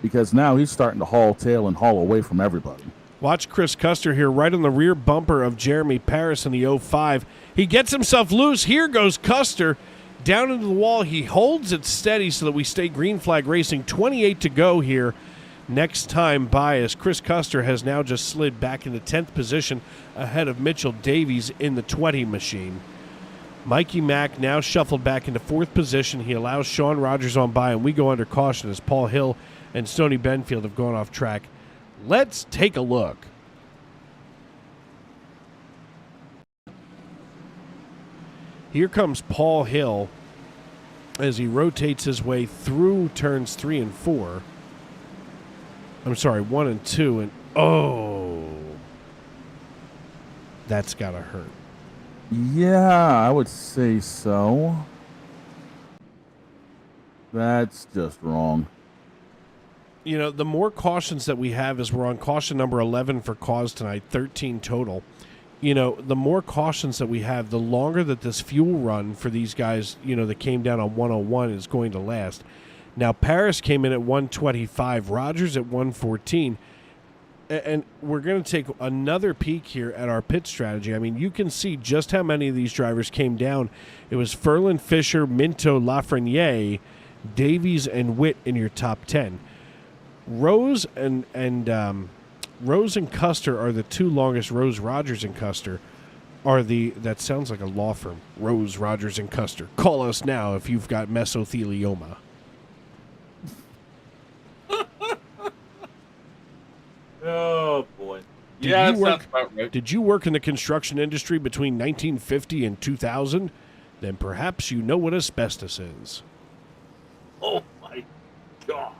because now he's starting to haul tail and haul away from everybody. Watch Chris Custer here right on the rear bumper of Jeremy Paris in the 05. He gets himself loose. Here goes Custer down into the wall. He holds it steady so that we stay green flag racing. 28 to go here. Next time by, as Chris Custer has now just slid back into 10th position ahead of Mitchell Davies in the 20 machine. Mikey Mack now shuffled back into 4th position. He allows Sean Rogers on by, and we go under caution as Paul Hill and Stoney Benfield have gone off track. Let's take a look. Here comes Paul Hill as he rotates his way through turns 3 and 4. I'm sorry, 1 and 2, and that's gotta hurt. Yeah, I would say so. That's just wrong. You know, the more cautions that we have, as we're on caution number 11 for cause tonight, 13 total. You know, the more cautions that we have, the longer that this fuel run for these guys, you know, that came down on 101 is going to last. Now, Paris came in at 125, Rogers at 114, and we're going to take another peek here at our pit strategy. I mean, you can see just how many of these drivers came down. It was Ferlin, Fisher, Minto, Lafreniere, Davies, and Witt in your top 10. Rose and Custer are the 2 longest. Rose, Rogers, and Custer are that sounds like a law firm. Rose, Rogers, and Custer. Call us now if you've got mesothelioma. Oh, boy. Sounds about right. Did you work in the construction industry between 1950 and 2000? Then perhaps you know what asbestos is. Oh, my God.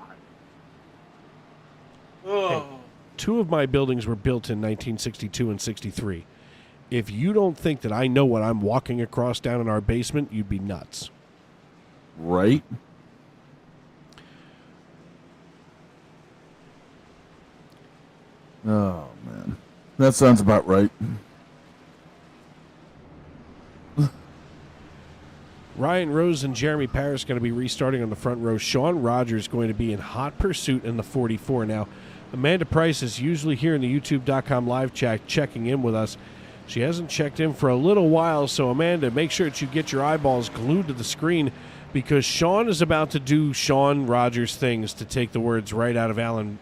Hey, 2 of my buildings were built in 1962 and 63. If you don't think that I know what I'm walking across down in our basement, you'd be nuts. Right? Oh, man. That sounds about right. Ryan Rose and Jeremy Paris going to be restarting on the front row. Sean Rogers going to be in hot pursuit in the 44. Now, Amanda Price is usually here in the YouTube.com live chat checking in with us. She hasn't checked in for a little while, so Amanda, make sure that you get your eyeballs glued to the screen, because Sean is about to do Sean Rogers things, to take the words right out of Alan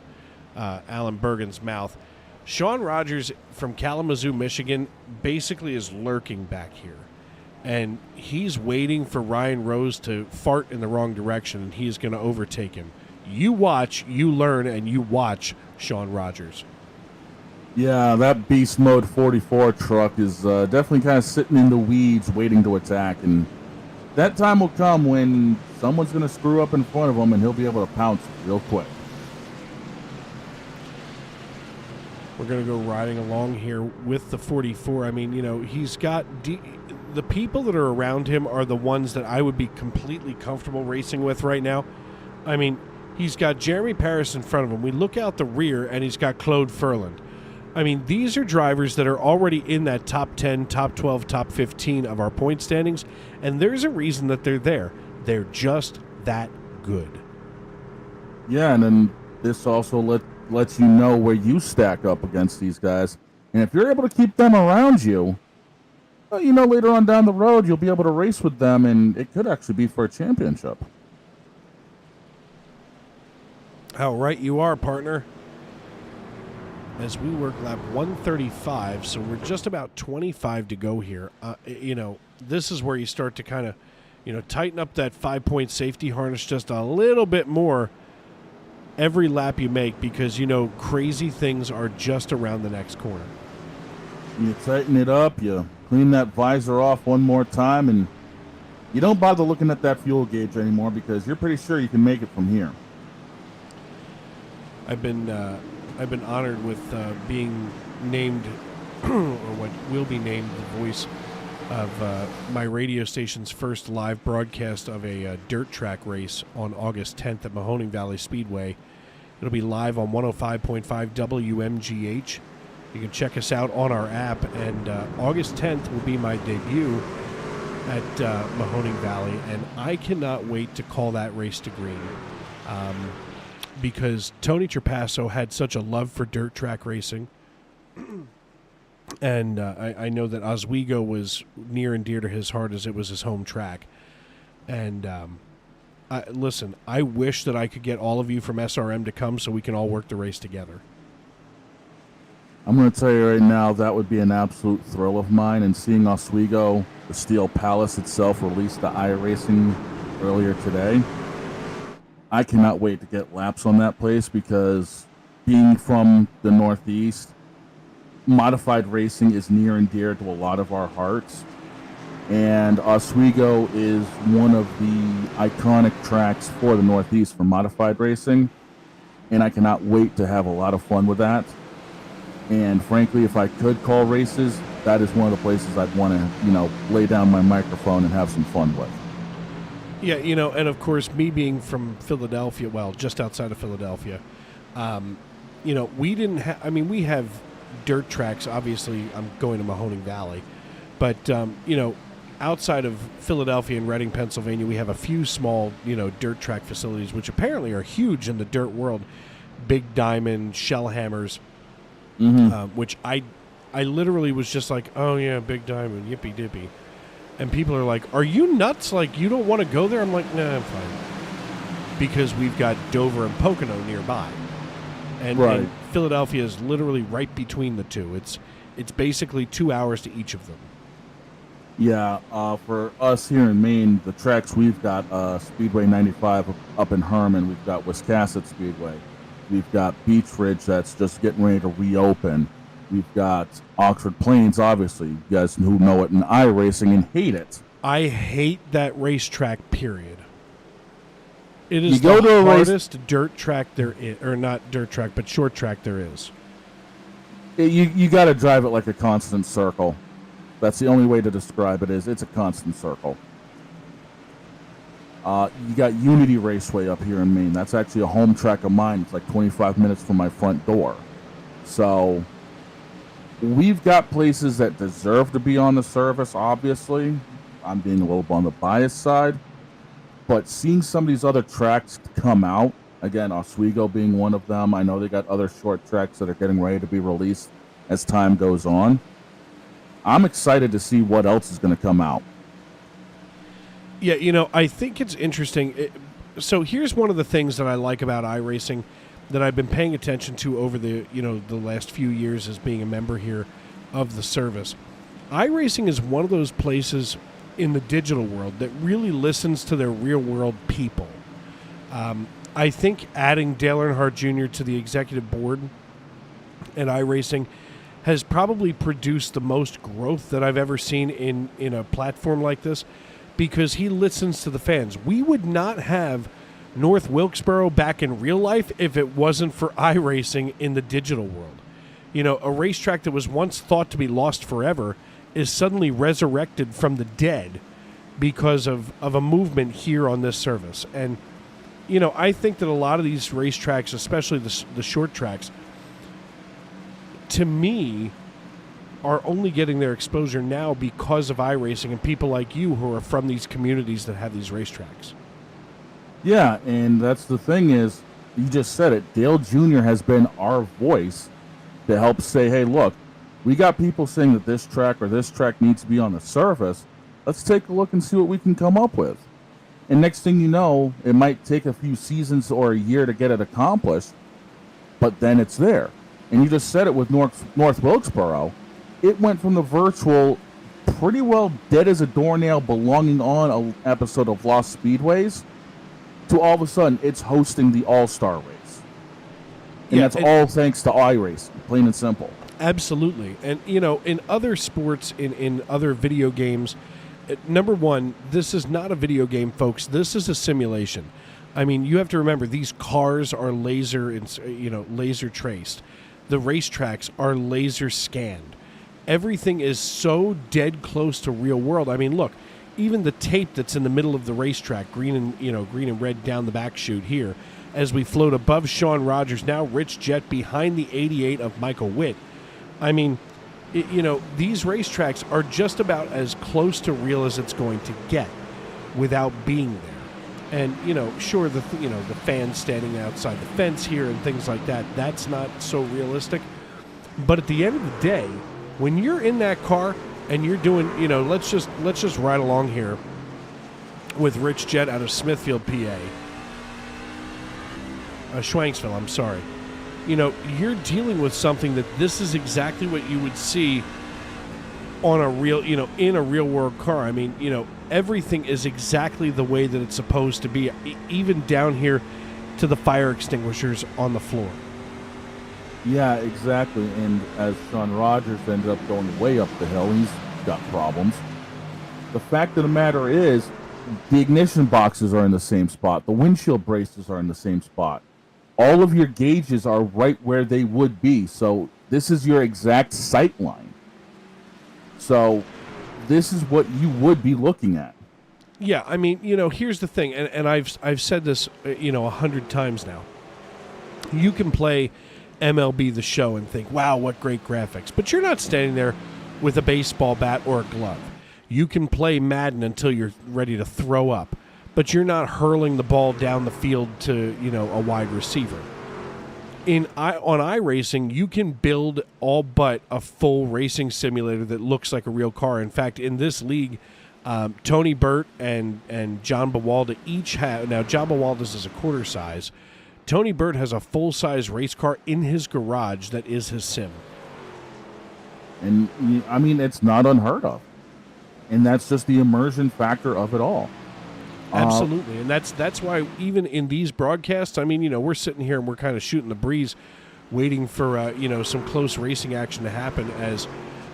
Bergen's mouth. Sean Rogers from Kalamazoo, Michigan, basically is lurking back here. and he's waiting for Ryan Rose to fart in the wrong direction, and he's going to overtake him. You watch, you learn, and you watch Sean Rogers. Yeah, that Beast Mode 44 truck is definitely kind of sitting in the weeds waiting to attack, and that time will come when someone's going to screw up in front of him, and he'll be able to pounce real quick. We're going to go riding along here with the 44. I mean, you know, he's got the people that are around him are the ones that I would be completely comfortable racing with right now. I mean, he's got Jeremy Paris in front of him. We look out the rear, and he's got Claude Furland. I mean, these are drivers that are already in that top 10, top 12, top 15 of our point standings, and there's a reason that they're there. They're just that good. Yeah, and then this also lets you know where you stack up against these guys. And if you're able to keep them around you, well, you know, later on down the road, you'll be able to race with them, and it could actually be for a championship. How right you are, partner. As we work lap 135, so we're just about 25 to go here. You know, this is where you start to kind of, you know, tighten up that 5-point safety harness just a little bit more every lap you make, because, you know, crazy things are just around the next corner. You tighten it up, you clean that visor off one more time, and you don't bother looking at that fuel gauge anymore because you're pretty sure you can make it from here. I've been honored with being named, or what will be named, the voice of my radio station's first live broadcast of a dirt track race on August 10th at Mahoning Valley Speedway. It'll be live on 105.5 WMGH. You can check us out on our app, and August 10th will be my debut at Mahoning Valley, and I cannot wait to call that race to green. Because Tony Trapasso had such a love for dirt track racing, and I know that Oswego was near and dear to his heart as it was his home track. And listen, I wish that I could get all of you from SRM to come so we can all work the race together. I'm going to tell you right now, that would be an absolute thrill of mine, and seeing Oswego, the Steel Palace itself, release the iRacing earlier today. I cannot wait to get laps on that place, because being from the Northeast, modified racing is near and dear to a lot of our hearts. And Oswego is one of the iconic tracks for the Northeast for modified racing. And I cannot wait to have a lot of fun with that. And frankly, if I could call races, that is one of the places I'd want to, you know, lay down my microphone and have some fun with. Yeah, you know, and of course, me being from Philadelphia, well, just outside of Philadelphia, you know, we didn't have, I mean, we have dirt tracks. Obviously, I'm going to Mahoning Valley. But, you know, outside of Philadelphia and Reading, Pennsylvania, we have a few small, you know, dirt track facilities, which apparently are huge in the dirt world. Big Diamond, Shell Hammers, which I literally was just like, oh, yeah, Big Diamond, yippee-dippy. And people are like, are you nuts? Like, you don't want to go there? I'm like, nah, I'm fine. Because we've got Dover and Pocono nearby. And, right. And Philadelphia is literally right between the two. It's basically 2 hours to each of them. Yeah, for us here in Maine, the tracks we've got, Speedway 95 up in Herman. We've got Wiscasset Speedway. We've got Beech Ridge that's just getting ready to reopen. We've got Oxford Plains, obviously. You guys who know it in iRacing and hate it. I hate that racetrack, period. It is the hardest dirt track there is, or not dirt track, but short track there is. You got to drive it like a constant circle. That's the only way to describe it. It's a constant circle. You got Unity Raceway up here in Maine. That's actually a home track of mine. It's like 25 minutes from my front door. So we've got places that deserve to be on the service, obviously. I'm being a little on the biased side. But seeing some of these other tracks come out, again, Oswego being one of them. I know they got other short tracks that are getting ready to be released as time goes on. I'm excited to see what else is going to come out. Yeah, you know, I think it's interesting. So here's one of the things that I like about iRacing that I've been paying attention to over the last few years as being a member here of the service. iRacing is one of those places in the digital world that really listens to their real world people. I think adding Dale Earnhardt Jr. to the executive board at iRacing has probably produced the most growth that I've ever seen in a platform like this, because he listens to the fans. We would not have North Wilkesboro back in real life if it wasn't for iRacing in the digital world. You know, a racetrack that was once thought to be lost forever is suddenly resurrected from the dead because of a movement here on this service. And, you know, I think that a lot of these racetracks, especially the short tracks, to me, are only getting their exposure now because of iRacing and people like you who are from these communities that have these racetracks. Yeah, and that's the thing is, you just said it, Dale Jr. has been our voice to help say, hey, look, we got people saying that this track or this track needs to be on the surface. Let's take a look and see what we can come up with. And next thing you know, it might take a few seasons or a year to get it accomplished, but then it's there. And you just said it with North Wilkesboro. It went from the virtual, pretty well dead as a doornail, belonging on an episode of Lost Speedways, to all of a sudden it's hosting the All-Star race. And that's all thanks to iRacing, plain and simple. Absolutely. And, you know, in other sports, in other video games, number one, this is not a video game, folks. This is a simulation. I mean, you have to remember, these cars are laser traced. The racetracks are laser scanned. Everything is so dead close to real world. I mean, look, even the tape that's in the middle of the racetrack, green and red down the back chute here, as we float above Sean Rogers, now Rich Jett behind the 88 of Michael Witt. I mean, these racetracks are just about as close to real as it's going to get without being there. And, sure, the fans standing outside the fence here and things like that, that's not so realistic. But at the end of the day, when you're in that car and you're doing, let's just ride along here with Rich Jett out of Smithfield, PA. Schwanksville, I'm sorry. You're dealing with something that this is exactly what you would see on a real, in a real world car. I mean, everything is exactly the way that it's supposed to be, even down here to the fire extinguishers on the floor. Yeah, exactly. And as Sean Rogers ended up going way up the hill, he's got problems. The fact of the matter is, the ignition boxes are in the same spot. The windshield braces are in the same spot. All of your gauges are right where they would be. So this is your exact sight line. So this is what you would be looking at. Yeah, I mean, here's the thing, and I've said this, 100 times now. You can play MLB The Show and think, wow, what great graphics. But you're not standing there with a baseball bat or a glove. You can play Madden until you're ready to throw up, but you're not hurling the ball down the field to, a wide receiver. On iRacing, you can build all but a full racing simulator that looks like a real car. In fact, in this league, Tony Burt and John Bawalda each have... Now, John Bawalda's is a quarter size. Tony Burt has a full-size race car in his garage that is his sim. And, I mean, it's not unheard of. And that's just the immersion factor of it all. Absolutely. And that's why even in these broadcasts, I mean, we're sitting here and we're kind of shooting the breeze, waiting for, some close racing action to happen.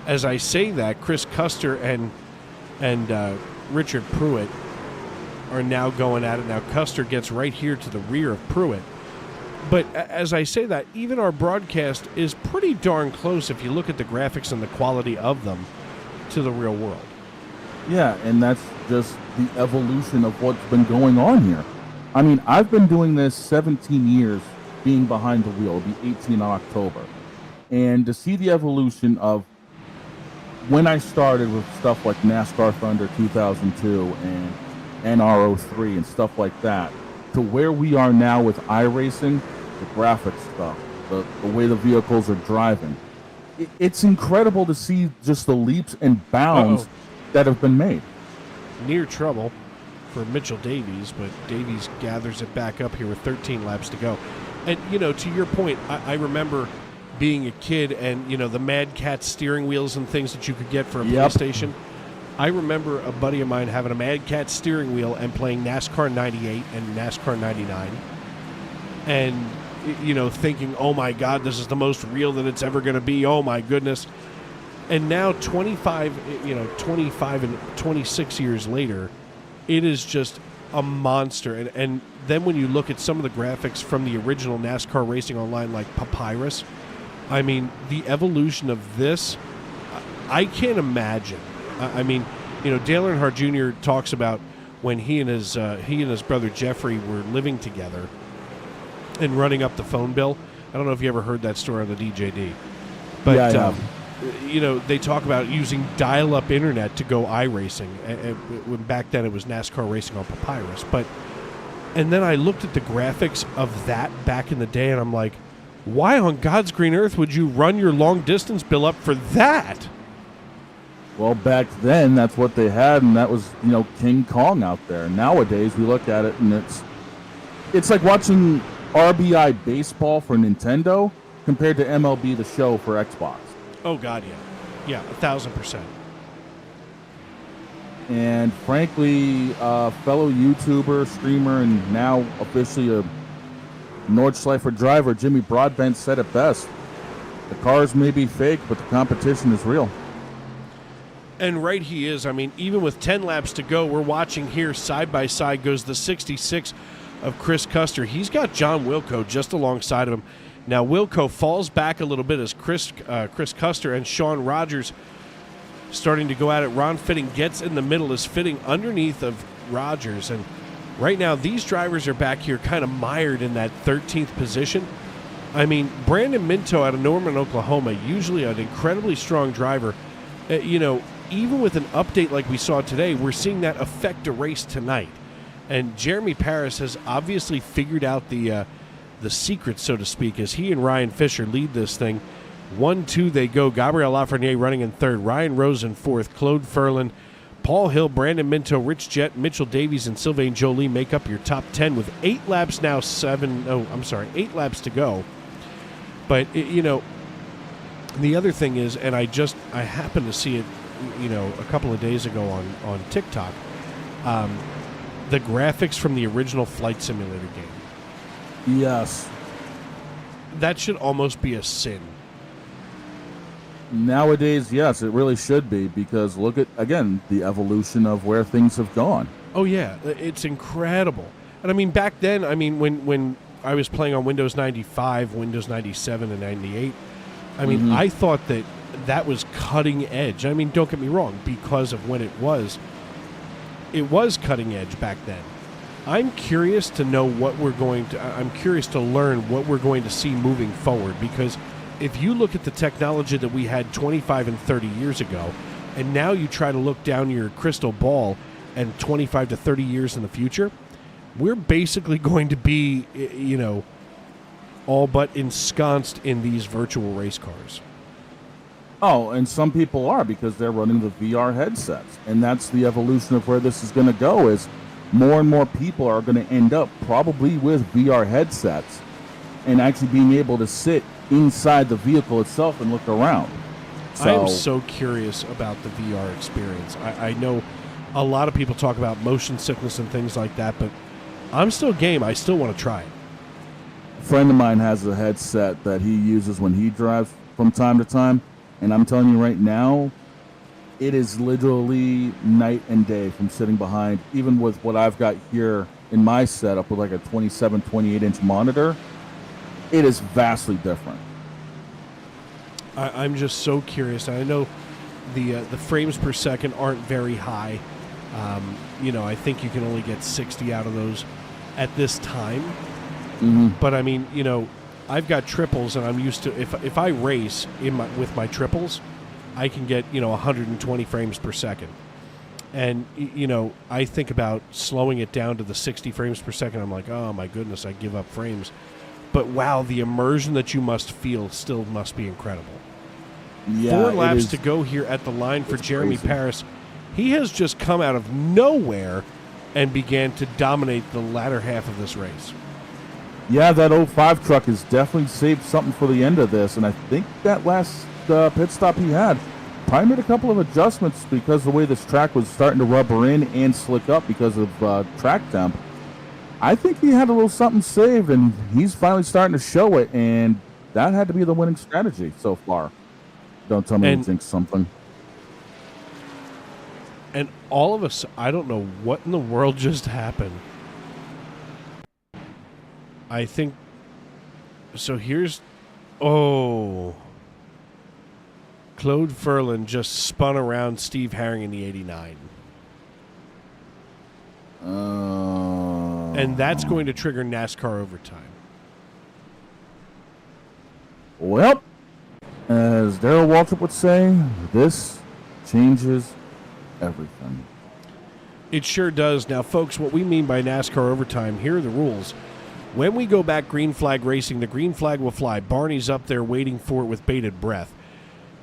As I say that, Chris Custer and Richard Pruitt are now going at it. Now, Custer gets right here to the rear of Pruitt. But as I say that, even our broadcast is pretty darn close if you look at the graphics and the quality of them to the real world. Yeah, and that's just the evolution of what's been going on here. I mean, I've been doing this 17 years, being behind the wheel. It'll be 18 in October. And to see the evolution of when I started with stuff like NASCAR Thunder 2002 and NR03 and stuff like that, to where we are now with iRacing, the graphics stuff, the way the vehicles are driving. It's incredible to see just the leaps and bounds that have been made. Near trouble for Mitchell Davies, but Davies gathers it back up here with 13 laps to go. And, to your point, I remember being a kid and, the Mad Cat steering wheels and things that you could get for a PlayStation. I remember a buddy of mine having a Mad Cat steering wheel and playing NASCAR 98 and NASCAR 99. And, thinking, oh my God, this is the most real that it's ever going to be. Oh my goodness. And now 25 and 26 years later, it is just a monster. And then when you look at some of the graphics from the original NASCAR Racing Online, like Papyrus, I mean, the evolution of this, I can't imagine. I mean, Dale Earnhardt Jr. talks about when he and his brother Jeffrey were living together and running up the phone bill. I don't know if you ever heard that story on the DJD, but Yeah, they talk about using dial-up internet to go iRacing. When back then it was NASCAR Racing on Papyrus. And then I looked at the graphics of that back in the day, and I'm like, why on God's green earth would you run your long-distance bill up for that? Well, back then, that's what they had, and that was, King Kong out there. Nowadays, we look at it, and it's like watching RBI baseball for Nintendo compared to MLB The Show for Xbox. Oh, God, yeah. Yeah, 1,000%. And frankly, fellow YouTuber, streamer, and now officially a Nordschleifer driver, Jimmy Broadbent, said it best. The cars may be fake, but the competition is real. And right he is. I mean, even with 10 laps to go, we're watching here side by side goes the 66 of Chris Custer. He's got John Wilco just alongside of him. Now, Wilco falls back a little bit as Chris Custer and Sean Rogers starting to go at it. Ron Fitting gets in the middle, is Fitting underneath of Rogers. And right now, these drivers are back here kind of mired in that 13th position. I mean, Brandon Minto out of Norman, Oklahoma, usually an incredibly strong driver. Even with an update like we saw today, we're seeing that affect a race tonight. And Jeremy Paris has obviously figured out the secret, so to speak, as he and Ryan Fisher lead this thing. 1-2 they go. Gabriel Lafreniere running in third. Ryan Rose in fourth. Claude Ferlin, Paul Hill, Brandon Minto, Rich Jett, Mitchell Davies, and Sylvain Joly make up your top 10 with 8 laps to go. But, the other thing is, and I happened to see it, a couple of days ago on TikTok, the graphics from the original Flight Simulator game. Yes. That should almost be a sin. Nowadays, yes, it really should be, because look at, again, the evolution of where things have gone. Oh, yeah. It's incredible. And I mean, back then, when I was playing on Windows 95, Windows 97, and 98, I thought that was cutting edge. I mean, don't get me wrong, because of when it was cutting edge back then. I'm curious to know I'm curious to learn what we're going to see moving forward, because if you look at the technology that we had 25 and 30 years ago, and now you try to look down your crystal ball and 25 to 30 years in the future, we're basically going to be, all but ensconced in these virtual race cars. Oh, and some people are, because they're running the VR headsets. And that's the evolution of where this is going to go, is more and more people are going to end up probably with VR headsets and actually being able to sit inside the vehicle itself and look around. I am so curious about the VR experience. I know a lot of people talk about motion sickness and things like that, but I'm still game. I still want to try it. A friend of mine has a headset that he uses when he drives from time to time, and I'm telling you right now, it is literally night and day from sitting behind, even with what I've got here in my setup with like a 27, 28-inch monitor. It is vastly different. I'm just so curious. I know the frames per second aren't very high. I think you can only get 60 out of those at this time. Mm-hmm. But I mean, I've got triples, and I'm used to if I race with my triples, I can get 120 frames per second. And I think about slowing it down to the 60 frames per second. I'm like, oh my goodness, I give up frames. But wow, the immersion that you must feel still must be incredible. Yeah, 4 laps to go here at the line for Jeremy Paris. He has just come out of nowhere and began to dominate the latter half of this race. Yeah, that 05 truck has definitely saved something for the end of this, and I think that last pit stop he had probably made a couple of adjustments because the way this track was starting to rubber in and slick up because of track temp. I think he had a little something saved, and he's finally starting to show it, and that had to be the winning strategy so far. Don't tell me he thinks something. And all of us, I don't know what in the world just happened. I think, so here's, Claude Furlan just spun around Steve Herring in the 89. And that's going to trigger NASCAR overtime. Well, as Darrell Waltrip would say, this changes everything. It sure does. Now, folks, what we mean by NASCAR overtime, here are the rules. When we go back green flag racing, the green flag will fly. Barney's up there waiting for it with bated breath.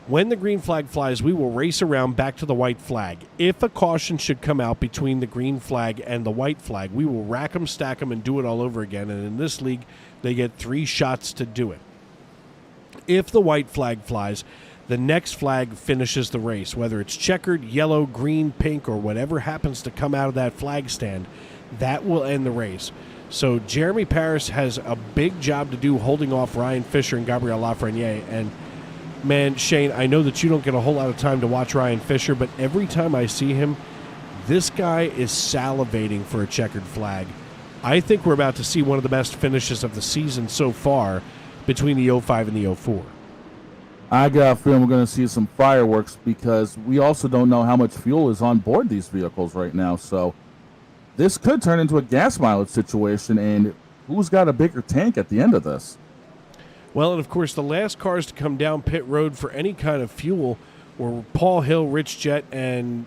When the green flag flies, we will race around back to the white flag. If a caution should come out between the green flag and the white flag, we will rack them, stack them, and do it all over again. And in this league, they get 3 shots to do it. If the white flag flies, the next flag finishes the race, whether it's checkered, yellow, green, pink, or whatever happens to come out of that flag stand, that will end the race. So Jeremy Paris has a big job to do holding off Ryan Fisher and Gabriel Lafreniere. And, man, Shane, I know that you don't get a whole lot of time to watch Ryan Fisher, but every time I see him, this guy is salivating for a checkered flag. I think we're about to see one of the best finishes of the season so far between the 05 and the 04. I got a feeling we're going to see some fireworks because we also don't know how much fuel is on board these vehicles right now. So this could turn into a gas mileage situation, and who's got a bigger tank at the end of this? Well, and of course, the last cars to come down pit road for any kind of fuel were Paul Hill, Rich Jett, and,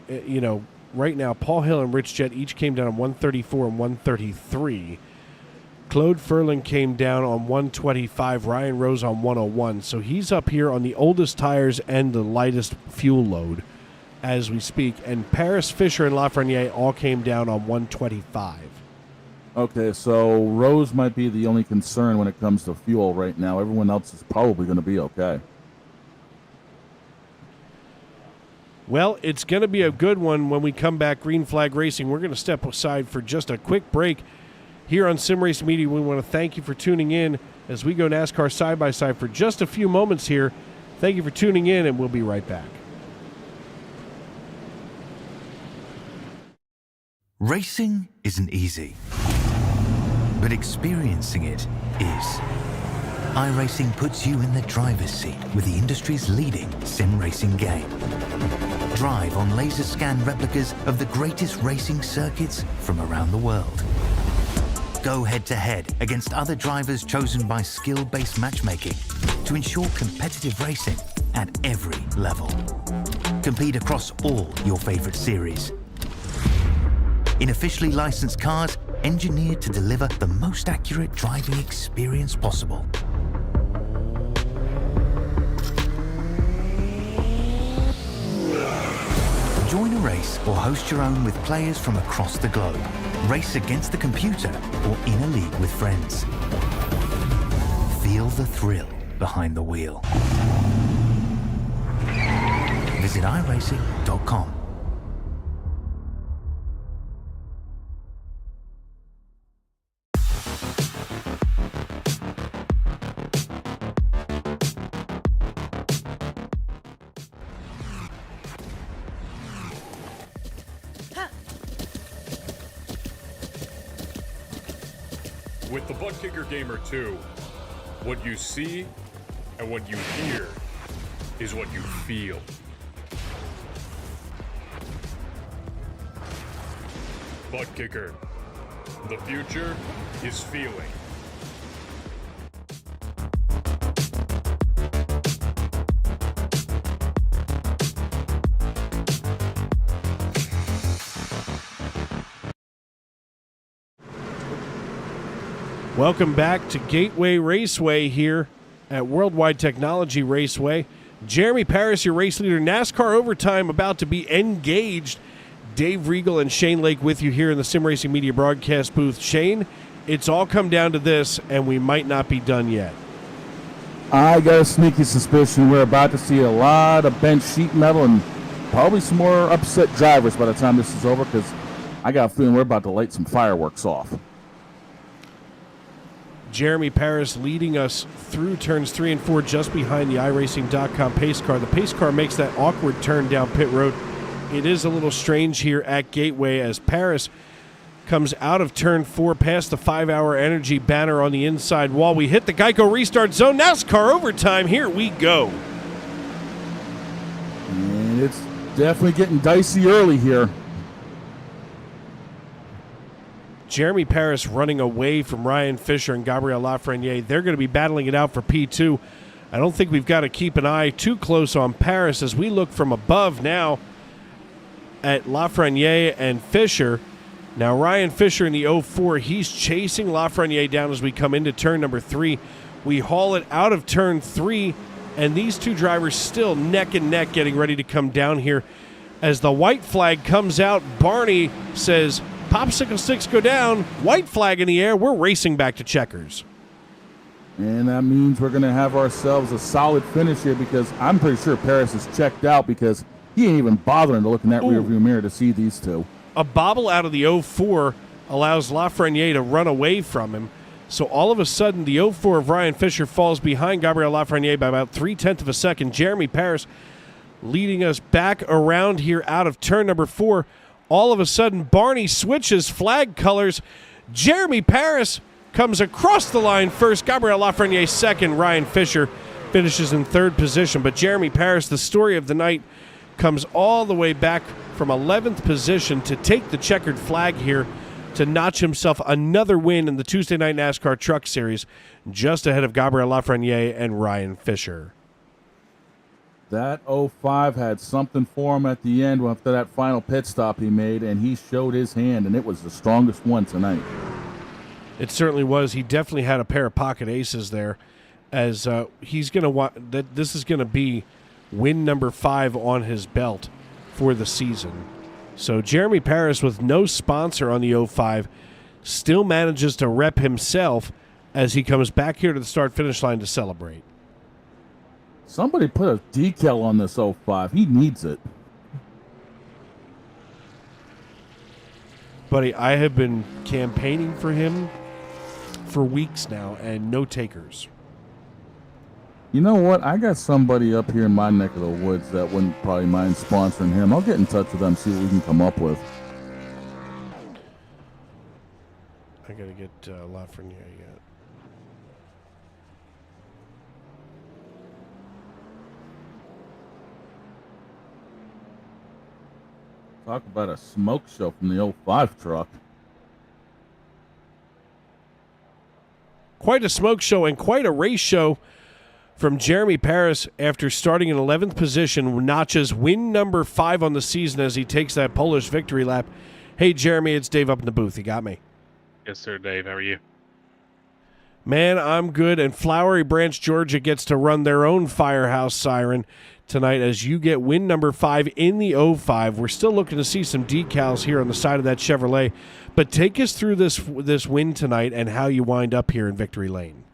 right now, Paul Hill and Rich Jett each came down on 134 and 133. Claude Furlan came down on 125, Ryan Rose on 101. So he's up here on the oldest tires and the lightest fuel load as we speak. And Paris, Fisher, and Lafreniere all came down on 125. Okay, so Rose might be the only concern when it comes to fuel right now. Everyone else is probably going to be okay. Well, it's going to be a good one when we come back green flag racing. We're going to step aside for just a quick break. Here on Sim Race Media, we want to thank you for tuning in as we go NASCAR side-by-side for just a few moments here. Thank you for tuning in, and we'll be right back. Racing isn't easy, but experiencing it is. iRacing puts you in the driver's seat with the industry's leading sim racing game. Drive on laser scan replicas of the greatest racing circuits from around the world. Go head-to-head against other drivers chosen by skill-based matchmaking to ensure competitive racing at every level. Compete across all your favorite series. In officially licensed cars, engineered to deliver the most accurate driving experience possible. Join a race or host your own with players from across the globe. Race against the computer or in a league with friends. Feel the thrill behind the wheel. Visit iRacing.com. With the Butt Kicker Gamer 2, what you see and what you hear is what you feel. Butt Kicker. The future is feeling. Welcome back to Gateway Raceway here at Worldwide Technology Raceway. Jeremy Paris, your race leader. NASCAR Overtime about to be engaged. Dave Regal and Shane Lake with you here in the Sim Racing Media broadcast booth. Shane, it's all come down to this, and we might not be done yet. I got a sneaky suspicion we're about to see a lot of bent sheet metal and probably some more upset drivers by the time this is over, because I got a feeling we're about to light some fireworks off. Jeremy Paris leading us through turns 3 and 4 just behind the iRacing.com pace car. The pace car makes that awkward turn down pit road. It is a little strange here at Gateway as Paris comes out of turn 4 past the 5-hour energy banner on the inside wall. We hit the Geico restart zone. NASCAR overtime. Here we go. And it's definitely getting dicey early here. Jeremy Paris running away from Ryan Fisher and Gabriel Lafreniere. They're going to be battling it out for P2. I don't think we've got to keep an eye too close on Paris as we look from above now at Lafreniere and Fisher. Now Ryan Fisher in the 04, he's chasing Lafreniere down as we come into turn number 3. We haul it out of turn 3, and these two drivers still neck and neck getting ready to come down here. As the white flag comes out, Barney says, popsicle sticks go down, white flag in the air, we're racing back to checkers. And that means we're going to have ourselves a solid finish here, because I'm pretty sure Paris is checked out because he ain't even bothering to look in that rearview mirror to see these two. A bobble out of the 04 allows Lafreniere to run away from him. So all of a sudden, the 04 of Ryan Fisher falls behind Gabriel Lafreniere by about 0.3 of a second. Jeremy Paris leading us back around here out of turn number 4. All of a sudden, Barney switches flag colors. Jeremy Paris comes across the line first. Gabriel Lafreniere second. Ryan Fisher finishes in 3rd position. But Jeremy Paris, the story of the night, comes all the way back from 11th position to take the checkered flag here to notch himself another win in the Tuesday Night NASCAR Truck Series, just ahead of Gabriel Lafreniere and Ryan Fisher. That 05 had something for him at the end after that final pit stop he made, and he showed his hand, and it was the strongest one tonight. It certainly was. He definitely had a pair of pocket aces there, as he's going to want that. This is going to be win number 5 on his belt for the season. So Jeremy Paris, with no sponsor on the 05, still manages to rep himself as he comes back here to the start-finish line to celebrate. Somebody put a decal on this 05. He needs it. Buddy, I have been campaigning for him for weeks now, and no takers. You know what? I got somebody up here in my neck of the woods that wouldn't probably mind sponsoring him. I'll get in touch with them, see what we can come up with. I got to get Lafreniere yet. Talk about a smoke show from the 05 truck. Quite a smoke show and quite a race show from Jeremy Paris after starting in 11th position, notches win number 5 on the season as he takes that Polish victory lap. Hey, Jeremy, it's Dave up in the booth. You got me? Yes, sir, Dave. How are you? Man, I'm good. And Flowery Branch, Georgia gets to run their own firehouse siren tonight as you get win number 5 in the 05. We're still looking to see some decals here on the side of that Chevrolet. But take us through this win tonight and how you wind up here in Victory Lane.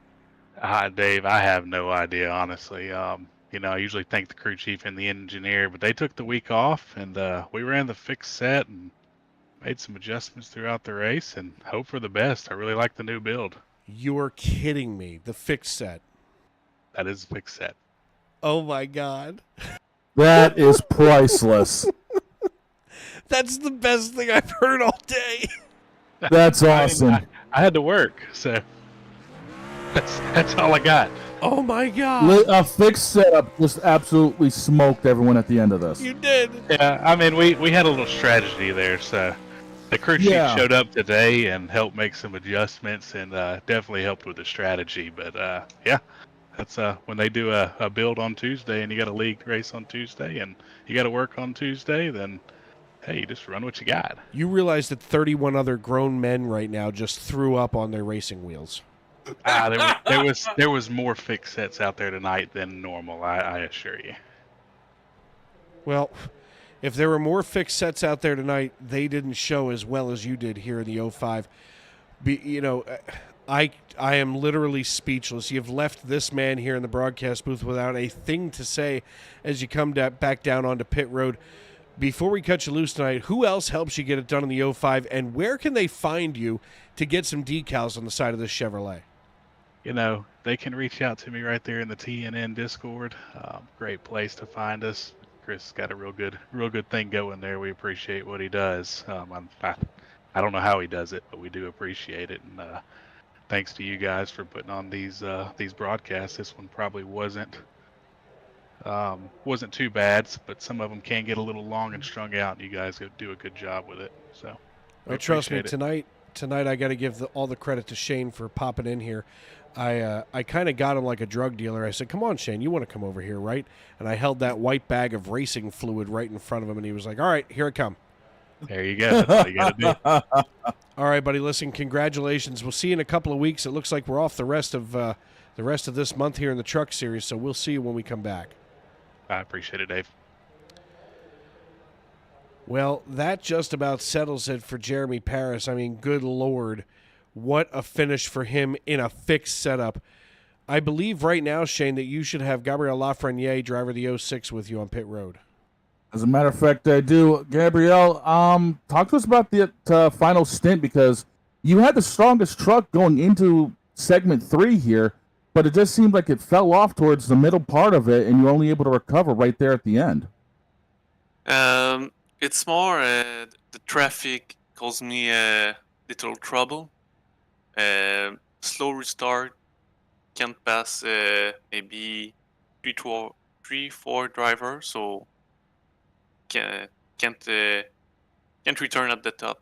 Dave, I have no idea, honestly. I usually thank the crew chief and the engineer, but they took the week off, and we ran the fixed set and made some adjustments throughout the race and hope for the best. I really like the new build. You're kidding me. The fixed set. That is a fixed set. Oh, my God. That is priceless. That's the best thing I've heard all day. That's awesome. I had to work, so that's all I got. Oh, my God. A fixed setup just absolutely smoked everyone at the end of this. You did. Yeah, I mean, we had a little strategy there, so the crew chief showed up today and helped make some adjustments and definitely helped with the strategy. But, that's when they do a build on Tuesday and you got a league race on Tuesday and you got to work on Tuesday, then, hey, you just run what you got. You realize that 31 other grown men right now just threw up on their racing wheels. There was more fixed sets out there tonight than normal, I assure you. Well, if there were more fixed sets out there tonight, they didn't show as well as you did here in the 05. I am literally speechless. You've left this man here in the broadcast booth without a thing to say as you come back down onto pit road. Before we cut you loose tonight, who else helps you get it done in the 05, and where can they find you to get some decals on the side of this Chevrolet? You know, they can reach out to me right there in the TNN Discord. Great place to find us. Chris got a real good thing going there. We appreciate what he does. I don't know how he does it, but we do appreciate it. And thanks to you guys for putting on these broadcasts. This one probably wasn't too bad, but some of them can get a little long and strung out, and you guys do a good job with it. So, well, trust me, tonight I got to give all the credit to Shane for popping in here. I kind of got him like a drug dealer. I said, "Come on, Shane, you want to come over here, right?" And I held that white bag of racing fluid right in front of him, and he was like, "All right, here I come." There you go. That's what you got to do. All right, buddy. Listen, congratulations. We'll see you in a couple of weeks. It looks like we're off the rest of this month here in the Truck Series, so we'll see you when we come back. I appreciate it, Dave. Well, that just about settles it for Jeremy Paris. I mean, good Lord, what a finish for him in a fixed setup. I believe right now, Shane, that you should have Gabriel Lafreniere, driver of the 06, with you on pit road. As a matter of fact, I do. Gabrielle, talk to us about the final stint, because you had the strongest truck going into segment 3 here, but it just seemed like it fell off towards the middle part of it, and you were only able to recover right there at the end. It's more the traffic caused me little trouble. Slow restart, can't pass maybe 3-4 drivers, so can't return at the top.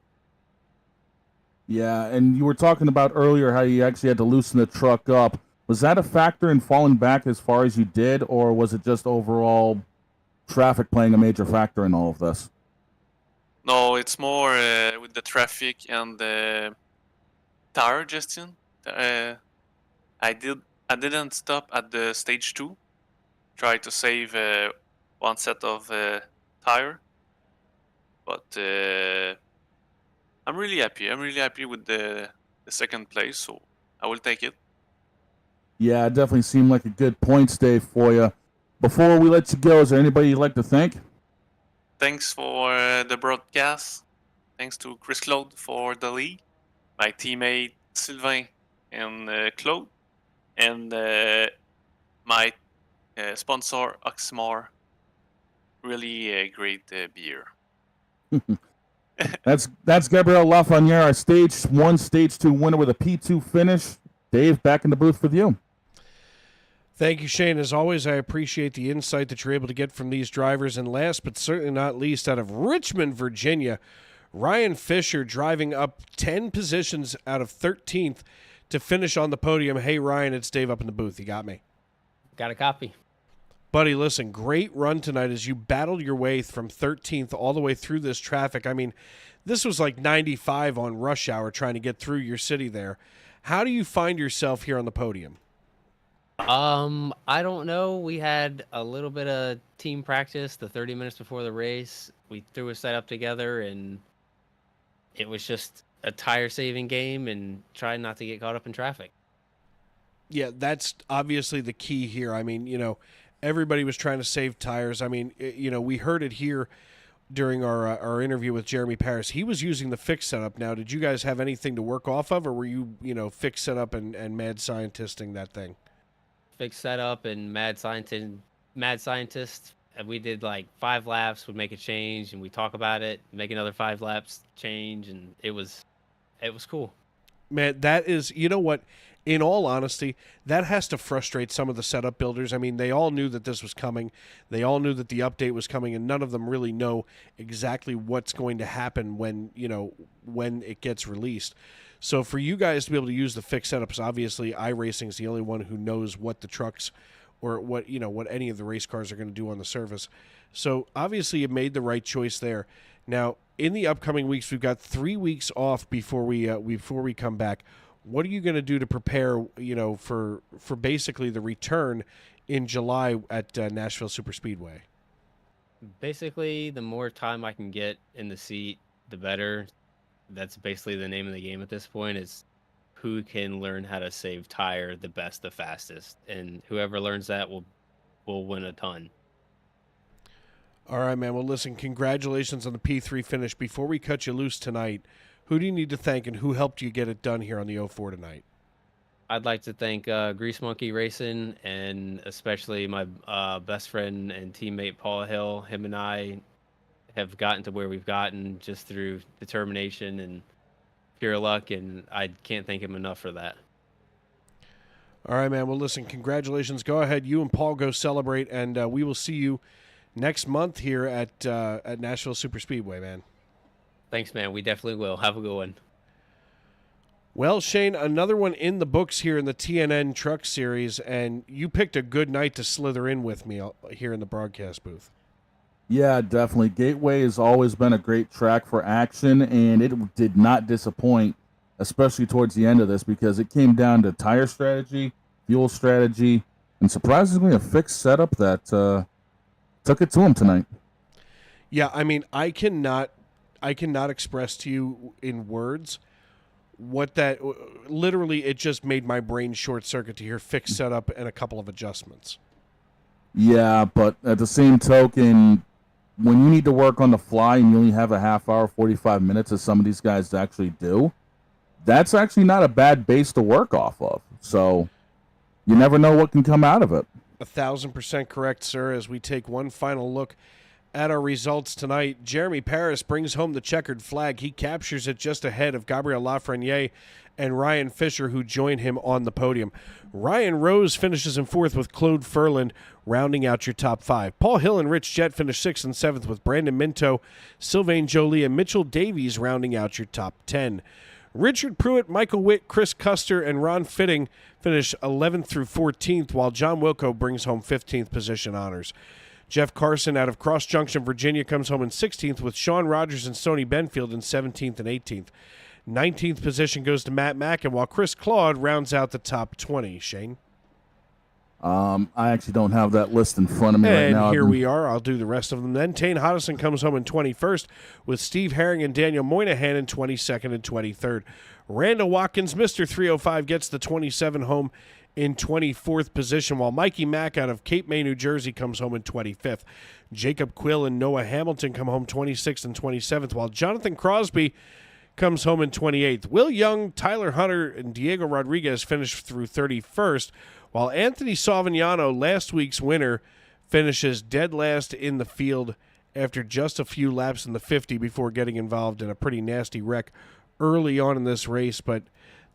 Yeah, and you were talking about earlier how you actually had to loosen the truck up. Was that a factor in falling back as far as you did, or was it just overall traffic playing a major factor in all of this? No, it's more with the traffic and the tire, Justin. I didn't stop at the stage 2. Try to save one set of tire, but I'm really happy. I'm really happy with the second place, so I will take it. Yeah, it definitely seemed like a good points day for you. Before we let you go, is there anybody you'd like to thank? Thanks for the broadcast. Thanks to Chris Claude for the lead, my teammate Sylvain and Claude, and my sponsor Oxmar. Really a great beer. That's Gabriel Lafreniere, our stage 1, stage 2 winner with a P2 finish. Dave, back in the booth with you. Thank you, Shane. As always, I appreciate the insight that you're able to get from these drivers. And last but certainly not least, out of Richmond, Virginia, Ryan Fisher driving up 10 positions out of 13th to finish on the podium. Hey, Ryan, it's Dave up in the booth. You got me? Got a copy. Buddy, listen, great run tonight as you battled your way from 13th all the way through this traffic. I mean, this was like 95 on rush hour trying to get through your city there. How do you find yourself here on the podium? I don't know. We had a little bit of team practice the 30 minutes before the race. We threw a setup together, and it was just a tire-saving game and trying not to get caught up in traffic. Yeah, that's obviously the key here. I mean, you know, everybody was trying to save tires. I mean, you know, we heard it here during our interview with Jeremy Paris. He was using the fixed setup. Now, did you guys have anything to work off of, or were you, fixed setup and mad scientisting that thing? Fixed setup and mad scientist. And we did like 5 laps, would make a change, and we talk about it, make another 5 laps, change, and it was cool. Man, that is, you know what? In all honesty, that has to frustrate some of the setup builders. I mean, they all knew that this was coming. They all knew that the update was coming, and none of them really know exactly what's going to happen when it gets released. So for you guys to be able to use the fixed setups, obviously iRacing is the only one who knows what the trucks or what any of the race cars are going to do on the surface. So obviously you made the right choice there. Now, in the upcoming weeks, we've got 3 weeks off before we come back. What are you going to do to prepare, for basically the return in July at Nashville Superspeedway? Basically, the more time I can get in the seat, the better. That's basically the name of the game at this point, is who can learn how to save tire the best, the fastest, and whoever learns that will win a ton. All right, man. Well, listen, congratulations on the P3 finish. Before we cut you loose tonight, who do you need to thank and who helped you get it done here on the 04 tonight? I'd like to thank Grease Monkey Racing and especially my best friend and teammate Paul Hill. Him and I have gotten to where we've gotten just through determination and pure luck, and I can't thank him enough for that. All right, man. Well, listen, congratulations. Go ahead. You and Paul go celebrate, and we will see you next month here at Nashville Super Speedway, man. Thanks, man. We definitely will. Have a good one. Well, Shane, another one in the books here in the TNN Truck Series, and you picked a good night to slither in with me here in the broadcast booth. Yeah, definitely. Gateway has always been a great track for action, and it did not disappoint, especially towards the end of this, because it came down to tire strategy, fuel strategy, and surprisingly a fixed setup that took it to him tonight. Yeah, I mean, I cannot express to you in words what that literally. It just made my brain short circuit to hear fixed setup and a couple of adjustments. Yeah, but at the same token, when you need to work on the fly and you only have a half hour, 45 minutes, as some of these guys actually do, that's actually not a bad base to work off of. So you never know what can come out of it. 1,000% correct, sir. As we take one final look at our results tonight, Jeremy Paris brings home the checkered flag. He captures it just ahead of Gabriel Lafreniere and Ryan Fisher, who join him on the podium. Ryan Rose finishes in fourth with Claude Furland, rounding out your top five. Paul Hill and Rich Jett finish sixth and seventh with Brandon Minto, Sylvain Joly, and Mitchell Davies rounding out your top 10. Richard Pruitt, Michael Witt, Chris Custer, and Ron Fitting finish 11th through 14th, while John Wilco brings home 15th position honors. Jeff Carson out of Cross Junction, Virginia, comes home in 16th, with Sean Rogers and Stoney Benfield in 17th and 18th. 19th position goes to Matt Mackin, while Chris Claude rounds out the top 20. Shane? I actually don't have that list in front of me right now. And here we are. I'll do the rest of them then. Tane Hodison comes home in 21st, with Steve Herring and Daniel Moynihan in 22nd and 23rd. Randall Watkins, Mr. 305, gets the 27 home in 24th position, while Mikey Mack out of Cape May, New Jersey, comes home in 25th. Jacob Quill and Noah Hamilton come home 26th and 27th, while Jonathan Crosby comes home in 28th. Will Young, Tyler Hunter, and Diego Rodriguez finish through 31st, while Anthony Savignano, last week's winner, finishes dead last in the field after just a few laps in the 50 before getting involved in a pretty nasty wreck early on in this race. But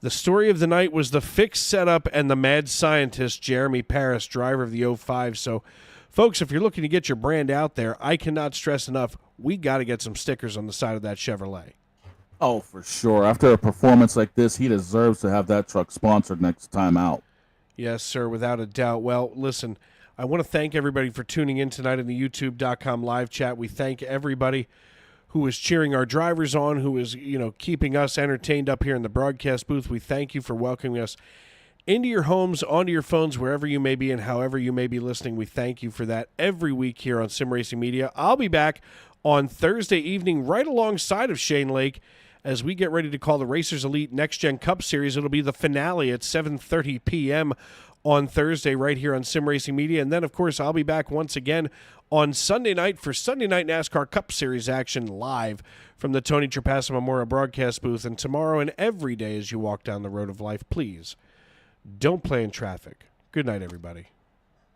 the story of the night was the fixed setup and the mad scientist, Jeremy Paris, driver of the 05. So, folks, if you're looking to get your brand out there, I cannot stress enough, we got to get some stickers on the side of that Chevrolet. Oh, for sure. After a performance like this, he deserves to have that truck sponsored next time out. Yes, sir, without a doubt. Well, listen, I want to thank everybody for tuning in tonight in the YouTube.com live chat. We thank everybody who is cheering our drivers on, who is, keeping us entertained up here in the broadcast booth. We thank you for welcoming us into your homes, onto your phones, wherever you may be and however you may be listening. We thank you for that every week here on Sim Racing Media. I'll be back on Thursday evening right alongside of Shane Lake as we get ready to call the Racers Elite Next Gen Cup Series. It'll be the finale at 7:30 p.m. on Thursday right here on Sim Racing Media. And then, of course, I'll be back once again on Sunday night for Sunday Night NASCAR Cup Series action live from the Tony Trapassa Memorial broadcast booth. And tomorrow and every day as you walk down the road of life, please don't play in traffic. Good night, everybody.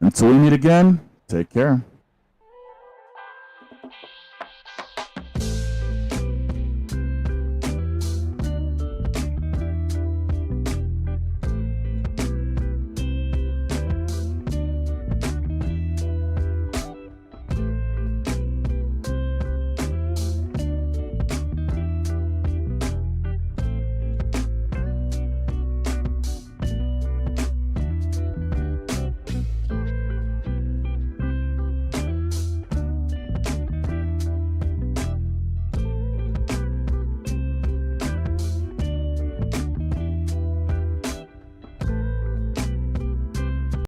Until we meet again, take care.